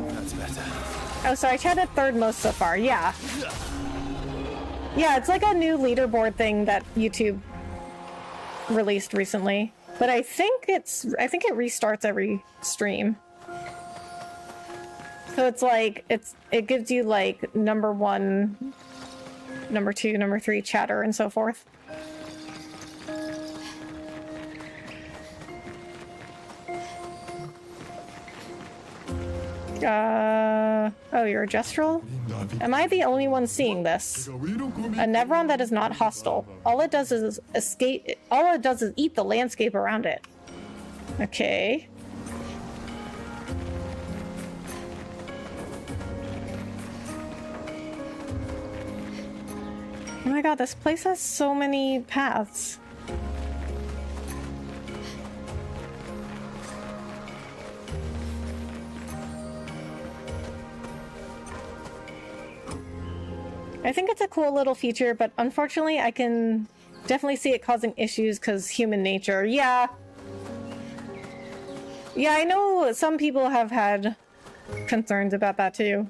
That's better. Oh, so I chatted 3rd most so far. Yeah. Yeah, it's like a new leaderboard thing that YouTube released recently. But I think it restarts every stream. So it's like it gives you like number 1, number 2, number 3 chatter and so forth. Oh, you're a Gestural? Am I the only one seeing this? A Nevron that is not hostile. All it does is eat the landscape around it. Okay. Oh my god, this place has so many paths. I think it's a cool little feature, but unfortunately I can definitely see it causing issues because human nature. Yeah. Yeah, I know some people have had concerns about that too.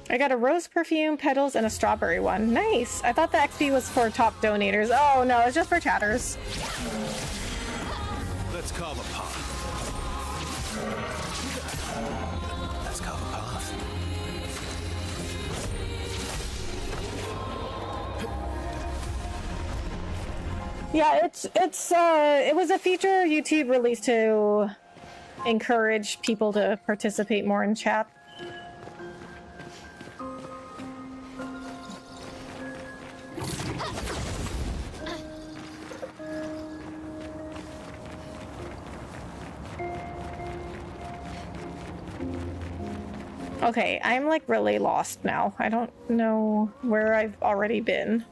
I got a rose perfume, petals, and a strawberry one. Nice! I thought the XP was for top donators. Oh no, it's just for chatters. Let's carve a path. Let's carve a path. Yeah, it was a feature YouTube released to encourage people to participate more in chat. Okay, I'm like really lost now. I don't know where I've already been.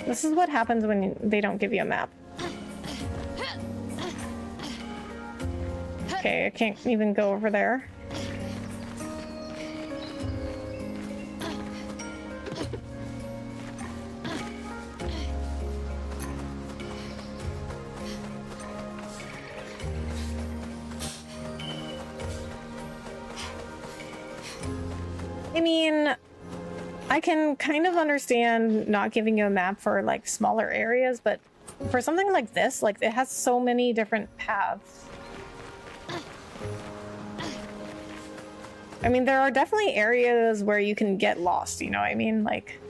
This is what happens when they don't give you a map. Okay, I can't even go over there. I mean, I can kind of understand not giving you a map for like smaller areas, but for something like this, like it has so many different paths. I mean, there are definitely areas where you can get lost, you know what I mean? Like,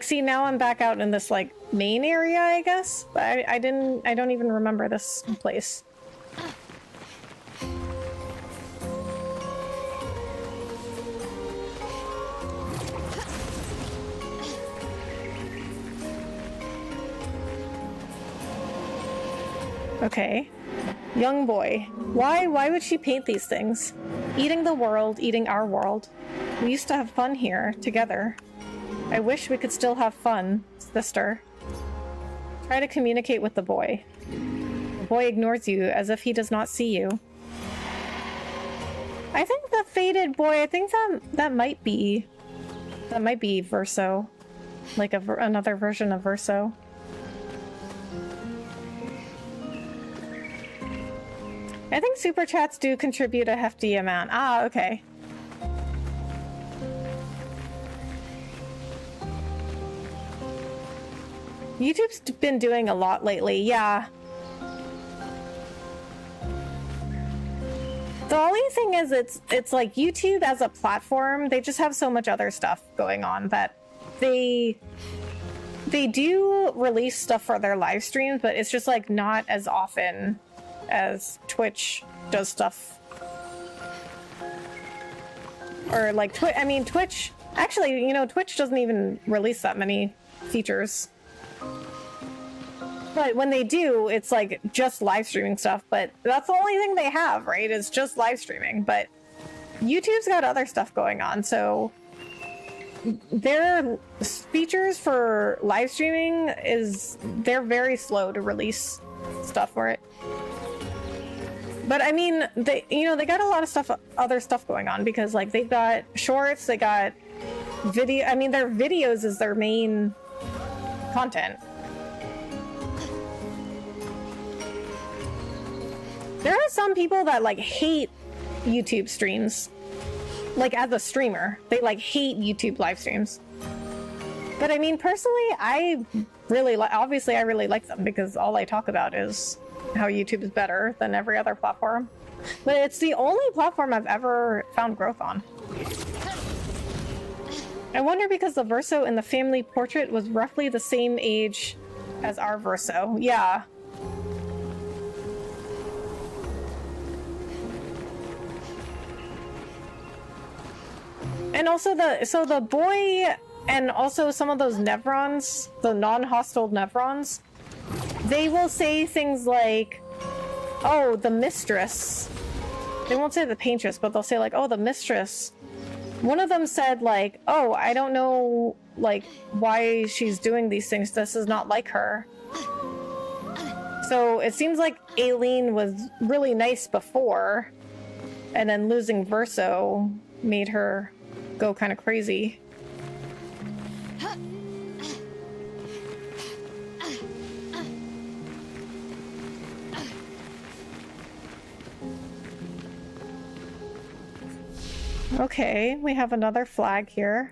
see, now I'm back out in this like main area, I guess, but I don't even remember this place. Okay. Young boy. Why would she paint these things? Eating the world, eating our world. We used to have fun here, together. I wish we could still have fun, sister. Try to communicate with the boy. The boy ignores you as if he does not see you. I think the faded boy, I think that might be Verso. Like another version of Verso. I think super chats do contribute a hefty amount. Ah, okay. YouTube's been doing a lot lately, yeah. The only thing is it's like YouTube as a platform, they just have so much other stuff going on that they do release stuff for their live streams, but it's just like not as often as Twitch does stuff. Or like Twitch, actually, you know, Twitch doesn't even release that many features. But when they do, it's like just live streaming stuff, but that's the only thing they have, right? Is just live streaming. But YouTube's got other stuff going on, so their features for live streaming they're very slow to release stuff for it. But I mean, they got a lot of other stuff going on, because like they've got shorts, they got video. I mean, their videos is their main content. There are some people that like hate YouTube streams. Like as a streamer, they like hate YouTube live streams. But I mean, personally, I really like them, because all I talk about is how YouTube is better than every other platform. But it's the only platform I've ever found growth on. I wonder, because the Verso in the family portrait was roughly the same age as our Verso. Yeah. And also the boy And also some of those Nevrons, the non-hostile Nevrons, they will say things like, oh, the mistress. They won't say the paintress, but they'll say like, oh, the mistress. One of them said like, oh, I don't know like why she's doing these things. This is not like her. So it seems like Aileen was really nice before, and then losing Verso made her go kind of crazy. Okay, we have another flag here.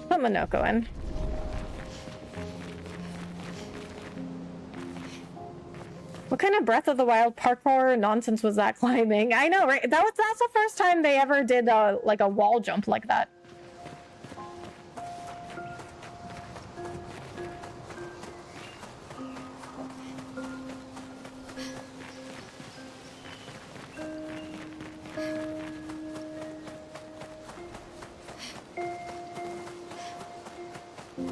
Put Minoko in. What kind of Breath of the Wild parkour nonsense was that climbing? I know, right? That's the first time they ever did like a wall jump like that.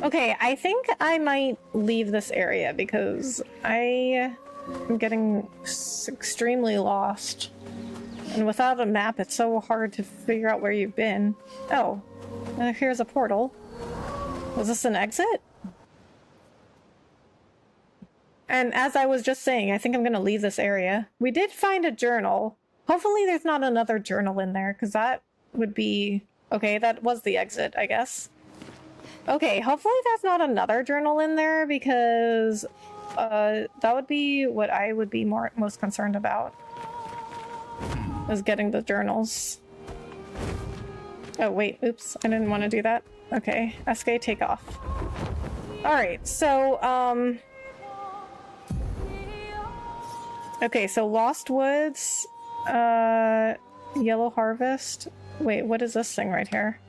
Okay, I think I might leave this area because I'm getting extremely lost. And without a map, it's so hard to figure out where you've been. Oh, here's a portal. Was this an exit? And as I was just saying, I think I'm gonna leave this area. We did find a journal. Hopefully there's not another journal in there, because that would be... Okay, that was the exit, I guess. Okay, hopefully there's not another journal in there, because that would be what I would be most concerned about. Is getting the journals. Oh wait, oops, I didn't want to do that. Okay, SK take off. Alright, so, okay, so Lost Woods, Yellow Harvest. Wait, what is this thing right here?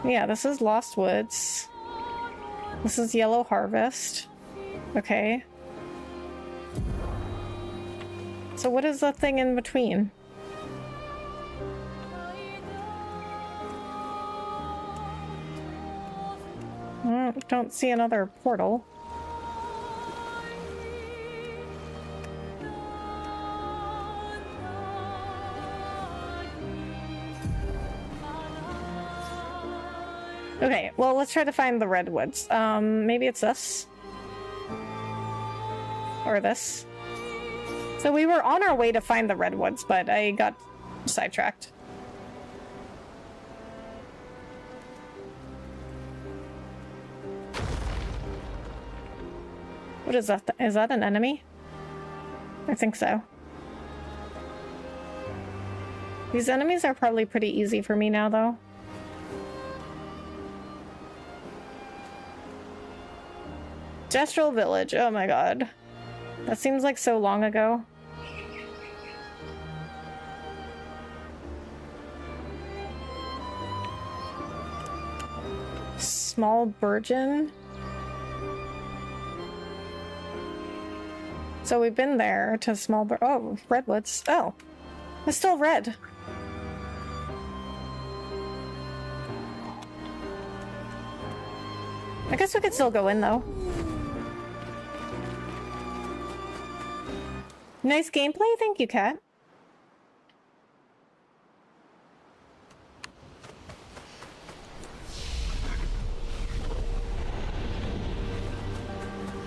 Yeah, this is Lost Woods. This is Yellow Harvest. Okay. So what is the thing in between? Don't see another portal. Okay, well, let's try to find the redwoods. Maybe it's this? Or this? So we were on our way to find the redwoods, but I got sidetracked. What is that? Is that an enemy? I think so. These enemies are probably pretty easy for me now, though. Gestural Village, oh my god. That seems like so long ago. Small Burgeon. So we've been there to oh, redwoods. Oh, it's still red. I guess we could still go in though. Nice gameplay, thank you, Kat.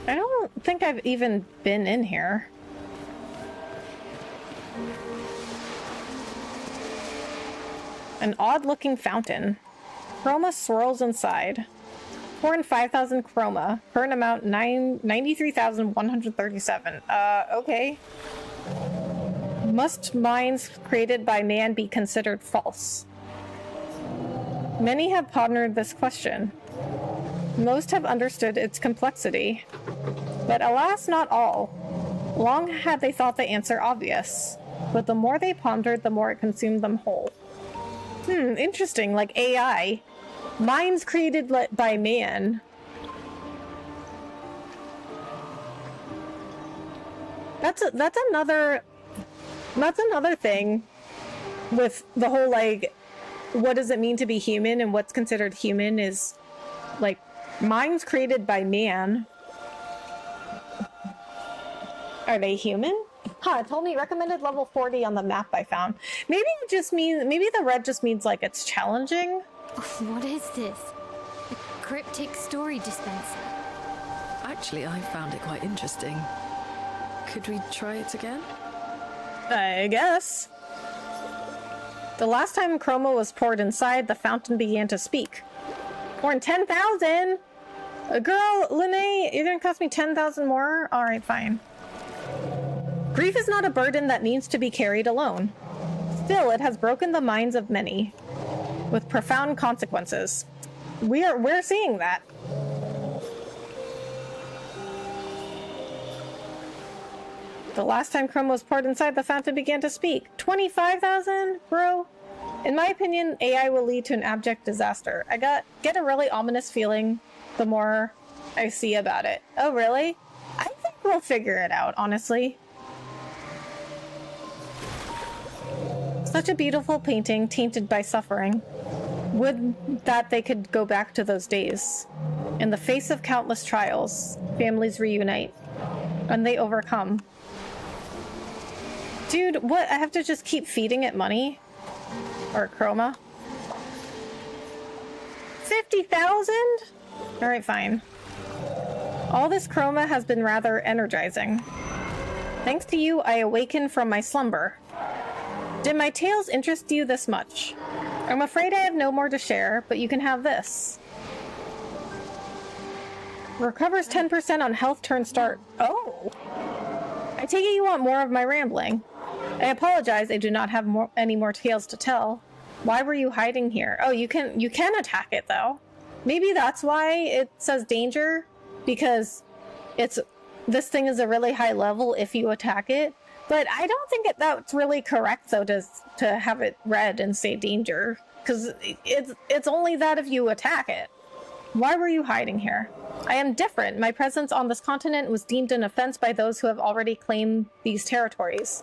I don't think I've even been in here. An odd-looking fountain. Chroma swirls inside. Pour in 5,000 chroma. Current amount 93,137. Okay. Must mines created by man be considered false? Many have pondered this question. Most have understood its complexity. But alas, not all. Long had they thought the answer obvious. But the more they pondered, the more it consumed them whole. Interesting, like AI. Minds created by man. That's another thing with the whole, like, what does it mean to be human and what's considered human is, like, minds created by man. Are they human? It told me recommended level 40 on the map I found. Maybe it just means, maybe the red just means, like, it's challenging. What is this? A cryptic story dispenser. Actually, I found it quite interesting. Could we try it again? I guess. The last time chroma was poured inside, the fountain began to speak. More than 10,000! Girl, Linnae, you're gonna cost me 10,000 more? Alright, fine. Grief is not a burden that needs to be carried alone. Still, it has broken the minds of many, with profound consequences. We're seeing that. The last time chroma was poured inside, the fountain began to speak. 25,000? Bro? In my opinion, AI will lead to an abject disaster. I get a really ominous feeling the more I see about it. Oh, really? I think we'll figure it out, honestly. Such a beautiful painting, tainted by suffering. Would that they could go back to those days. In the face of countless trials, families reunite, and they overcome. Dude, what? I have to just keep feeding it money? Or chroma? 50,000? Alright, fine. All this chroma has been rather energizing. Thanks to you, I awaken from my slumber. Did my tales interest you this much? I'm afraid I have no more to share, but you can have this. Recovers 10% on health turn start. Oh! I take it you want more of my rambling. I apologize, I do not have any more tales to tell. Why were you hiding here? Oh, you can attack it, though. Maybe that's why it says danger, because this thing is a really high level if you attack it. But I don't think that's really correct, though, to have it red and say danger, because it's only that if you attack it. Why were you hiding here? I am different. My presence on this continent was deemed an offense by those who have already claimed these territories.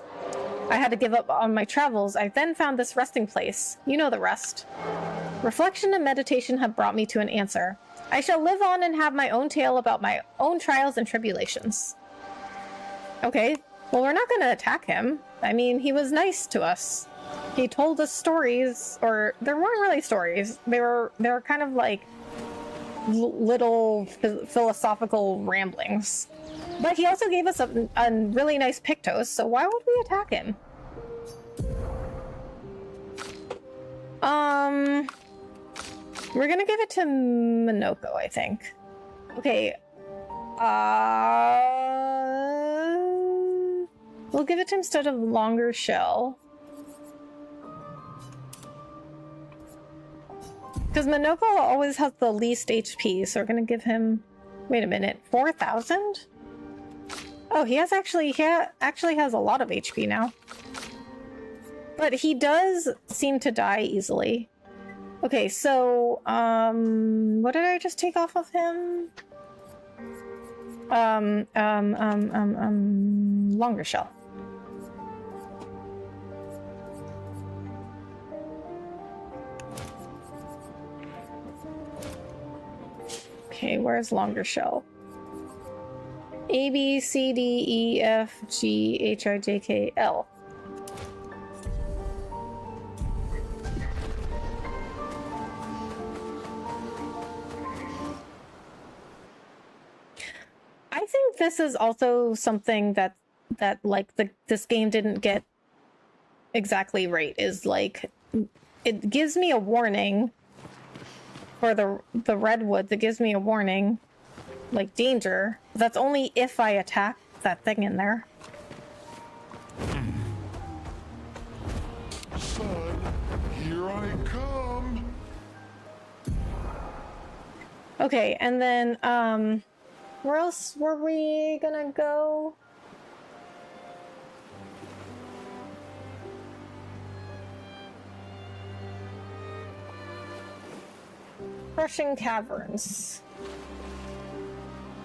I had to give up on my travels. I then found this resting place. You know the rest. Reflection and meditation have brought me to an answer. I shall live on and have my own tale about my own trials and tribulations. Okay, well, we're not going to attack him. I mean, he was nice to us. He told us stories, or there weren't really stories. They were kind of like little philosophical ramblings. But he also gave us a really nice Pictos, so why would we attack him? We're gonna give it to Minoko, I think. Okay. We'll give it to him instead of longer shell. Because Minoko always has the least HP, so we're gonna give him... Wait a minute, 4,000? Oh, he actually has a lot of HP now. But he does seem to die easily. Okay, so, what did I just take off of him? Longer shell. Okay, where's longer shell? A, B, C, D, E, F, G, H, I, J, K, L. I think this is also something that like this game didn't get exactly right. Is like it gives me a warning for the redwoods. It gives me a warning. Like danger. That's only if I attack that thing in there. Son, here I come. Okay, and then, where else were we gonna go? Crushing Caverns.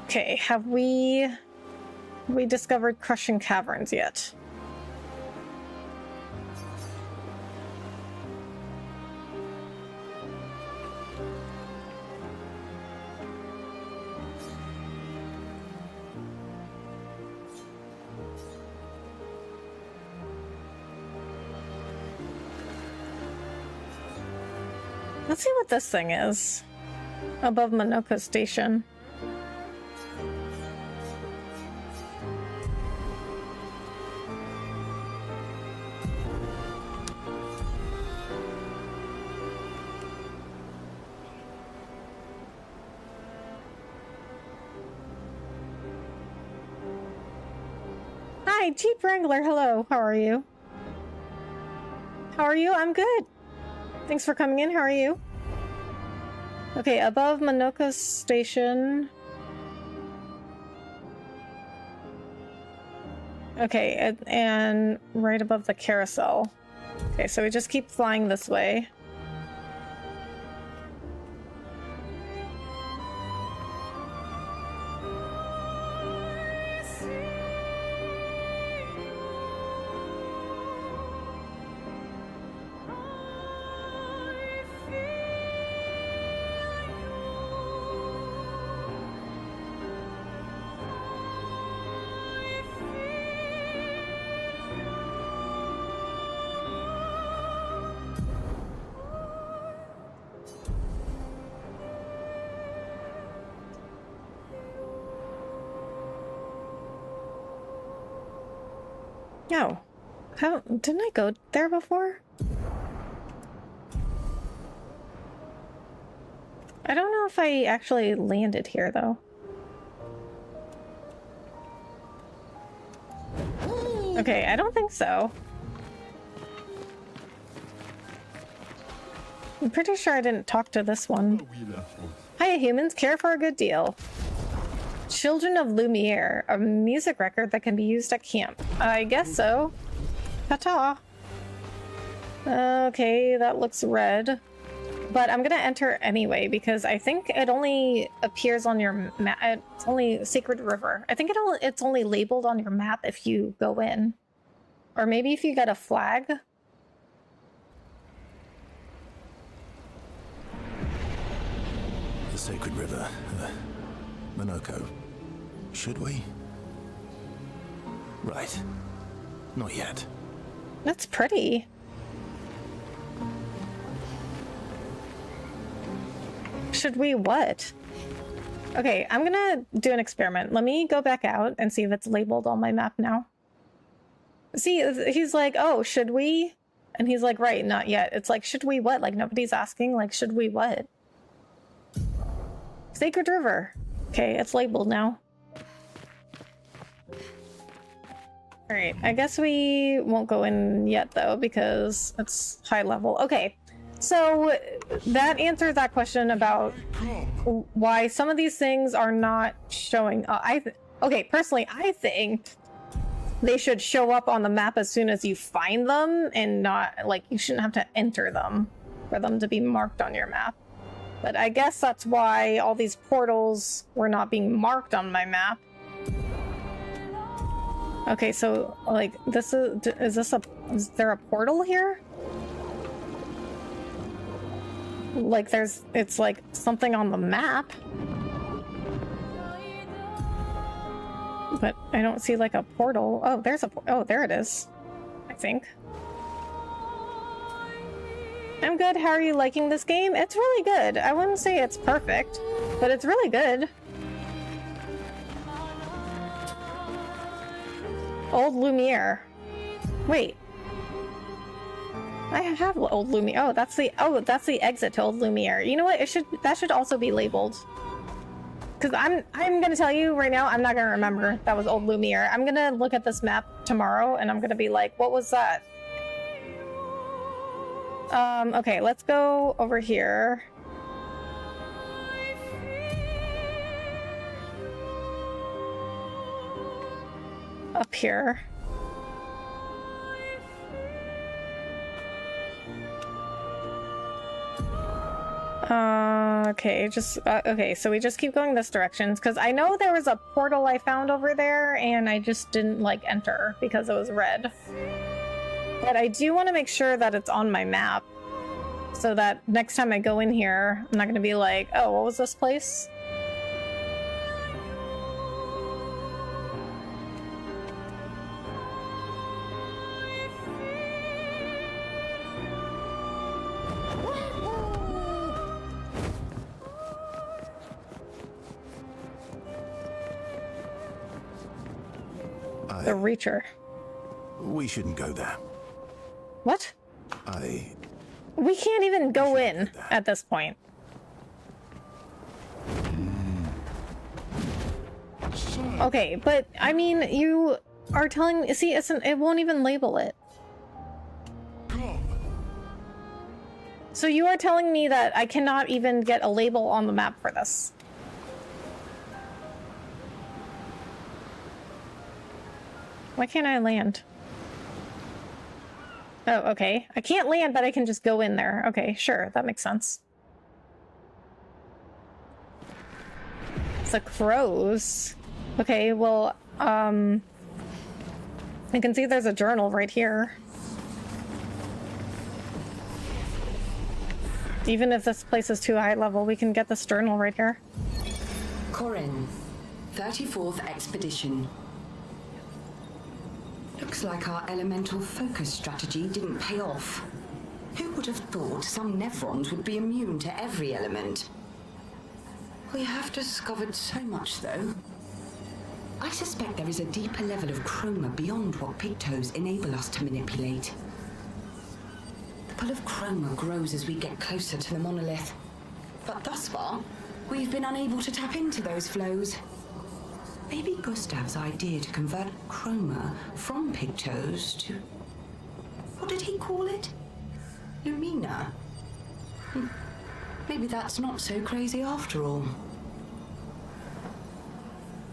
Okay, have we discovered Crushing Caverns yet? Let's see what this thing is. Above Minoko Station. Hi, Jeep Wrangler. Hello. How are you? How are you? I'm good. Thanks for coming in. How are you? Okay, above Minoko Station. Okay, and right above the carousel. Okay, so we just keep flying this way. No. How didn't I go there before? I don't know if I actually landed here though. Okay, I don't think so. I'm pretty sure I didn't talk to this one. Hiya humans, care for a good deal. Children of Lumiere, a music record that can be used at camp. I guess so. Ta-ta. Okay, that looks red. But I'm gonna enter anyway because I think it only appears on your map. It's only Sacred River. I think it's only labeled on your map if you go in. Or maybe if you get a flag. The Sacred River. Minoko. Should we? Right. Not yet. That's pretty. Should we what? Okay, I'm gonna do an experiment. Let me go back out and see if it's labeled on my map now. See, he's like, oh, should we? And he's like, right, not yet. It's like, should we what? Like, nobody's asking, like, should we what? Sacred River. Okay, it's labeled now. Alright, I guess we won't go in yet, though, because it's high level. Okay, so that answers that question about why some of these things are not showing up. Okay, personally, I think they should show up on the map as soon as you find them, and not, like, you shouldn't have to enter them for them to be marked on your map. But I guess that's why all these portals were not being marked on my map. Okay, so, like, is there a portal here? Like, it's like something on the map. But I don't see, like, a portal. Oh, there it is. I think. I'm good. How are you liking this game? It's really good. I wouldn't say it's perfect, but it's really good. Old Lumiere. Wait. I have Old Lumiere. Oh, that's the exit to Old Lumiere. You know what? That should also be labeled. Because I'm gonna tell you right now, I'm not gonna remember that was Old Lumiere. I'm gonna look at this map tomorrow and I'm gonna be like, what was that? Okay, let's go over here. up here. Okay, okay, so we just keep going this direction, because I know there was a portal I found over there, and I just didn't, like, enter because it was red. But I do want to make sure that it's on my map, so that next time I go in here, I'm not going to be like, oh, what was this place? The Reacher. We shouldn't go there. What? We can't even go in at this point. Okay, but I mean, you are telling. See, it won't even label it. So you are telling me that I cannot even get a label on the map for this. Why can't I land? Oh, okay. I can't land, but I can just go in there. Okay, sure. That makes sense. It's the crows. Okay, well, I can see there's a journal right here. Even if this place is too high level, we can get this journal right here. Corinne, 34th Expedition. Looks like our elemental focus strategy didn't pay off. Who would have thought some nephrons would be immune to every element? We have discovered so much, though. I suspect there is a deeper level of chroma beyond what pigtoes enable us to manipulate. The pull of chroma grows as we get closer to the monolith. But thus far, we've been unable to tap into those flows. Maybe Gustav's idea to convert chroma from pigtoes to... what did he call it? Lumina? Maybe that's not so crazy after all.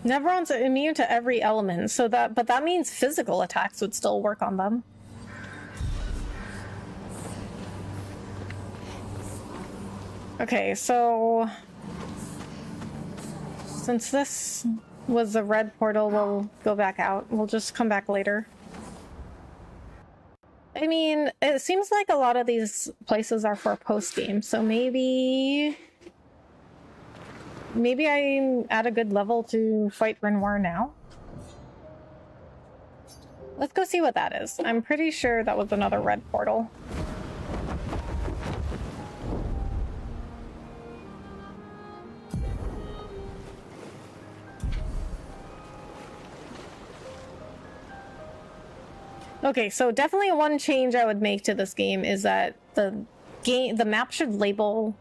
Nevrons are immune to every element, but that means physical attacks would still work on them. Okay, so since this was the red portal, we'll go back out. We'll just come back later. I mean, it seems like a lot of these places are for post-game, so maybe I'm at a good level to fight Renoir now. Let's go see what that is. I'm pretty sure that was another red portal. Okay, so definitely one change I would make to this game is that the map should label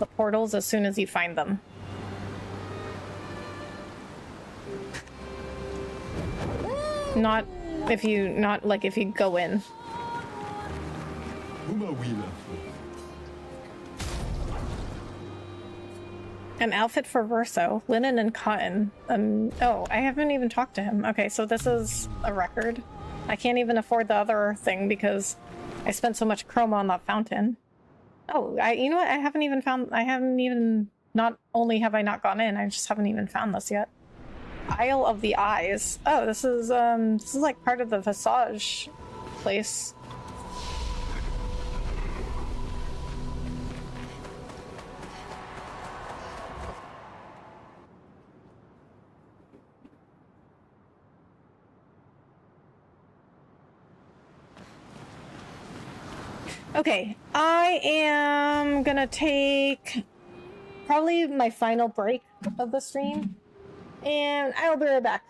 the portals as soon as you find them. Not if you go in. An outfit for Verso, linen and cotton. Oh, I haven't even talked to him. Okay, so this is a record. I can't even afford the other thing because I spent so much chroma on that fountain. Oh, you know what? Not only have I not gone in, I just haven't even found this yet. Isle of the Eyes. Oh, this is like part of the Visage place. Okay, I am gonna take probably my final break of the stream, and I will be right back.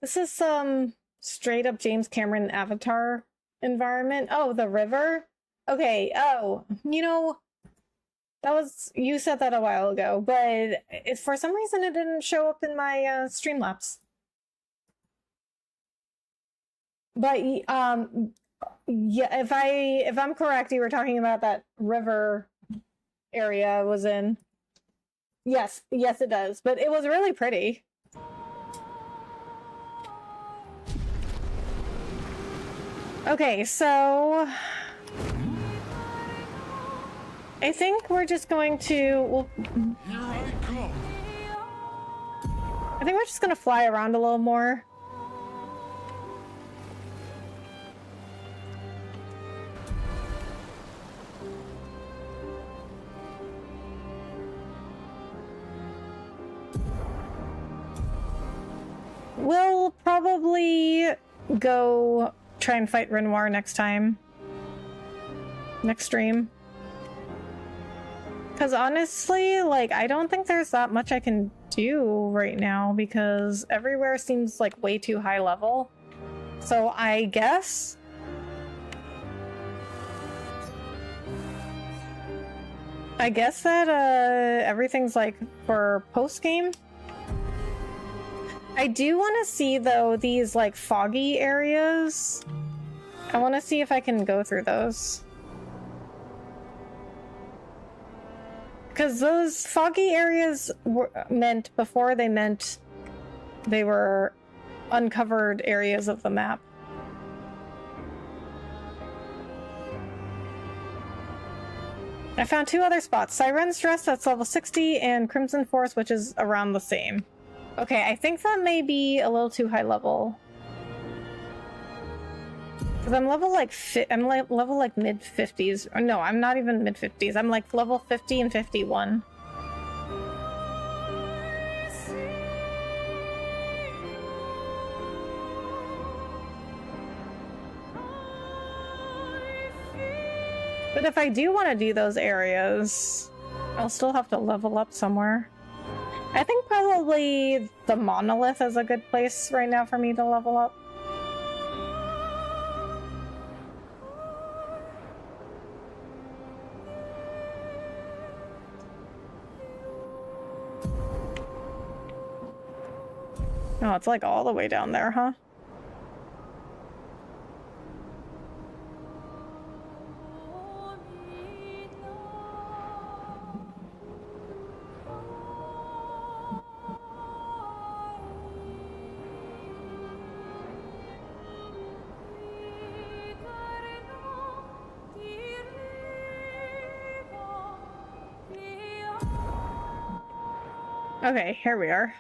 This is some straight up James Cameron Avatar environment. Oh, the river? Okay, oh, you know, that was, you said that a while ago, but for some reason it didn't show up in my Streamlabs. But yeah, if I'm correct, you were talking about that river area I was in. Yes, yes it does. But it was really pretty. Okay, so I think we're just going to I think we're just gonna fly around a little more. We'll probably go try and fight Renoir next time. Next stream. Because honestly, like, I don't think there's that much I can do right now because everywhere seems like way too high level. So I guess that everything's like for post-game. I do want to see, though, these, like, foggy areas. I want to see if I can go through those. Because those foggy areas before they meant they were uncovered areas of the map. I found 2 other spots. Siren's Dress, that's level 60, and Crimson Force, which is around the same. Okay, I think that may be a little too high level. Because I'm level like level like mid 50s. Or no, I'm not even mid 50s. I'm like level 50 and 51. But if I do want to do those areas, I'll still have to level up somewhere. I think probably the monolith is a good place right now for me to level up. Oh, it's like all the way down there, huh? Okay, here we are.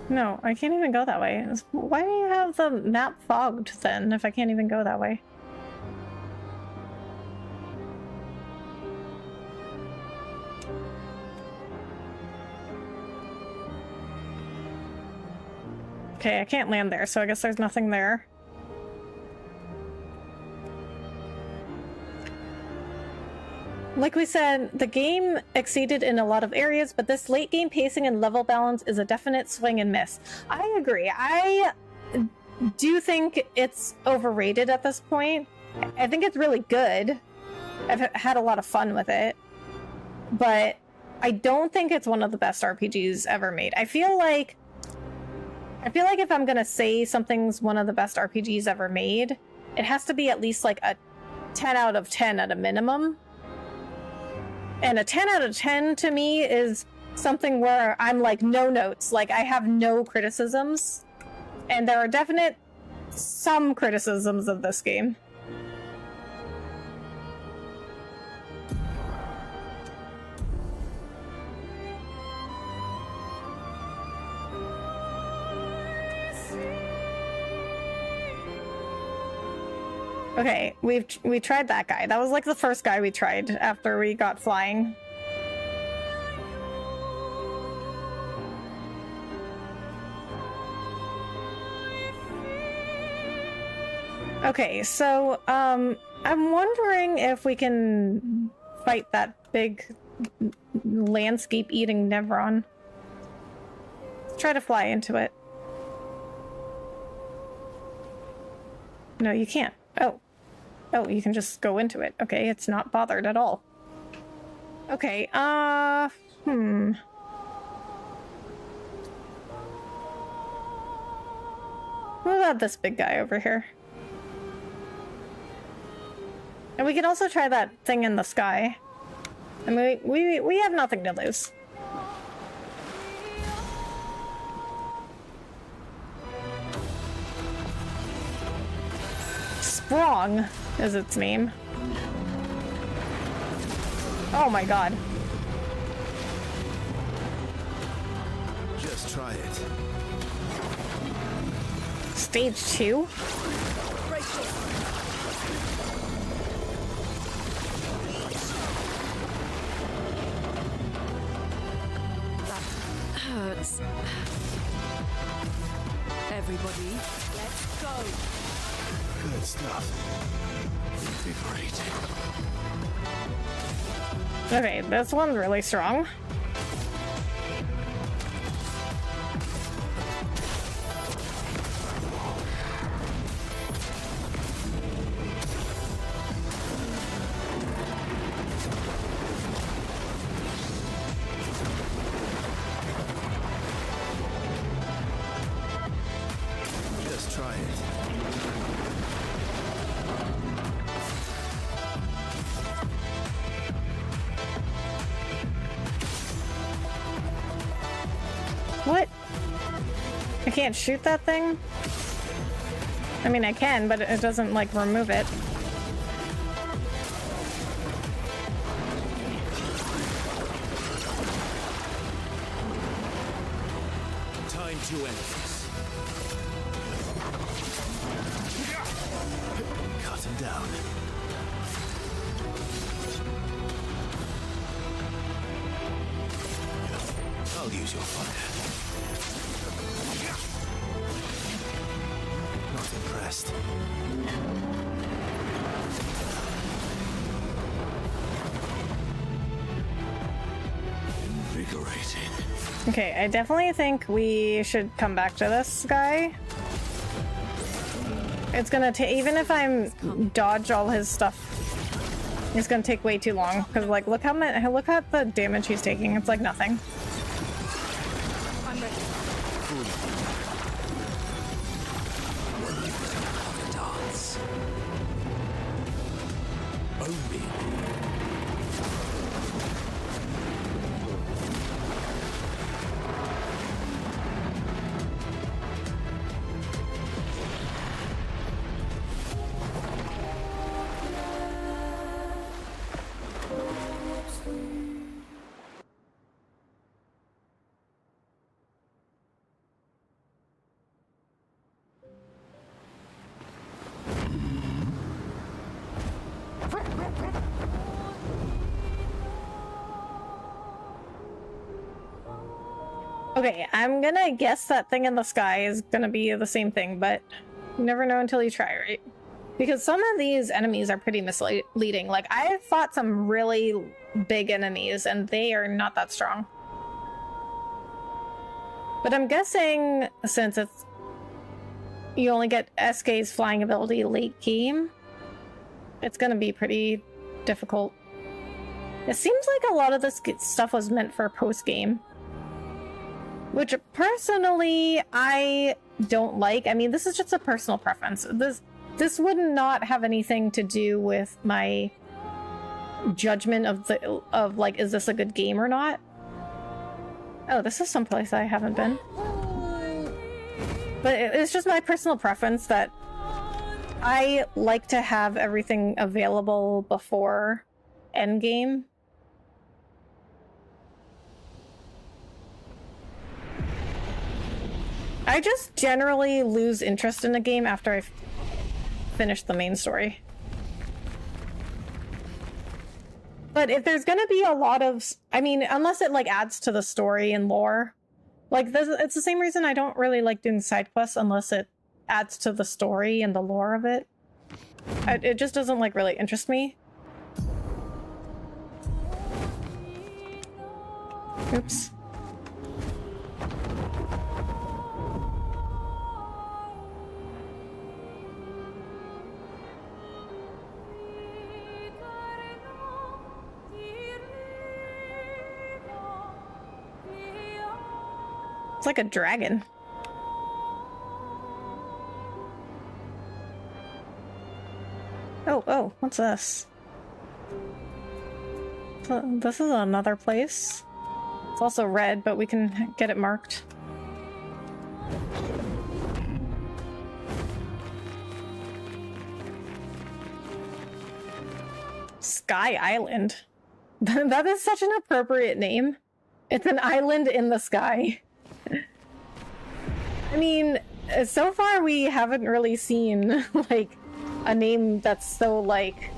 No, I can't even go that way. Why do you have the map fogged then, if I can't even go that way? Okay, I can't land there, so I guess there's nothing there. Like we said, the game exceeded in a lot of areas, but this late game pacing and level balance is a definite swing and miss. I agree. I do think it's overrated at this point. I think it's really good. I've had a lot of fun with it, but I don't think it's one of the best RPGs ever made. I feel like if I'm gonna say something's one of the best RPGs ever made, it has to be at least like a 10 out of 10 at a minimum. And a 10 out of 10 to me is something where I'm like no notes, like I have no criticisms. And there are some criticisms of this game. Okay, we tried that guy. That was like the first guy we tried after we got flying. Okay, so I'm wondering if we can fight that big landscape-eating Nevron. Let's try to fly into it. No, you can't. Oh. Oh, you can just go into it. Okay, it's not bothered at all. Okay, What about this big guy over here? And we can also try that thing in the sky. I mean, we have nothing to lose. Sprong is its name. Oh my god. Just try it. Stage 2? Hurts. Everybody, let's go. Good stuff. Invigorating. Okay, this one's really strong. Just try it. What? I can't shoot that thing? I mean, I can, but it doesn't, like, remove it. Time to end this. Cut him down. I'll use your fire. Not impressed. Invigorating. Okay, I definitely think we should come back to this guy. It's gonna take, even if I'm dodge all his stuff, it's gonna take way too long. Because, like, look at the damage he's taking. It's like nothing. I'm ready. Dance. Own me. Okay, I'm gonna guess that thing in the sky is gonna be the same thing, but you never know until you try, right? Because some of these enemies are pretty misleading. Like, I've fought some really big enemies, and they are not that strong. But I'm guessing, since it's... you only get SK's flying ability late game, it's gonna be pretty difficult. It seems like a lot of this stuff was meant for post-game. Which, personally, I don't like. I mean, this is just a personal preference. This would not have anything to do with my judgment of like, is this a good game or not? Oh, this is someplace I haven't been. But it's just my personal preference that I like to have everything available before endgame. I just generally lose interest in a game after I've finished the main story. But if there's gonna be a lot of... I mean, unless it, like, adds to the story and lore. Like, it's the same reason I don't really like doing side quests unless it adds to the story and the lore of it. It just doesn't like really interest me. Oops. It's like a dragon. Oh, what's this? This is another place. It's also red, but we can get it marked. Sky Island. That is such an appropriate name. It's an island in the sky. I mean, so far we haven't really seen, like, a name that's so, like,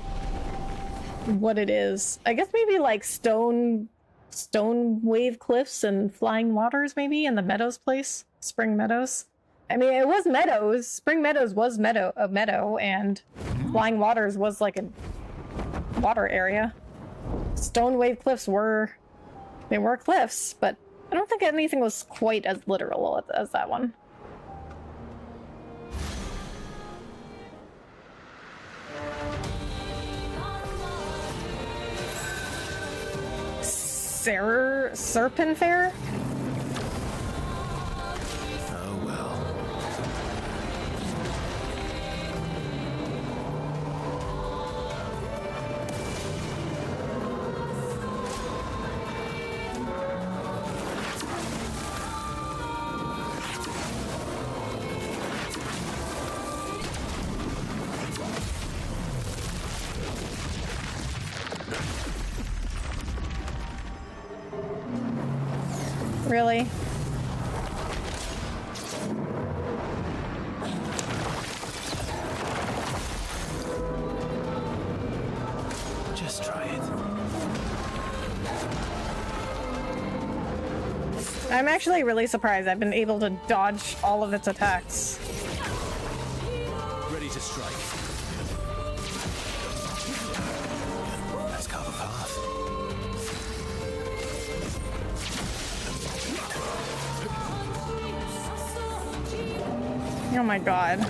what it is. I guess maybe, like, stone wave cliffs and flying waters, maybe, in the Meadows place? Spring Meadows? I mean, it was Meadows. Spring Meadows was a meadow, and Flying Waters was, like, a water area. Stone wave cliffs were cliffs, but I don't think anything was quite as literal as that one. Serpent Fair? Oh well. Really? Just try it. I'm actually really surprised I've been able to dodge all of its attacks. Ready to strike. Let's carve a path. Oh my god.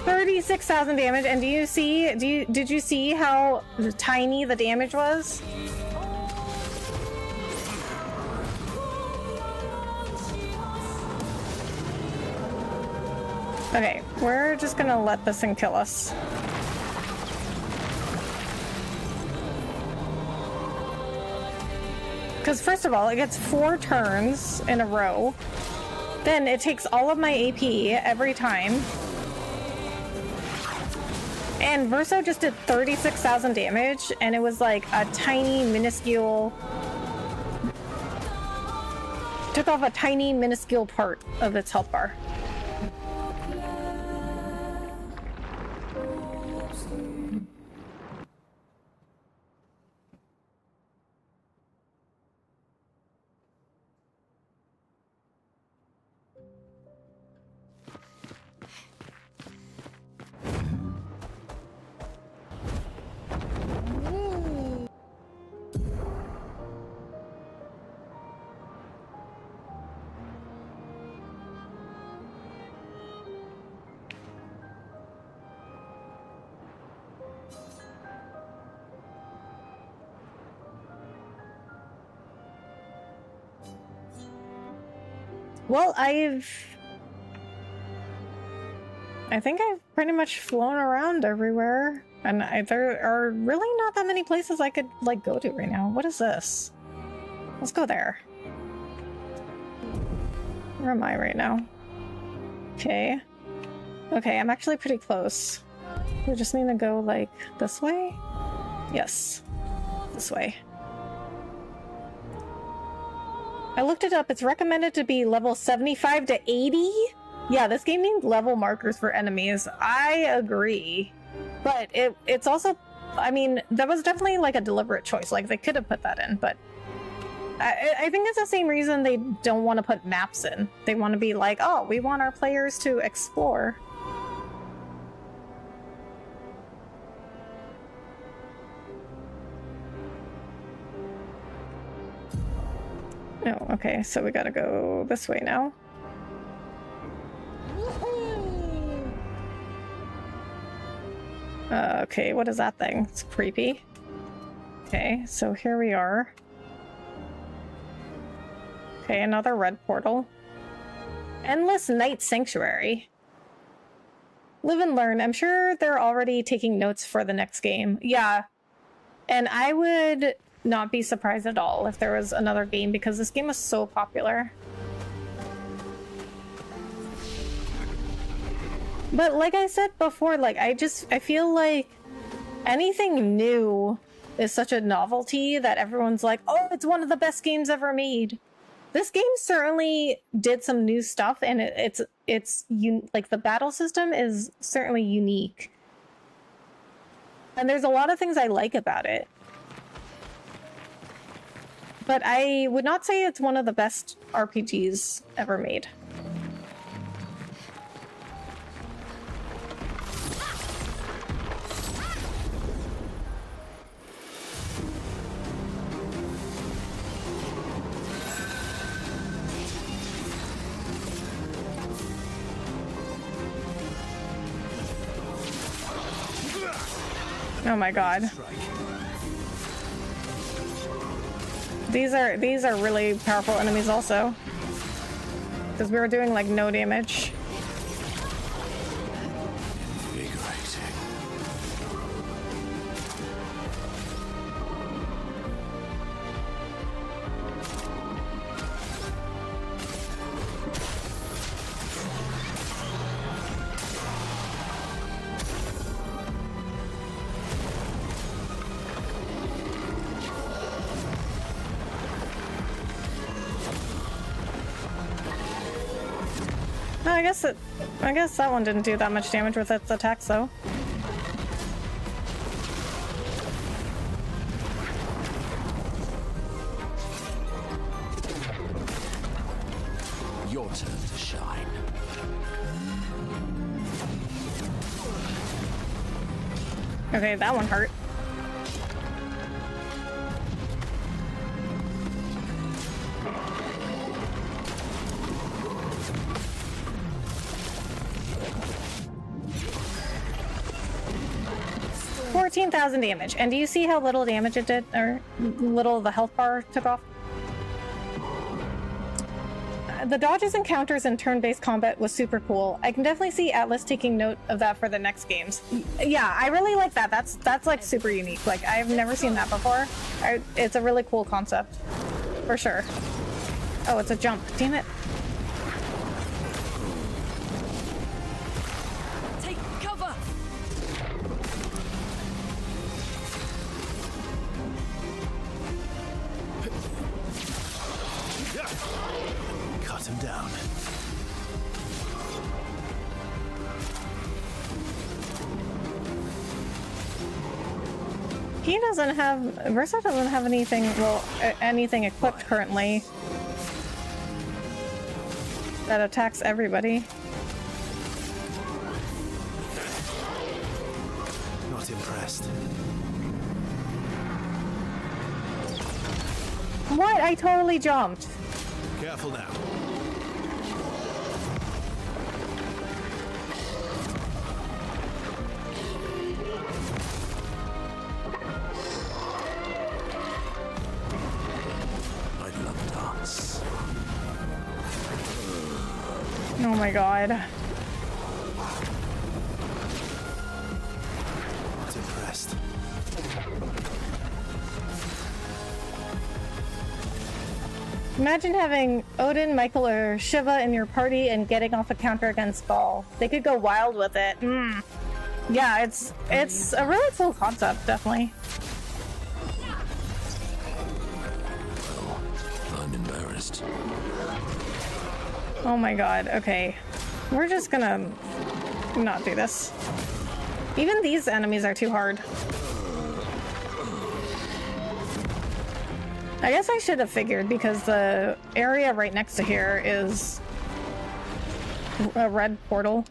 $36,000 damage, and did you see how tiny the damage was? Okay, we're just gonna let this thing kill us. Because first of all, it gets 4 turns in a row. Then it takes all of my AP every time. And Verso just did 36,000 damage, and it was like a tiny, minuscule... Took off a tiny, minuscule part of its health bar. Well, I think I've pretty much flown around everywhere, and there are really not that many places I could, like, go to right now. What is this? Let's go there. Where am I right now? Okay. Okay, I'm actually pretty close. We just need to go, like, this way? Yes. This way. I looked it up. It's recommended to be level 75 to 80. Yeah, this game needs level markers for enemies. I agree. But it's also, I mean, that was definitely like a deliberate choice. Like they could have put that in, but I think it's the same reason they don't want to put maps in. They want to be like, oh, we want our players to explore. Oh, okay, so we gotta go this way now. Okay, what is that thing? It's creepy. Okay, so here we are. Okay, another red portal. Endless Night Sanctuary. Live and learn. I'm sure they're already taking notes for the next game. Yeah. And I would not be surprised at all if there was another game because this game is so popular. But like I said before, like I feel like anything new is such a novelty that everyone's like, oh, it's one of the best games ever made. This game certainly did some new stuff, and like the battle system is certainly unique. And there's a lot of things I like about it. But I would not say it's one of the best RPGs ever made. Oh my god. These are really powerful enemies also. Because we were doing like no damage. I guess that one didn't do that much damage with its attacks, though. Your turn to shine. Okay, that one hurt. $14,000 damage. And do you see how little damage it did? Or little the health bar took off? The dodges and counters in turn-based combat was super cool. I can definitely see Atlas taking note of that for the next games. Yeah, I really like that. That's like super unique. Like, I've never seen that before. It's a really cool concept. For sure. Oh, it's a jump. Damn it. Take cover! Cut him down. He doesn't have... Versa doesn't have anything, well, anything equipped currently that attacks everybody. Not impressed. What? I totally jumped. Careful now. I love dance. Oh my god. Not impressed. Imagine having Odin, Michael, or Shiva in your party and getting off a counter against Gaul. They could go wild with it. Yeah, it's a really cool concept, definitely. I'm embarrassed. Oh my god, okay. We're just gonna not do this. Even these enemies are too hard. I guess I should have figured because the area right next to here is a red portal.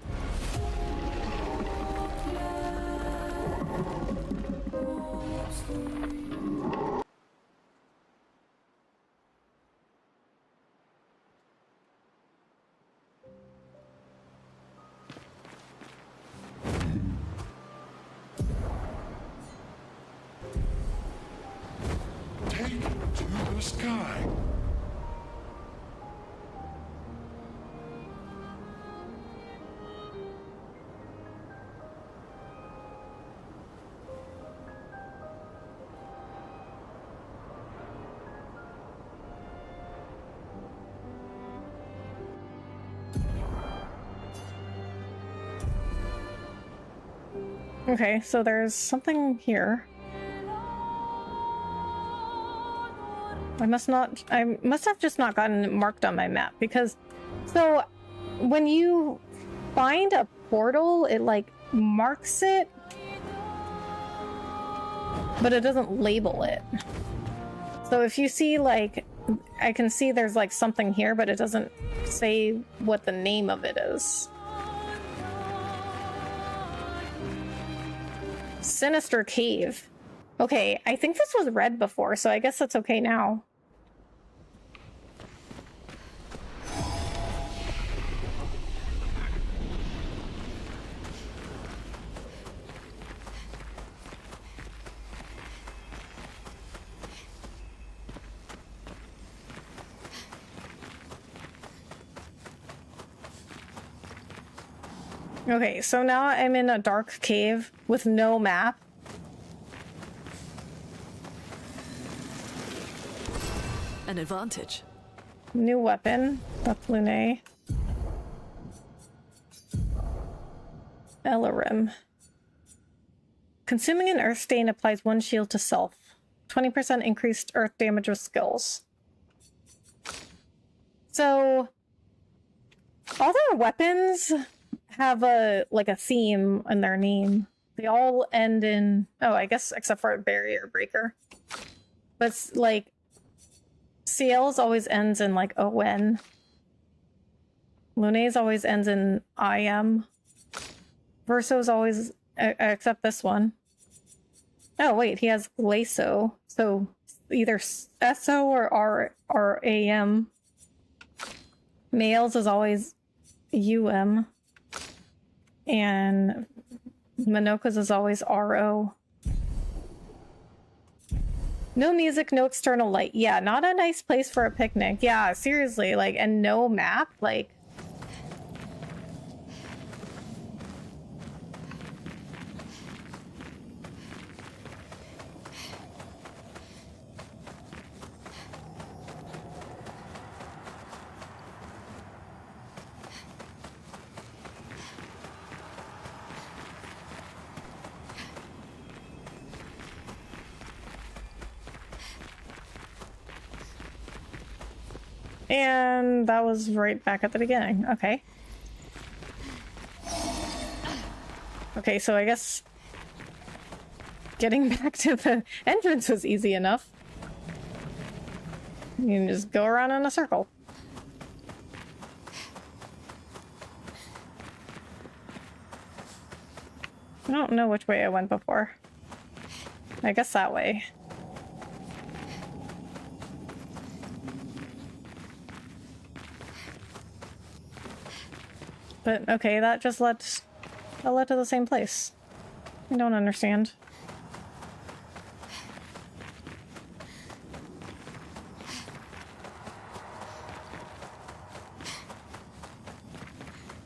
Take it to the sky. Okay, so there's something here. I must have just not gotten it marked on my map because, so when you find a portal, it like marks it, but it doesn't label it. So if you see like, I can see there's like something here, but it doesn't say what the name of it is. Sinister Cave. Okay, I think this was red before, so I guess that's okay now. Okay, so now I'm in a dark cave with no map. An advantage. New weapon. That's Lune. Elarim. Consuming an earth stain applies 1 shield to self. 20% increased earth damage with skills. So all their weapons have a theme in their name. They all end in, oh, I guess except for a barrier breaker. But it's like Ciel's always ends in like ON. Lune's always ends in IM. Verso's always, except this one. Oh wait, he has Lasso. So either SO or RAM. Males is always UM. And Minoka's is always RO. No music, no external light. Yeah, not a nice place for a picnic. Yeah, seriously, like, and no map, like. And that was right back at the beginning. Okay. Okay, so I guess getting back to the entrance was easy enough. You can just go around in a circle. I don't know which way I went before. I guess that way. But okay, that led to the same place. I don't understand.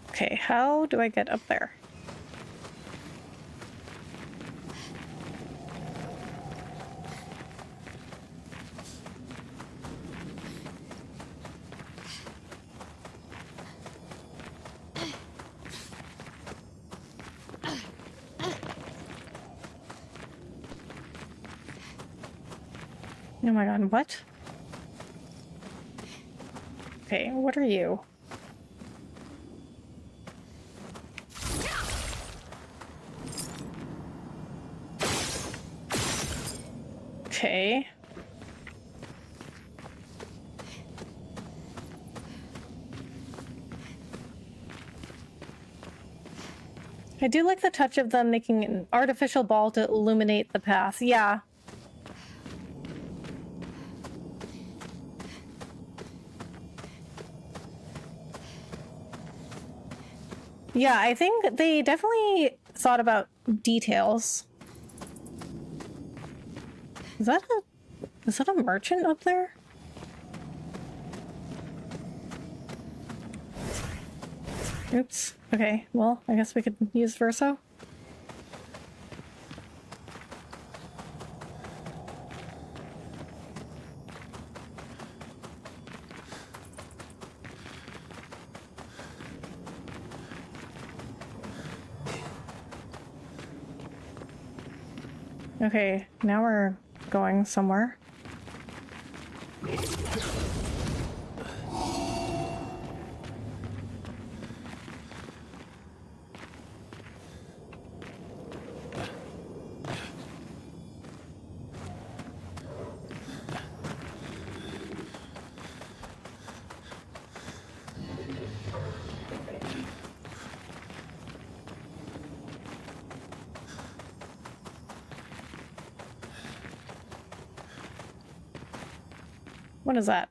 Okay, how do I get up there? Oh my god, what? Okay, what are you? Okay. I do like the touch of them making an artificial ball to illuminate the path. Yeah. Yeah, I think they definitely thought about details. Is that a merchant up there? Oops. Okay, well, I guess we could use Verso. Okay, now we're going somewhere. What is that?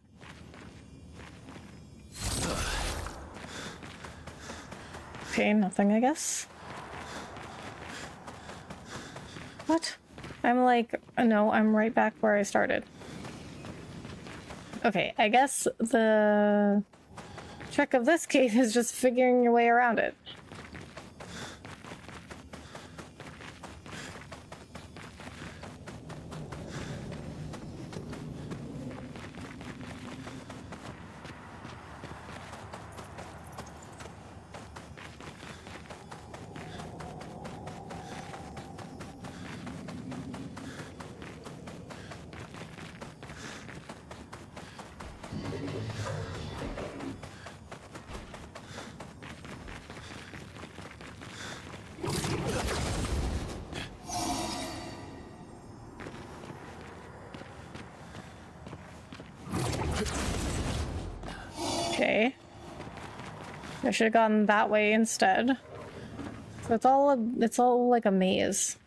Okay, nothing, I guess. What? I'm like, no, I'm right back where I started. Okay, I guess the trick of this cave is just figuring your way around it. Okay. I should have gone that way instead. So it's all like a maze.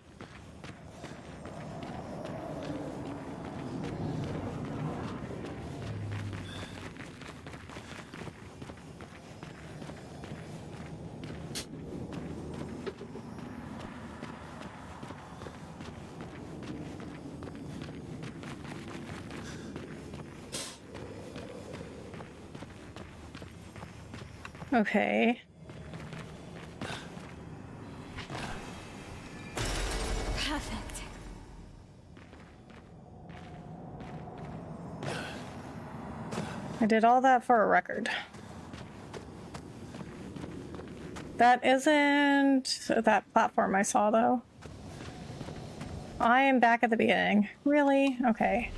Okay. Perfect. I did all that for a record. That isn't that platform I saw, though. I am back at the beginning. Really? Okay.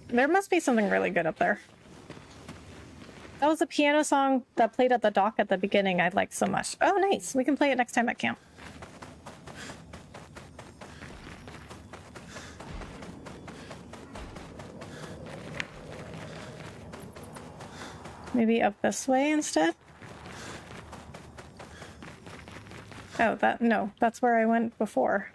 There must be something really good up there. That was a piano song that played at the dock at the beginning I liked so much. Oh, nice. We can play it next time at camp. Maybe up this way instead? Oh, no, that's where I went before.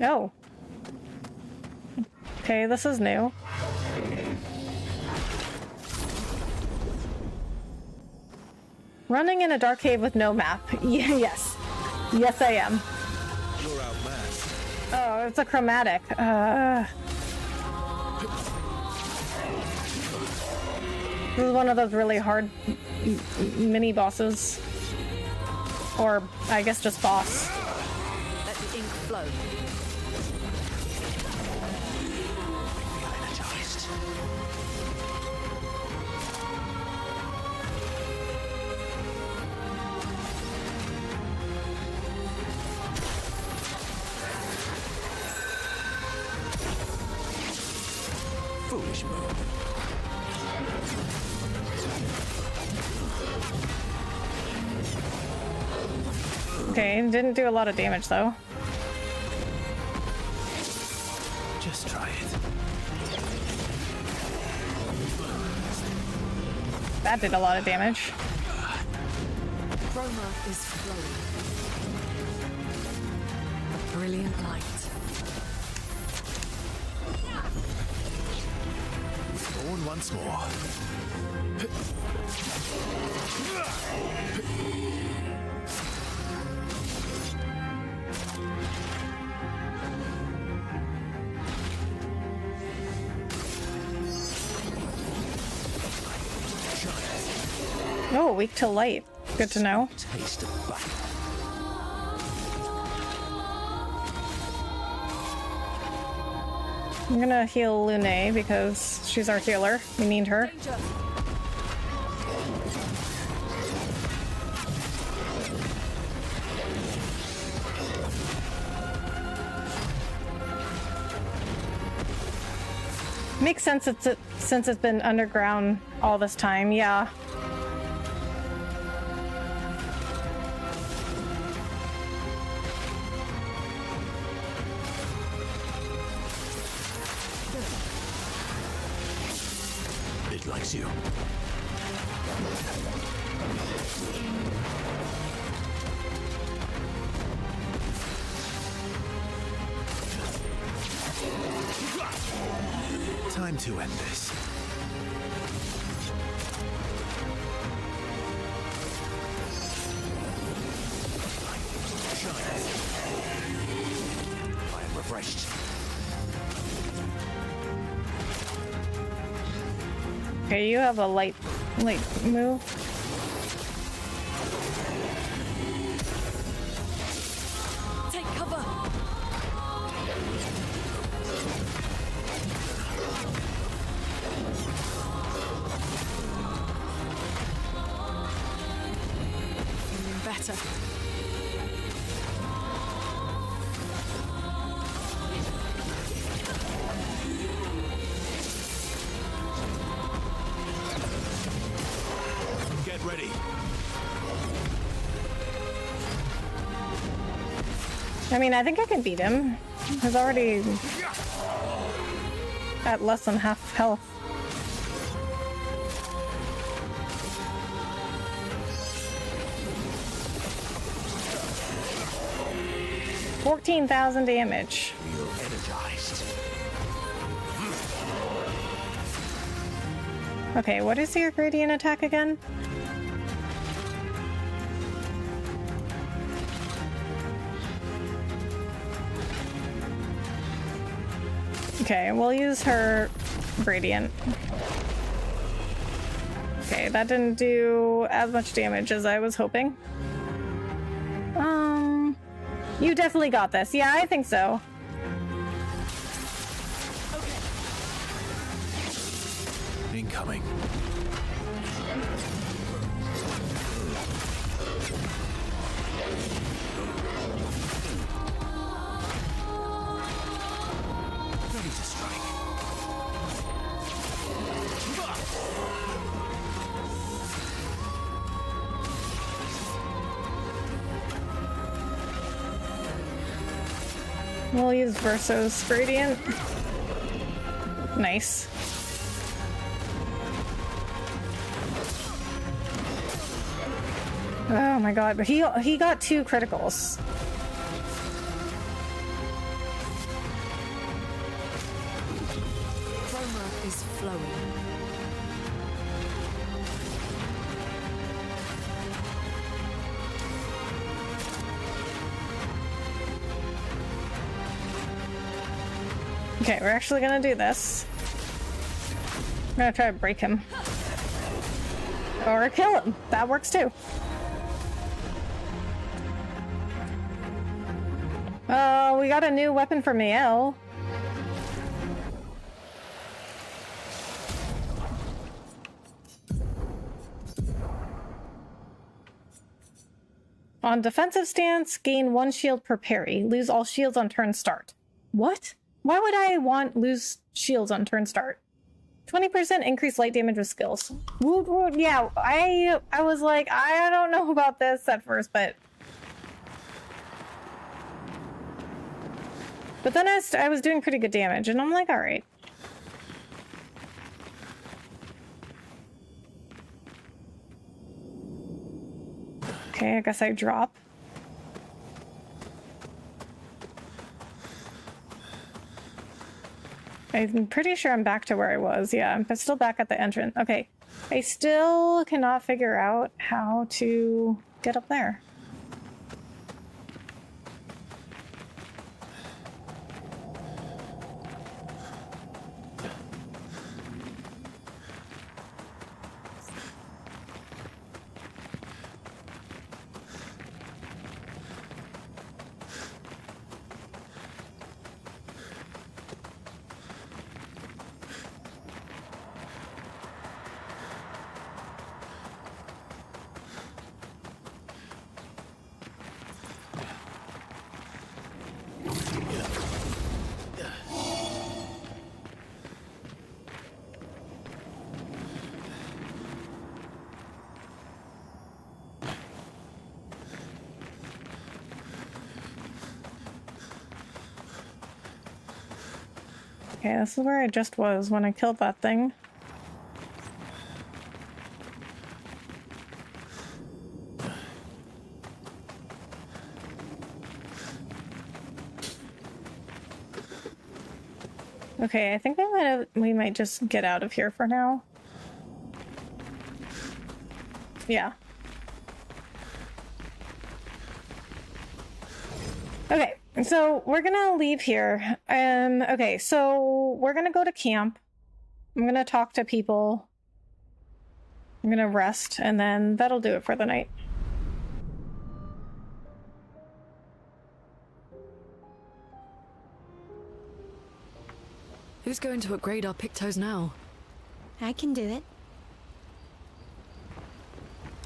Oh. Okay, this is new. Running in a dark cave with no map. Yes. Yes, I am. You're Oh, it's a chromatic. This is one of those really hard mini bosses. Or, I guess just boss. Let the ink flow. Foolish move. Okay, didn't do a lot of damage though. Just try it. That did a lot of damage. Chroma is flowing. A brilliant light. Born once more. Oh, weak to light. Good to know. Taste of battle. I'm gonna heal Lune because she's our healer. We need her. Danger. Makes sense since it's been underground all this time, yeah. It likes you. Time to end this. I am refreshed. Okay, you have a light move. Take cover. Feeling better. Get ready. I mean, I think I can beat him. He's already at less than half health. $14,000 damage. Feel energized. Okay, what is your gradient attack again? Okay, we'll use her gradient. Okay, that didn't do as much damage as I was hoping. You definitely got this. Yeah, I think so. Incoming. Ready to strike. We'll use Verso's gradient. Nice. Oh my god, but he got 2 criticals. Chroma is flowing. Okay, we're actually gonna do this. I'm gonna try to break him. Or kill him. That works too. Oh, we got a new weapon for Mael. On defensive stance, gain 1 shield per parry. Lose all shields on turn start. What? Why would I want lose shields on turn start? 20% increase light damage with skills. Woot woot. Yeah, I was like, I don't know about this at first, but then I was doing pretty good damage, and I'm like, all right. Okay, I guess I drop. I'm pretty sure I'm back to where I was. Yeah, I'm still back at the entrance. Okay, I still cannot figure out how to get up there. Okay, this is where I just was when I killed that thing. Okay, I think we might just get out of here for now. Yeah. Okay, so we're gonna leave here. Okay, so we're gonna go to camp. I'm gonna talk to people. I'm gonna rest, and then that'll do it for the night. Who's going to upgrade our Pictos now? I can do it.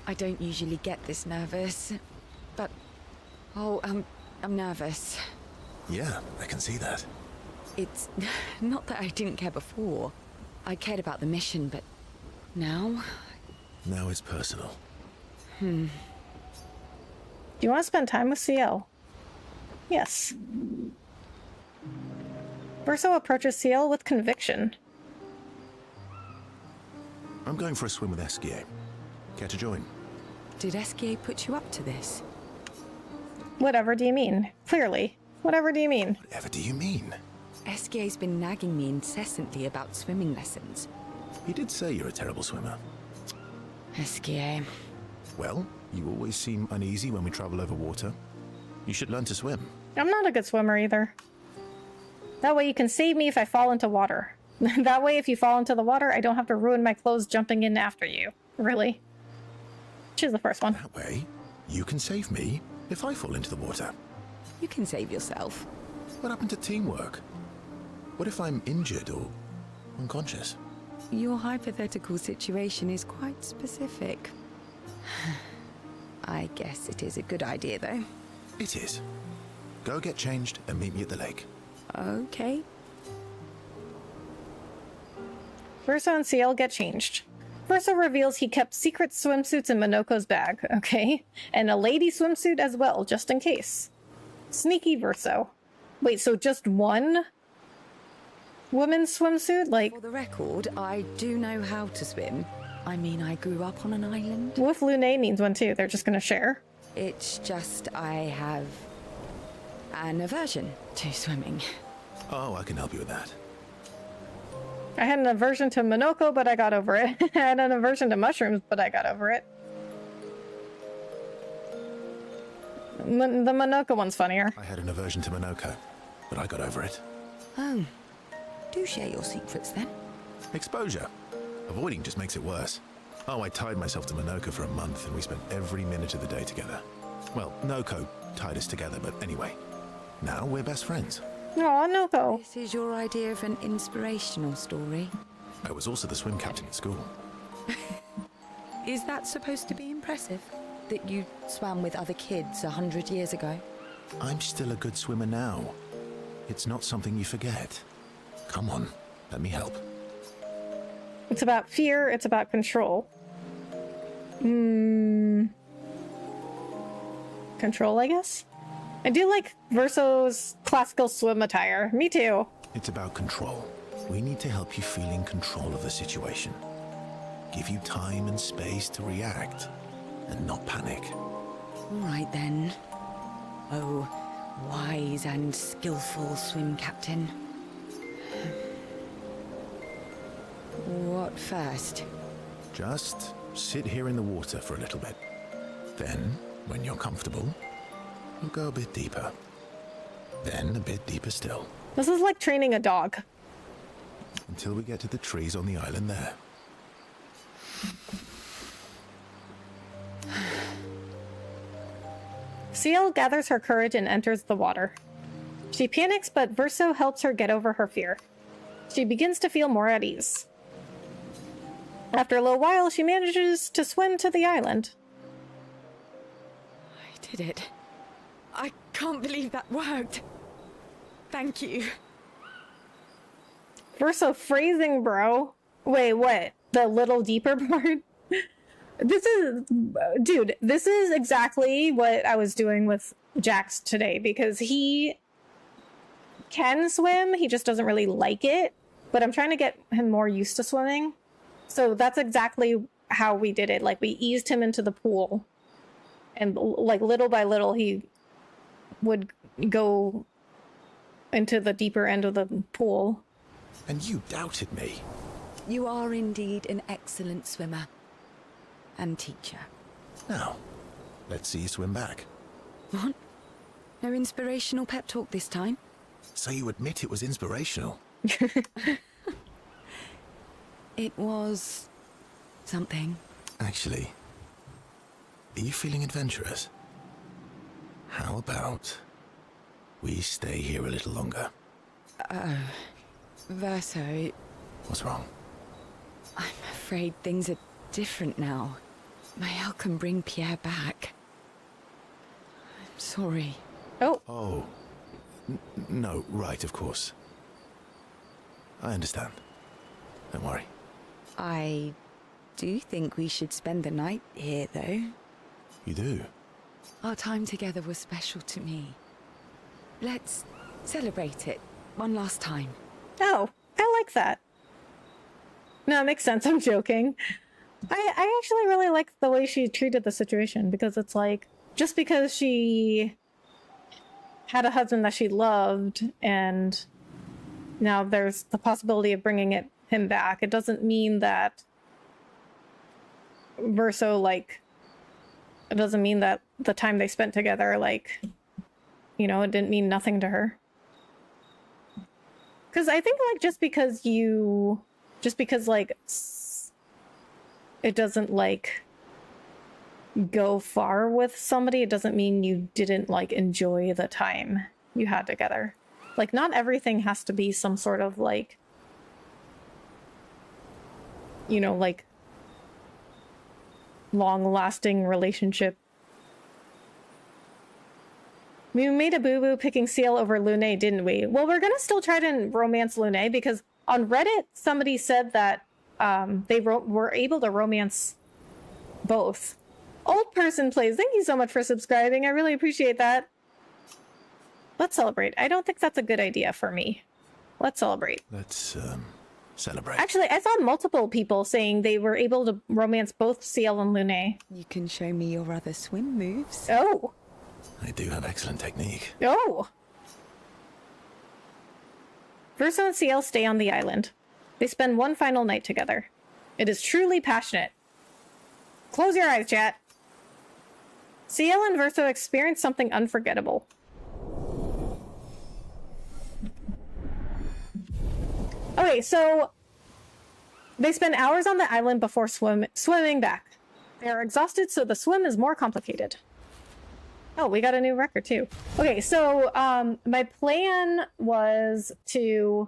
I don't usually get this nervous, but... oh, I'm nervous. Yeah, I can see that. It's not that I didn't care before. I cared about the mission, but now... Now it's personal. Do you want to spend time with CL? Yes. Verso approaches CL with conviction. I'm going for a swim with Esquier. Care to join? Did Esquier put you up to this? Whatever do you mean? Clearly. Whatever do you mean? Whatever do you mean? Esquier's been nagging me incessantly about swimming lessons. He did say you're a terrible swimmer. Esquier. Well, you always seem uneasy when we travel over water. You should learn to swim. I'm not a good swimmer either. That way you can save me if I fall into water. That way if you fall into the water, I don't have to ruin my clothes jumping in after you. Really. Choose the first one. That way, you can save me if I fall into the water. You can save yourself. What happened to teamwork? What if I'm injured or unconscious? Your hypothetical situation is quite specific. I guess it is a good idea, though. It is. Go get changed and meet me at the lake. Okay. Verso and CL get changed. Verso reveals he kept secret swimsuits in Minoko's bag, okay? And a lady swimsuit as well, just in case. Sneaky Verso. Wait, so just one woman's swimsuit? Like... For the record, I do know how to swim. I mean, I grew up on an island. What if Lune needs one too? They're just gonna share? It's just I have an aversion to swimming. Oh, I can help you with that. I had an aversion to Minoko, but I got over it. I had an aversion to mushrooms, but I got over it. The Minoko one's funnier. I had an aversion to Minoko, but I got over it. Oh, Do share your secrets then. Exposure. Avoiding just makes it worse. Oh, I tied myself to Minoko for a month, and we spent every minute of the day together. Well, Noko tied us together, but anyway. Now we're best friends. Aw, Noko. This is your idea of an inspirational story. I was also the swim captain at school. Is that supposed to be impressive? That you swam with other kids 100 years ago? I'm still a good swimmer now. It's not something you forget. Come on, let me help. It's about fear, it's about control. Control, I guess? I do like Verso's classical swim attire. Me too. It's about control. We need to help you feel in control of the situation. Give you time and space to react, and not panic. All right then. Oh, wise and skillful swim captain. What first? Just sit here in the water for a little bit. Then, when you're comfortable, we'll go a bit deeper. Then a bit deeper still. This is like training a dog. Until we get to the trees on the island there. Ciel gathers her courage and enters the water. She panics, but Verso helps her get over her fear. She begins to feel more at ease. After a little while, she manages to swim to the island. I did it. I can't believe that worked. Thank you. Verso phrasing, bro. Wait, what? The little deeper part? This is... Dude, this is exactly what I was doing with Jax today, because he can swim, he just doesn't really like it, but I'm trying to get him more used to swimming. So that's exactly how we did it. Like, we eased him into the pool, and like little by little he would go into the deeper end of the pool. And you doubted me. You are indeed an excellent swimmer. And teacher. Now, let's see you swim back. What? No inspirational pep talk this time? So you admit it was inspirational? It was... something. Actually, are you feeling adventurous? How about we stay here a little longer? Verso... What's wrong? I'm afraid things are different now. Mael can bring Pierre back. I'm sorry. Oh. No, right, of course. I understand. Don't worry. I do think we should spend the night here, though. You do? Our time together was special to me. Let's celebrate it one last time. Oh, I like that. No, it makes sense. I'm joking. I actually really like the way she treated the situation, because it's like, just because she had a husband that she loved and now there's the possibility of bringing him back, it doesn't mean that Verso, like, it doesn't mean that the time they spent together, like, you know, it didn't mean nothing to her. Because I think, like, just because, like, it doesn't, like, go far with somebody, it doesn't mean you didn't, like, enjoy the time you had together. Like, not everything has to be some sort of, like, you know, like, long-lasting relationship. We made a boo-boo picking Ciel over Lune, didn't we? Well, we're gonna still try to romance Lune, because on Reddit, somebody said that they were able to romance both. Old Person Plays, thank you so much for subscribing. I really appreciate that. Let's celebrate. I don't think that's a good idea for me. Let's celebrate. Let's, celebrate. Actually, I saw multiple people saying they were able to romance both Ciel and Lune. You can show me your other swim moves. Oh. I do have excellent technique. Oh. Verso and Ciel stay on the island. They spend one final night together. It is truly passionate. Close your eyes, chat. Ciel and Verso experience something unforgettable. Okay, so they spend hours on the island before swimming back. They are exhausted, so the swim is more complicated. Oh, we got a new record too. Okay, so my plan was to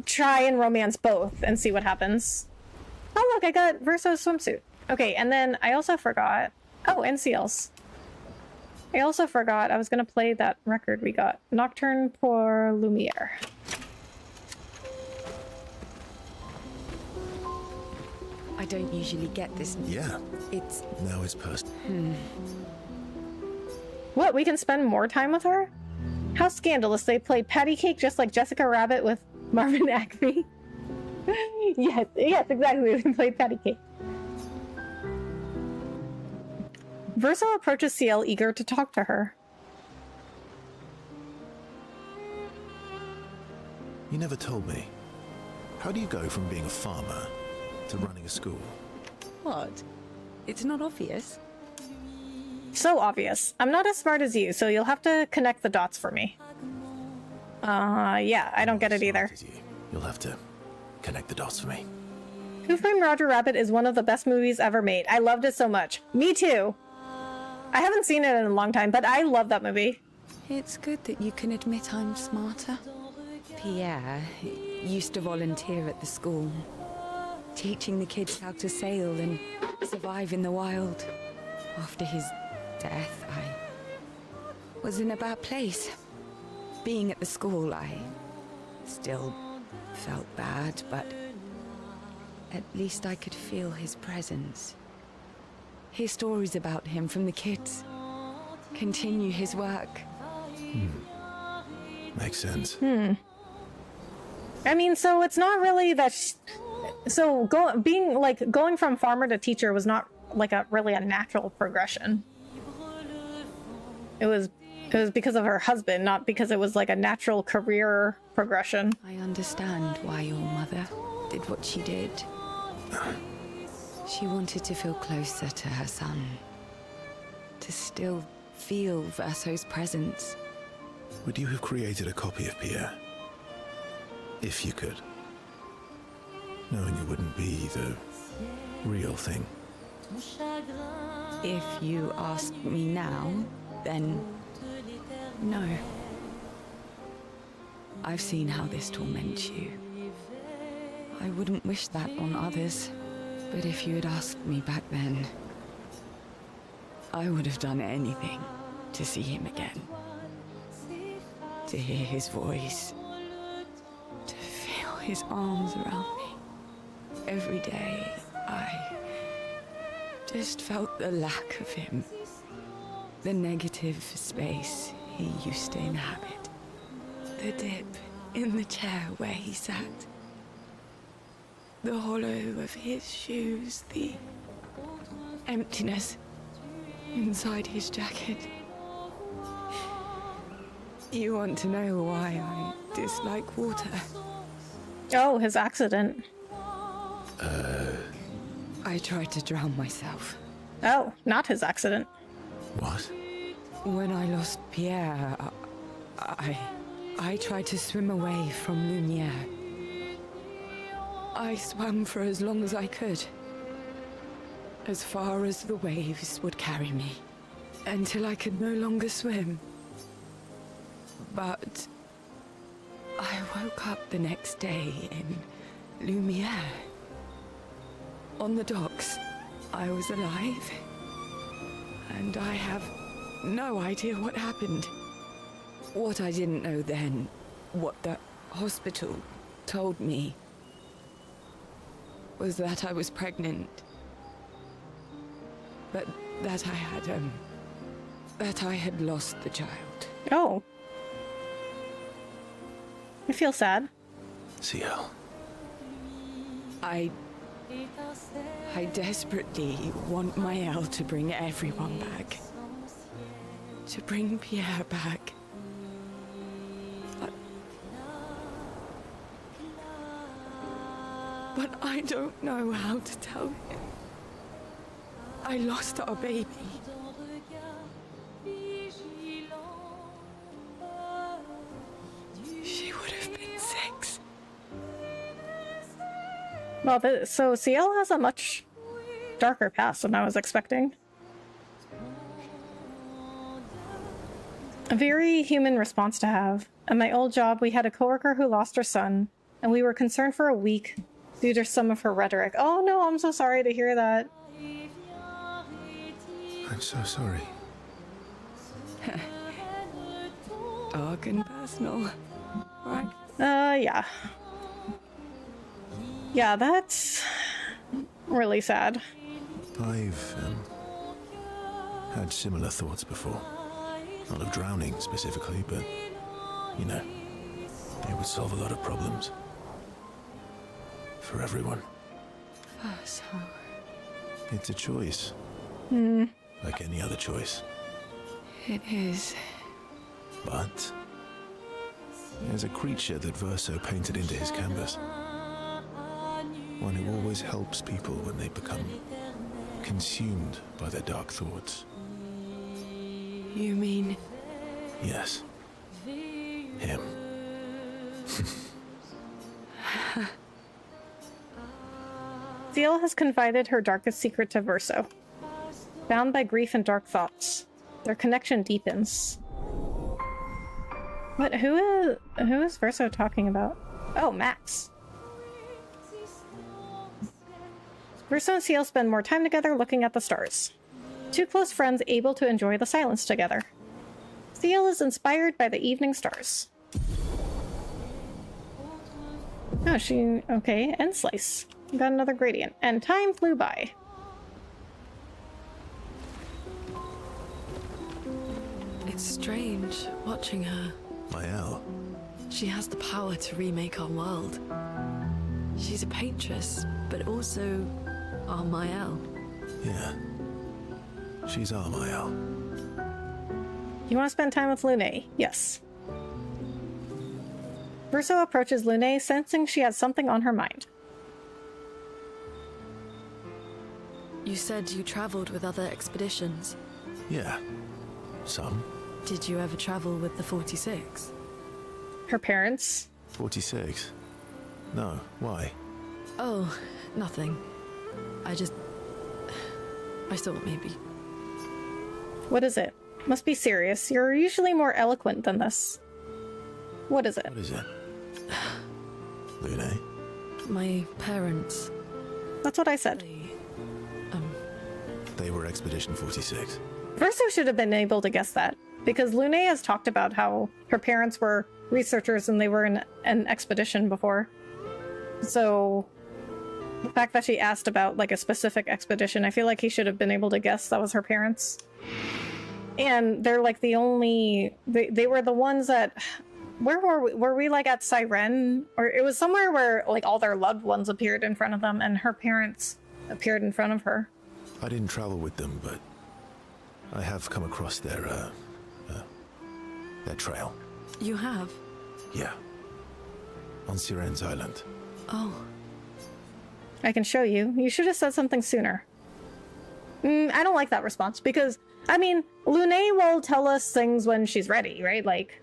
try and romance both and see what happens. Oh look, I got Verso's swimsuit. Okay, and then I also forgot. Oh, NCLs. I also forgot I was gonna play that record we got. Nocturne pour Lumière. I don't usually get this. Yeah. It's... Now it's personal. What, we can spend more time with her? How scandalous, they play patty cake just like Jessica Rabbit with Marvin Acme. yes, exactly, they play patty cake. Verso approaches CL, eager to talk to her. You never told me. How do you go from being a farmer to running a school? What? It's not obvious. So obvious. I'm not as smart as you, so you'll have to connect the dots for me. Yeah, I don't get it either. You'll have to connect the dots for me. Who Framed Roger Rabbit is one of the best movies ever made. I loved it so much. Me too. I haven't seen it in a long time, but I love that movie. It's good that you can admit I'm smarter. Pierre used to volunteer at the school, teaching the kids how to sail and survive in the wild. After his death, I was in a bad place. Being at the school, I still felt bad, but at least I could feel his presence. Hear stories about him from the kids. Continue his work. Makes sense. I mean, so it's not really that... So going from farmer to teacher was not like really a natural progression. It was because of her husband, not because it was like a natural career progression. I understand why your mother did what she did. She wanted to feel closer to her son. To still feel Verso's presence. Would you have created a copy of Pierre? If you could. Knowing it wouldn't be the real thing. If you ask me now, then no. I've seen how this torments you. I wouldn't wish that on others, but if you had asked me back then, I would have done anything to see him again. To hear his voice. To feel his arms around me. Every day, I just felt the lack of him. The negative space he used to inhabit. The dip in the chair where he sat. The hollow of his shoes, the emptiness inside his jacket. You want to know why I dislike water? Oh, his accident. I tried to drown myself. Oh, not his accident. What? When I lost Pierre, I tried to swim away from Lumière. I swam for as long as I could. As far as the waves would carry me. Until I could no longer swim. But I woke up the next day in Lumière. On the docks, I was alive. And I have no idea what happened. What I didn't know then, what the hospital told me, was that I was pregnant. But that I had lost the child. Oh. I feel sad. CL. I desperately want Maëlle to bring everyone back. To bring Pierre back. But I don't know how to tell him. I lost our baby. She would have been 6. Well, so CL has a much darker past than I was expecting. A very human response to have. At my old job, we had a coworker who lost her son, and we were concerned for a week due to some of her rhetoric. Oh no, I'm so sorry to hear that. I'm so sorry. Dark and personal. Right. Yeah. Yeah, that's really sad. I've had similar thoughts before. Not of drowning specifically, but, you know, it would solve a lot of problems. For everyone. So... It's a choice. Like any other choice. It is. But there's a creature that Verso painted into his canvas. One who always helps people when they become consumed by their dark thoughts. You mean... Yes. Him. Seal has confided her darkest secret to Verso. Bound by grief and dark thoughts, their connection deepens. What? Who is Verso talking about? Oh, Max. Verso and Seal spend more time together looking at the stars. Two close friends able to enjoy the silence together. Seal is inspired by the evening stars. Oh, okay, and Slice. Got another gradient. And time flew by. It's strange watching her. Mael. She has the power to remake our world. She's a paintress, but also our Mael. Yeah. She's our Mael. You want to spend time with Lune? Yes. Verso approaches Lune, sensing she has something on her mind. You said you traveled with other expeditions. Yeah. Some. Did you ever travel with the 46? Her parents? 46? No. Why? Oh, nothing. I thought maybe. What is it? Must be serious. You're usually more eloquent than this. What is it? What is it? Lune? My parents. That's what I said. They were Expedition 46. Verso should have been able to guess that, because Lune has talked about how her parents were researchers and they were in an expedition before. So the fact that she asked about like a specific expedition, I feel like he should have been able to guess that was her parents. And they're like the only... They were the ones that... Where were we? Were we like at Siren? Or it was somewhere where like all their loved ones appeared in front of them and her parents appeared in front of her. I didn't travel with them, but I have come across their trail. You have? Yeah. On Siren's Island. Oh. I can show you. You should have said something sooner. I don't like that response because, I mean, Lune will tell us things when she's ready, right? Like,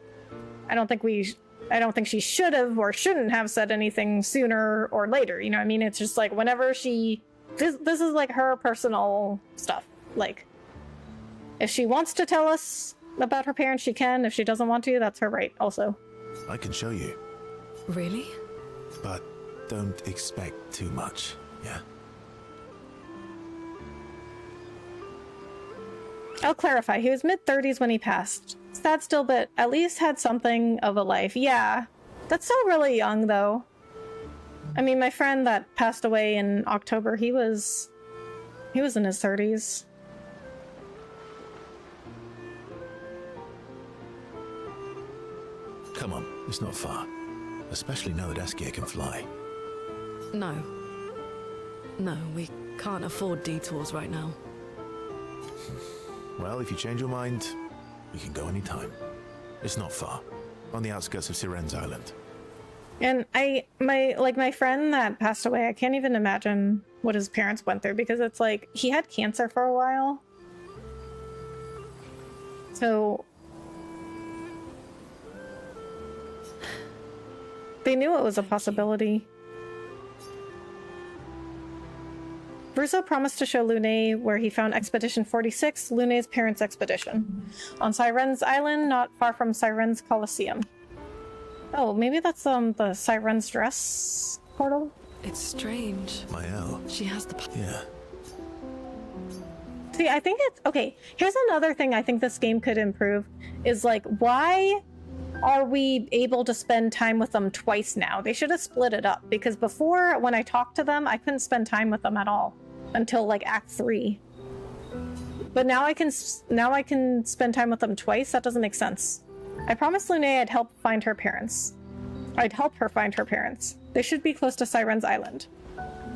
I don't think she should have or shouldn't have said anything sooner or later. You know what I mean? It's just like whenever she... This is like her personal stuff. Like, if she wants to tell us about her parents, she can. If she doesn't want to, that's her right also. I can show you. Really? But don't expect too much, yeah? I'll clarify. He was mid-30s when he passed. Sad still, but at least had something of a life. Yeah. That's still really young, though. I mean, my friend that passed away in October, he was in his 30s. Come on, it's not far. Especially now that Askia can fly. No. No, we can't afford detours right now. Well, if you change your mind, we can go anytime. It's not far. On the outskirts of Siren's Island. And my friend that passed away, I can't even imagine what his parents went through because it's like he had cancer for a while. So they knew it was a possibility. Verso promised to show Lune where he found Expedition 46, Lune's parents' expedition. On Siren's Island, not far from Siren's Coliseum. Oh, maybe that's the Siren's Dress portal? It's strange. Mael. She has the... Yeah. See, I think it's... Okay, here's another thing I think this game could improve. Is, like, why are we able to spend time with them twice now? They should have split it up. Because before, when I talked to them, I couldn't spend time with them at all. Until, like, Act 3. But now I can spend time with them twice? That doesn't make sense. I promised Lune I'd help find her parents. I'd help her find her parents. They should be close to Siren's Island.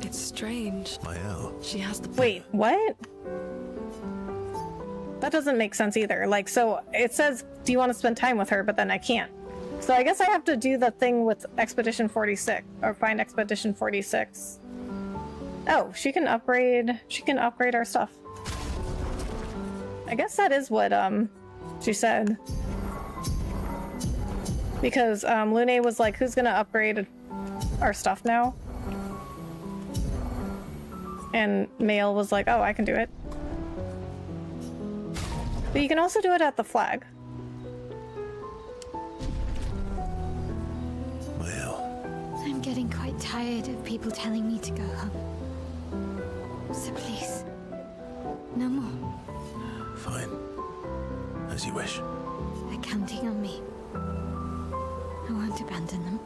It's strange. Mael. She has the... Wait, what? That doesn't make sense either. Like, so it says, do you want to spend time with her? But then I can't. So I guess I have to do the thing with Expedition 46, or find Expedition 46. Oh, she can upgrade our stuff. I guess that is what, she said. Because, Lune was like, who's gonna upgrade our stuff now? And Mael was like, oh, I can do it. But you can also do it at the flag. Mael. I'm getting quite tired of people telling me to go home. So please, no more. Fine. As you wish. They're counting on me. I won't abandon them.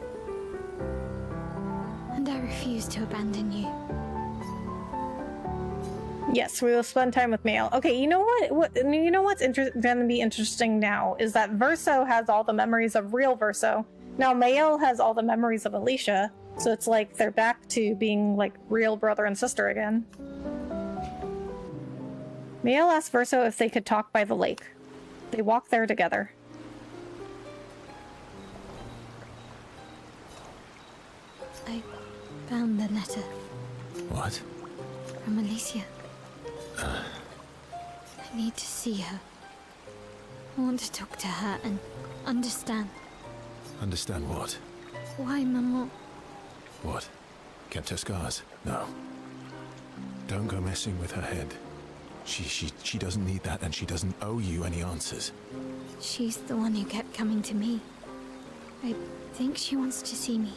And I refuse to abandon you. Yes, we will spend time with Mael. Okay, you know what? You know what's going to be interesting now is that Verso has all the memories of real Verso. Now Mael has all the memories of Alicia, so it's like they're back to being like real brother and sister again. Mael asked Verso if they could talk by the lake. They walk there together. I found the letter. What? From Alicia. I need to see her. I want to talk to her and understand. Understand what? Why, Maman? What? Kept her scars? No. Don't go messing with her head. She doesn't need that, and she doesn't owe you any answers. She's the one who kept coming to me. I think she wants to see me.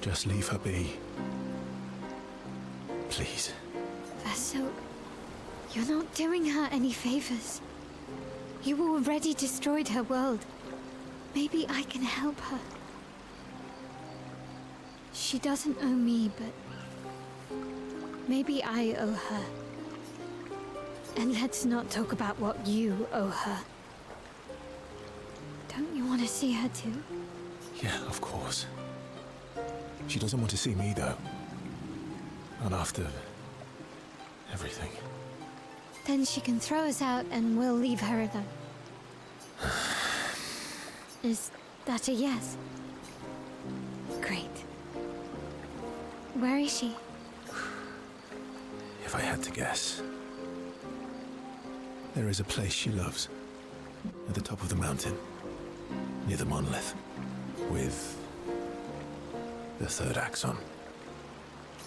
Just leave her be. Please. Verso, you're not doing her any favors. You already destroyed her world. Maybe I can help her. She doesn't owe me, but maybe I owe her. And let's not talk about what you owe her. Don't you want to see her too? Yeah, of course. She doesn't want to see me, though. Not after everything. Then she can throw us out and we'll leave her alone. Is that a yes? Great. Where is she? If I had to guess, there is a place she loves. At the top of the mountain. Near the monolith. With the third axon.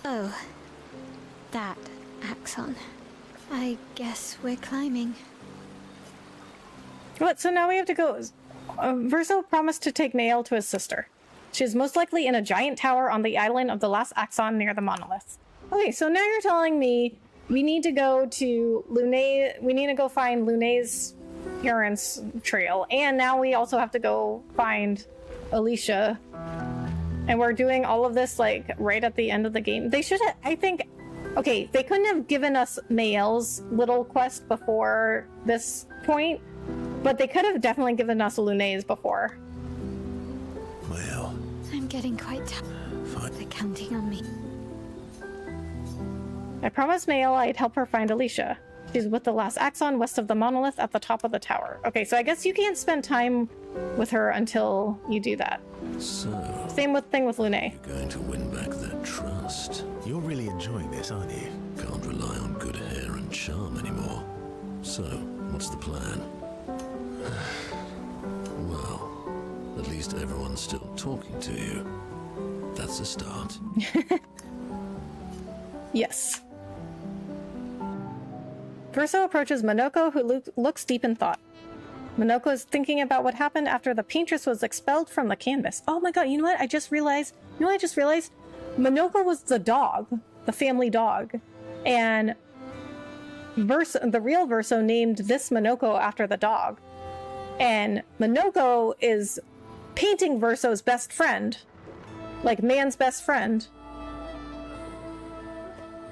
Oh. That axon. I guess we're climbing. What? So now we have to go. Verso promised to take Mael to his sister. She is most likely in a giant tower on the island of the last axon near the monolith. Okay, so now you're telling me we need to go to Lune. We need to go find Lune's parents' trail, and now we also have to go find Alicia. And we're doing all of this like right at the end of the game. They should have, I think. Okay, they couldn't have given us Mael's little quest before this point, but they could have definitely given us Lune's before. Mael. I'm getting quite tired. Fine. They're counting on me. I promised Mael I'd help her find Alicia. She's with the last axon west of the monolith at the top of the tower. Okay, so I guess you can't spend time with her until you do that. So... Same thing with Lune. You're going to win back their trust. You're really enjoying this, aren't you? Can't rely on good hair and charm anymore. So, what's the plan? Well, at least everyone's still talking to you. That's a start. Yes. Verso approaches Monoko, who looks deep in thought. Monoko is thinking about what happened after the paintress was expelled from the canvas. Oh my god, you know what? I just realized? Monoko was the dog, the family dog. And the real Verso named this Monoko after the dog. And Monoko is painting Verso's best friend. Like, man's best friend.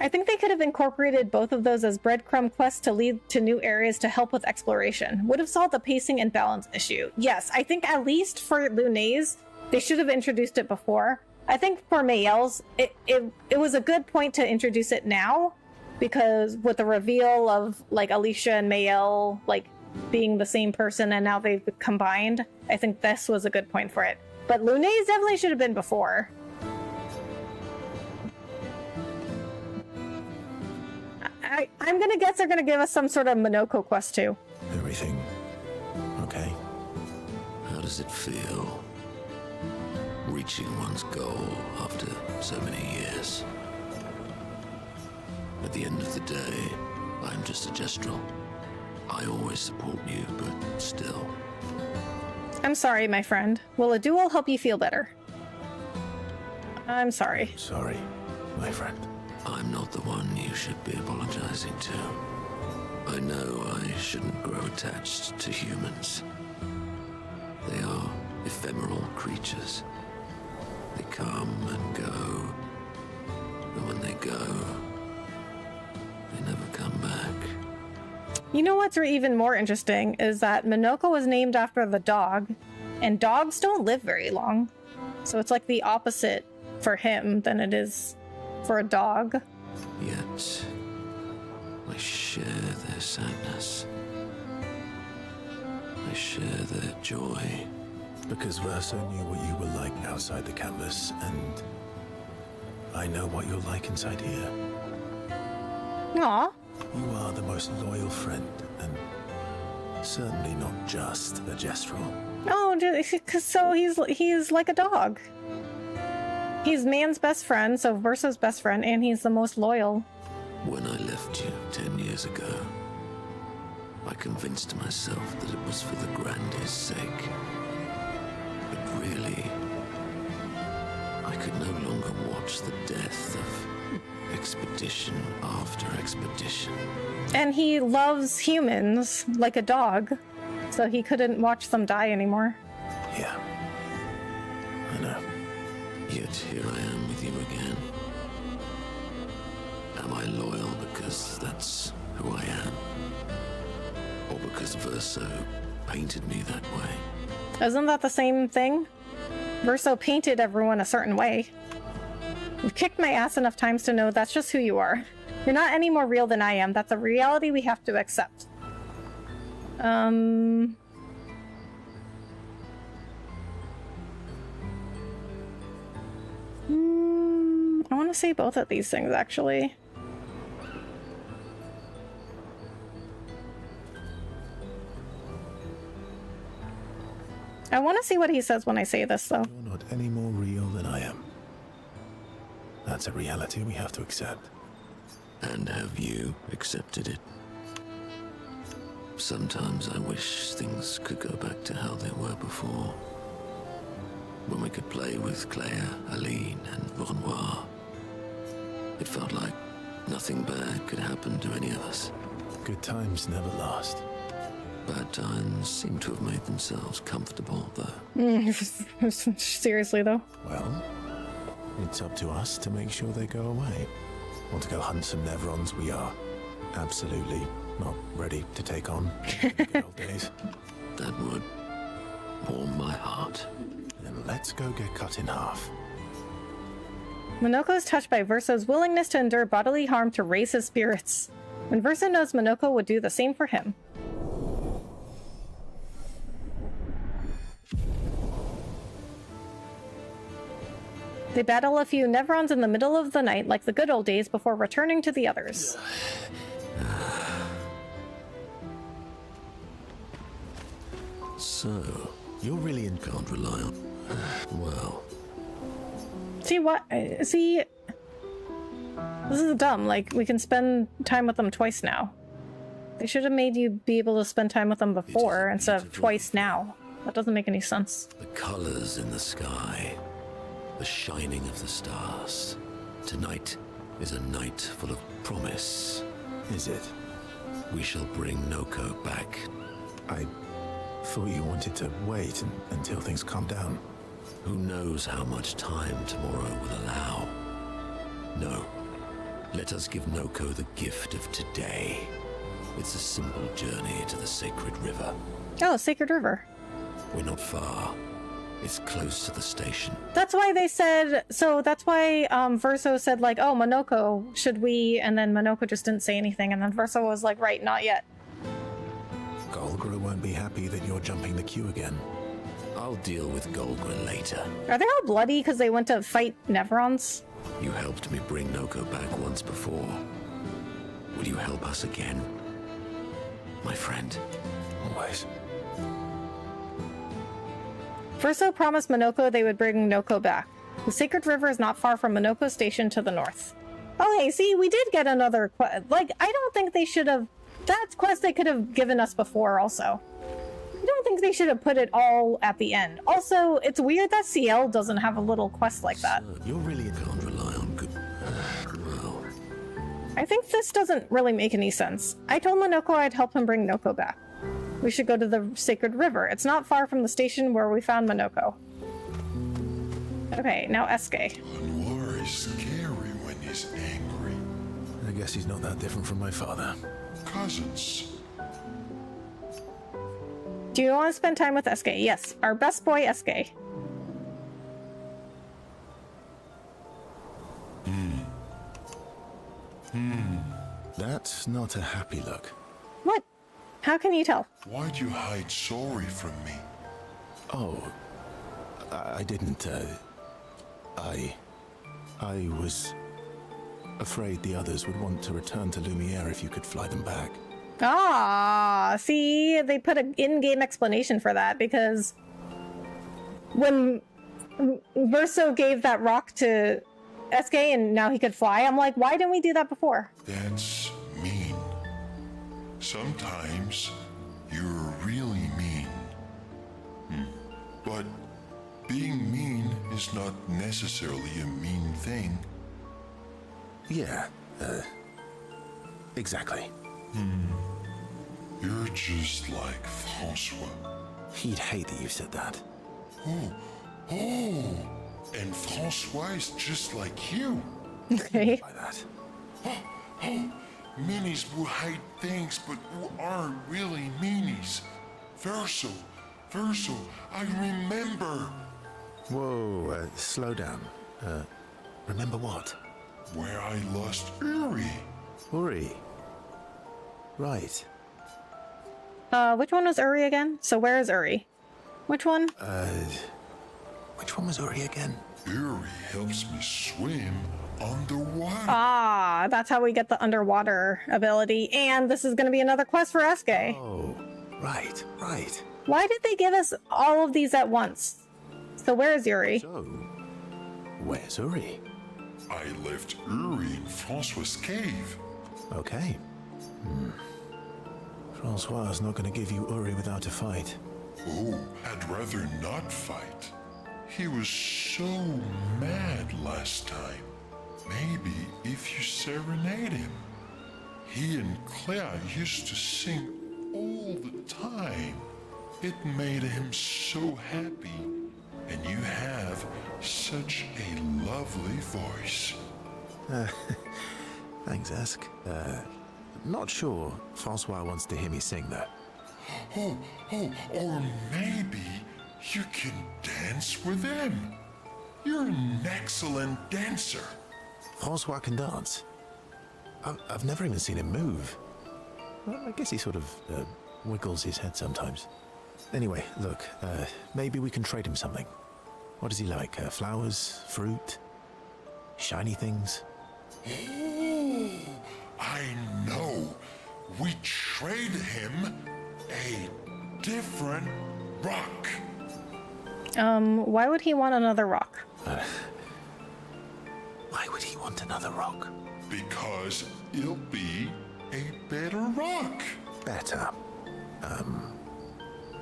I think they could have incorporated both of those as breadcrumb quests to lead to new areas to help with exploration. Would have solved the pacing and balance issue. Yes, I think at least for Lunay's, they should have introduced it before. I think for Mayel's, it was a good point to introduce it now, because with the reveal of, like, Alicia and Mayel, like, being the same person and now they've combined, I think this was a good point for it. But Lunay's definitely should have been before. I'm gonna guess they're gonna give us some sort of Monoko quest too. Everything okay? How does it feel? Reaching one's goal after so many years. At the end of the day, I'm just a gestural. I always support you, but still. I'm sorry, my friend. Will a duel help you feel better? I'm sorry. Sorry, my friend. I'm not the one you should be apologizing to. I know I shouldn't grow attached to humans. They are ephemeral creatures. They come and go. And when they go, they never come back. You know what's even more interesting is that Monoko was named after the dog, and dogs don't live very long. So it's like the opposite for him than it is for a dog. Yet, I share their sadness. I share their joy. Because Verso knew what you were like outside the canvas, and I know what you're like inside here. Aw. You are the most loyal friend, and certainly not just a gestural. Oh, so he's like a dog. He's man's best friend, so Verso's best friend, and he's the most loyal. When I left you 10 years ago, I convinced myself that it was for the grandest sake. But really, I could no longer watch the death of expedition after expedition. And he loves humans like a dog, so he couldn't watch them die anymore. Yeah, I know. Yet here I am with you again. Am I loyal because that's who I am? Or because Verso painted me that way? Isn't that the same thing? Verso painted everyone a certain way. You've kicked my ass enough times to know that's just who you are. You're not any more real than I am. That's a reality we have to accept. I want to say both of these things, actually. I want to see what he says when I say this, though. You're not any more real than I am. That's a reality we have to accept. And have you accepted it? Sometimes I wish things could go back to how they were before. When we could play with Claire, Aline, and Renoir. It felt like nothing bad could happen to any of us. Good times never last. Bad times seem to have made themselves comfortable, though. Seriously, though. Well, it's up to us to make sure they go away. Want to go hunt some Nevrons? We are absolutely not ready to take on the good old days. That would warm my heart. Then let's go get cut in half. Monoko is touched by Verso's willingness to endure bodily harm to raise his spirits. And Verso knows Monoko would do the same for him. They battle a few Nevrons in the middle of the night like the good old days before returning to the others. So, you're really can't rely on... Well... See what? See... This is dumb. Like, we can spend time with them twice now. They should have made you be able to spend time with them before instead of twice now. That doesn't make any sense. The colors in the sky, the shining of the stars. Tonight is a night full of promise. Is it? We shall bring Noko back. I thought you wanted to wait until things calm down. Who knows how much time tomorrow will allow? No. Let us give Noko the gift of today. It's a simple journey to the sacred river. Oh, Sacred River. We're not far. It's close to the station. That's why they said, so that's why Verso said like, oh, Monoko, should we? And then Monoko just didn't say anything. And then Verso was like, right, not yet. Golgra won't be happy that you're jumping the queue again. I'll deal with Golgra later. Are they all bloody because they went to fight Nevrons? You helped me bring Noko back once before. Will you help us again? My friend. Always. Verso promised Monoko they would bring Noko back. The Sacred River is not far from Monoko Station to the north. Okay, see, we did get another quest. Like, I don't think they should have... That's quest they could have given us before, also. I don't think they should have put it all at the end. Also, it's weird that CL doesn't have a little quest like that. You're really... Can't rely on good... Well... I think this doesn't really make any sense. I told Monoko I'd help him bring Noko back. We should go to the Sacred River. It's not far from the station where we found Monoko. Okay, now Eske. Lenoir is scary when he's angry. I guess he's not that different from my father. Cousins. Do you want to spend time with Eske? Yes, our best boy Eske. That's not a happy look. What? How can you tell? Why'd you hide sorry from me? Oh, I didn't, I was afraid the others would want to return to Lumiere if you could fly them back. Ah, see, they put an in-game explanation for that because when Verso gave that rock to SK and now he could fly, I'm like, why didn't we do that before? That's mean. Sometimes you're really mean. But being mean is not necessarily a mean thing. Yeah, exactly. You're just like Francois. He'd hate that you said that. Oh, and Francois is just like you. Okay. By that. Meanies who hide things but who aren't really meanies. Verso, I remember. Whoa, slow down. Remember what? Where I lost Uri. Uri. Right. Which one was Uri again? So where is Uri? Which one? Which one was Uri again? Uri helps me swim underwater. Ah, that's how we get the underwater ability. And this is going to be another quest for SK. Oh, right. Why did they give us all of these at once? So where is Uri? So, where's Uri? I left Uri in Francois' cave. Okay. Francois is not going to give you Uri without a fight. Oh, I'd rather not fight. He was so mad last time. Maybe if you serenade him. He and Claire used to sing all the time. It made him so happy. And you have such a lovely voice. Thanks, Esk. Not sure Francois wants to hear me sing, though. Or maybe you can dance with him. You're an excellent dancer. Francois can dance. I've never even seen him move. Well, I guess he sort of wiggles his head sometimes. Anyway, look, maybe we can trade him something. What does he like? Flowers? Fruit? Shiny things? Oh, I know. We trade him a different rock. Why would he want another rock? Why would he want another rock? Because it'll be a better rock. better.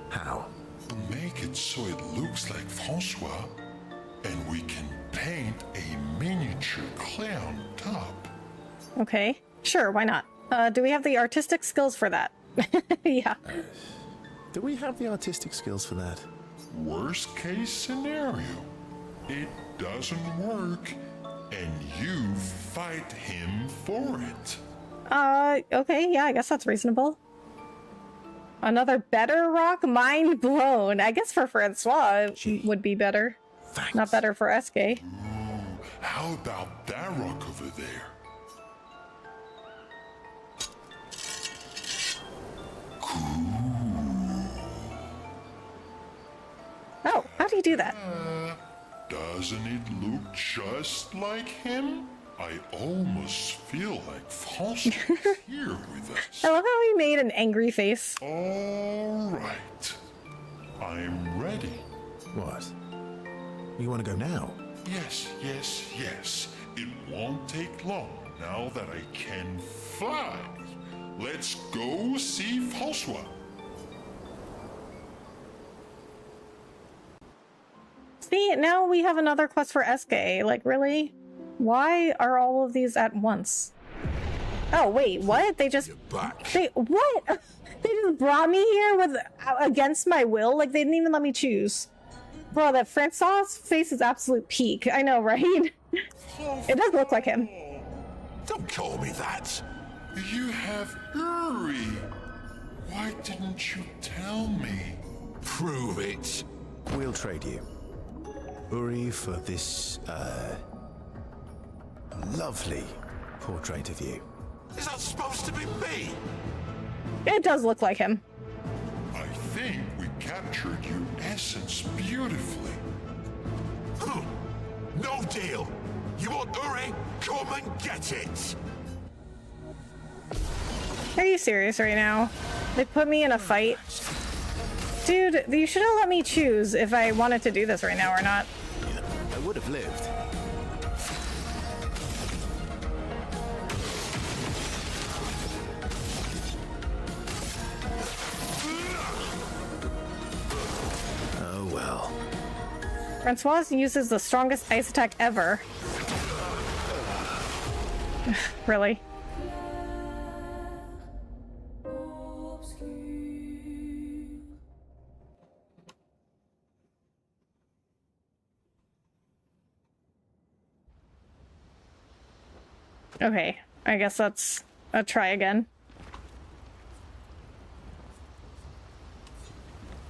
How? Make it so it looks like Francois, and we can paint a miniature Clair on top. Okay, sure, why not? Do we have the artistic skills for that? Yeah. Do we have the artistic skills for that? Worst case scenario, it doesn't work, and you fight him for it. Okay, yeah, I guess that's reasonable. Another better rock? Mind blown. I guess for Francois it would be better. Thanks. Not better for SK. Ooh, how about that rock over there? Oh, how do you do that? Doesn't it look just like him? I almost feel like Francois is here with us. I love how he made an angry face. All right. I'm ready. What? You want to go now? Yes, yes, yes. It won't take long now that I can fly. Let's go see Francois. See, now we have another quest for SK. Like, really? Why are all of these at once? Oh, wait, what? They just... what? They just brought me here with against my will? Like, they didn't even let me choose. Bro, that Francois' face is absolute peak. I know, right? It does look like him. Don't call me that. You have Uri. Why didn't you tell me? Prove it. We'll trade you. Uri for this, lovely portrait of you. Is that supposed to be me? It does look like him. I think we captured your essence beautifully. No deal. You want Uri? Come and get it. Are you serious right now? They put me in a fight? Dude, you should have let me choose if I wanted to do this right now or not. I would have lived. Oh well. Francois uses the strongest ice attack ever. Really? Okay, I guess that's a try again.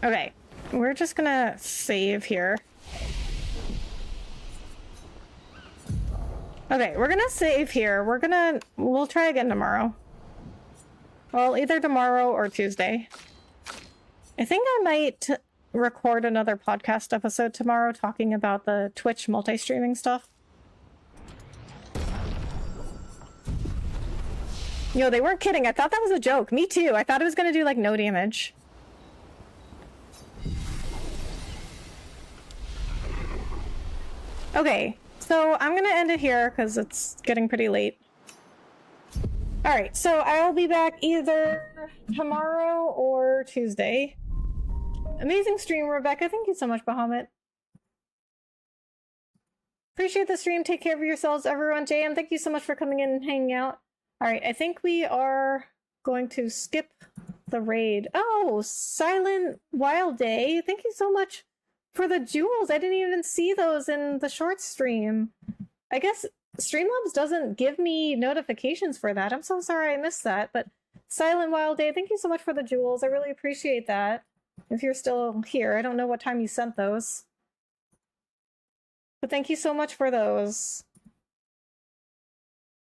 Okay, we're just gonna save here. Okay, we're gonna save here. We'll try again tomorrow. Well, either tomorrow or Tuesday. I think I might record another podcast episode tomorrow talking about the Twitch multi-streaming stuff. Yo, they weren't kidding. I thought that was a joke. Me too. I thought it was gonna do like no damage. Okay, so I'm gonna end it here because it's getting pretty late. Alright, so I'll be back either tomorrow or Tuesday. Amazing stream, Rebecca. Thank you so much, Bahamut. Appreciate the stream. Take care of yourselves, everyone. JM, thank you so much for coming in and hanging out. Alright, I think we are going to skip the raid. Oh, Silent Wild Day. Thank you so much for the jewels. I didn't even see those in the short stream. I guess Streamlabs doesn't give me notifications for that. I'm so sorry I missed that. But Silent Wild Day, thank you so much for the jewels. I really appreciate that. If you're still here, I don't know what time you sent those. But thank you so much for those.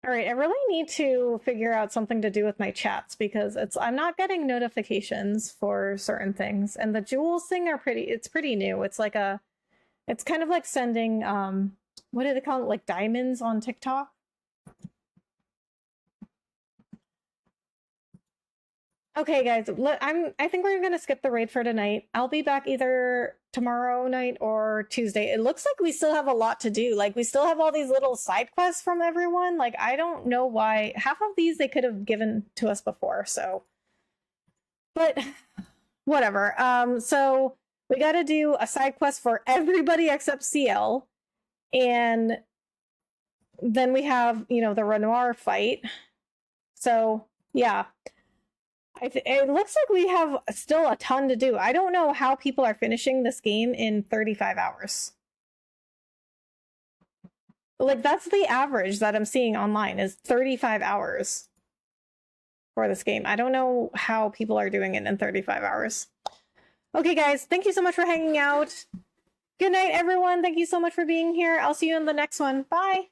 Alright, I really need to figure out something to do with my chats because I'm not getting notifications for certain things. And the jewels thing it's pretty new. It's kind of like sending, what do they call it? Like diamonds on TikTok? Okay, guys, I think we're gonna skip the raid for tonight. I'll be back either tomorrow night or Tuesday. It looks like we still have a lot to do. Like, we still have all these little side quests from everyone. Like, I don't know why. Half of these they could have given to us before, so But whatever. So we got to do a side quest for everybody except CL. And then we have, you know, the Renoir fight. So, yeah. It looks like we have still a ton to do. I don't know how people are finishing this game in 35 hours. Like, that's the average that I'm seeing online, is 35 hours for this game. I don't know how people are doing it in 35 hours. Okay, guys, thank you so much for hanging out. Good night, everyone. Thank you so much for being here. I'll see you in the next one. Bye.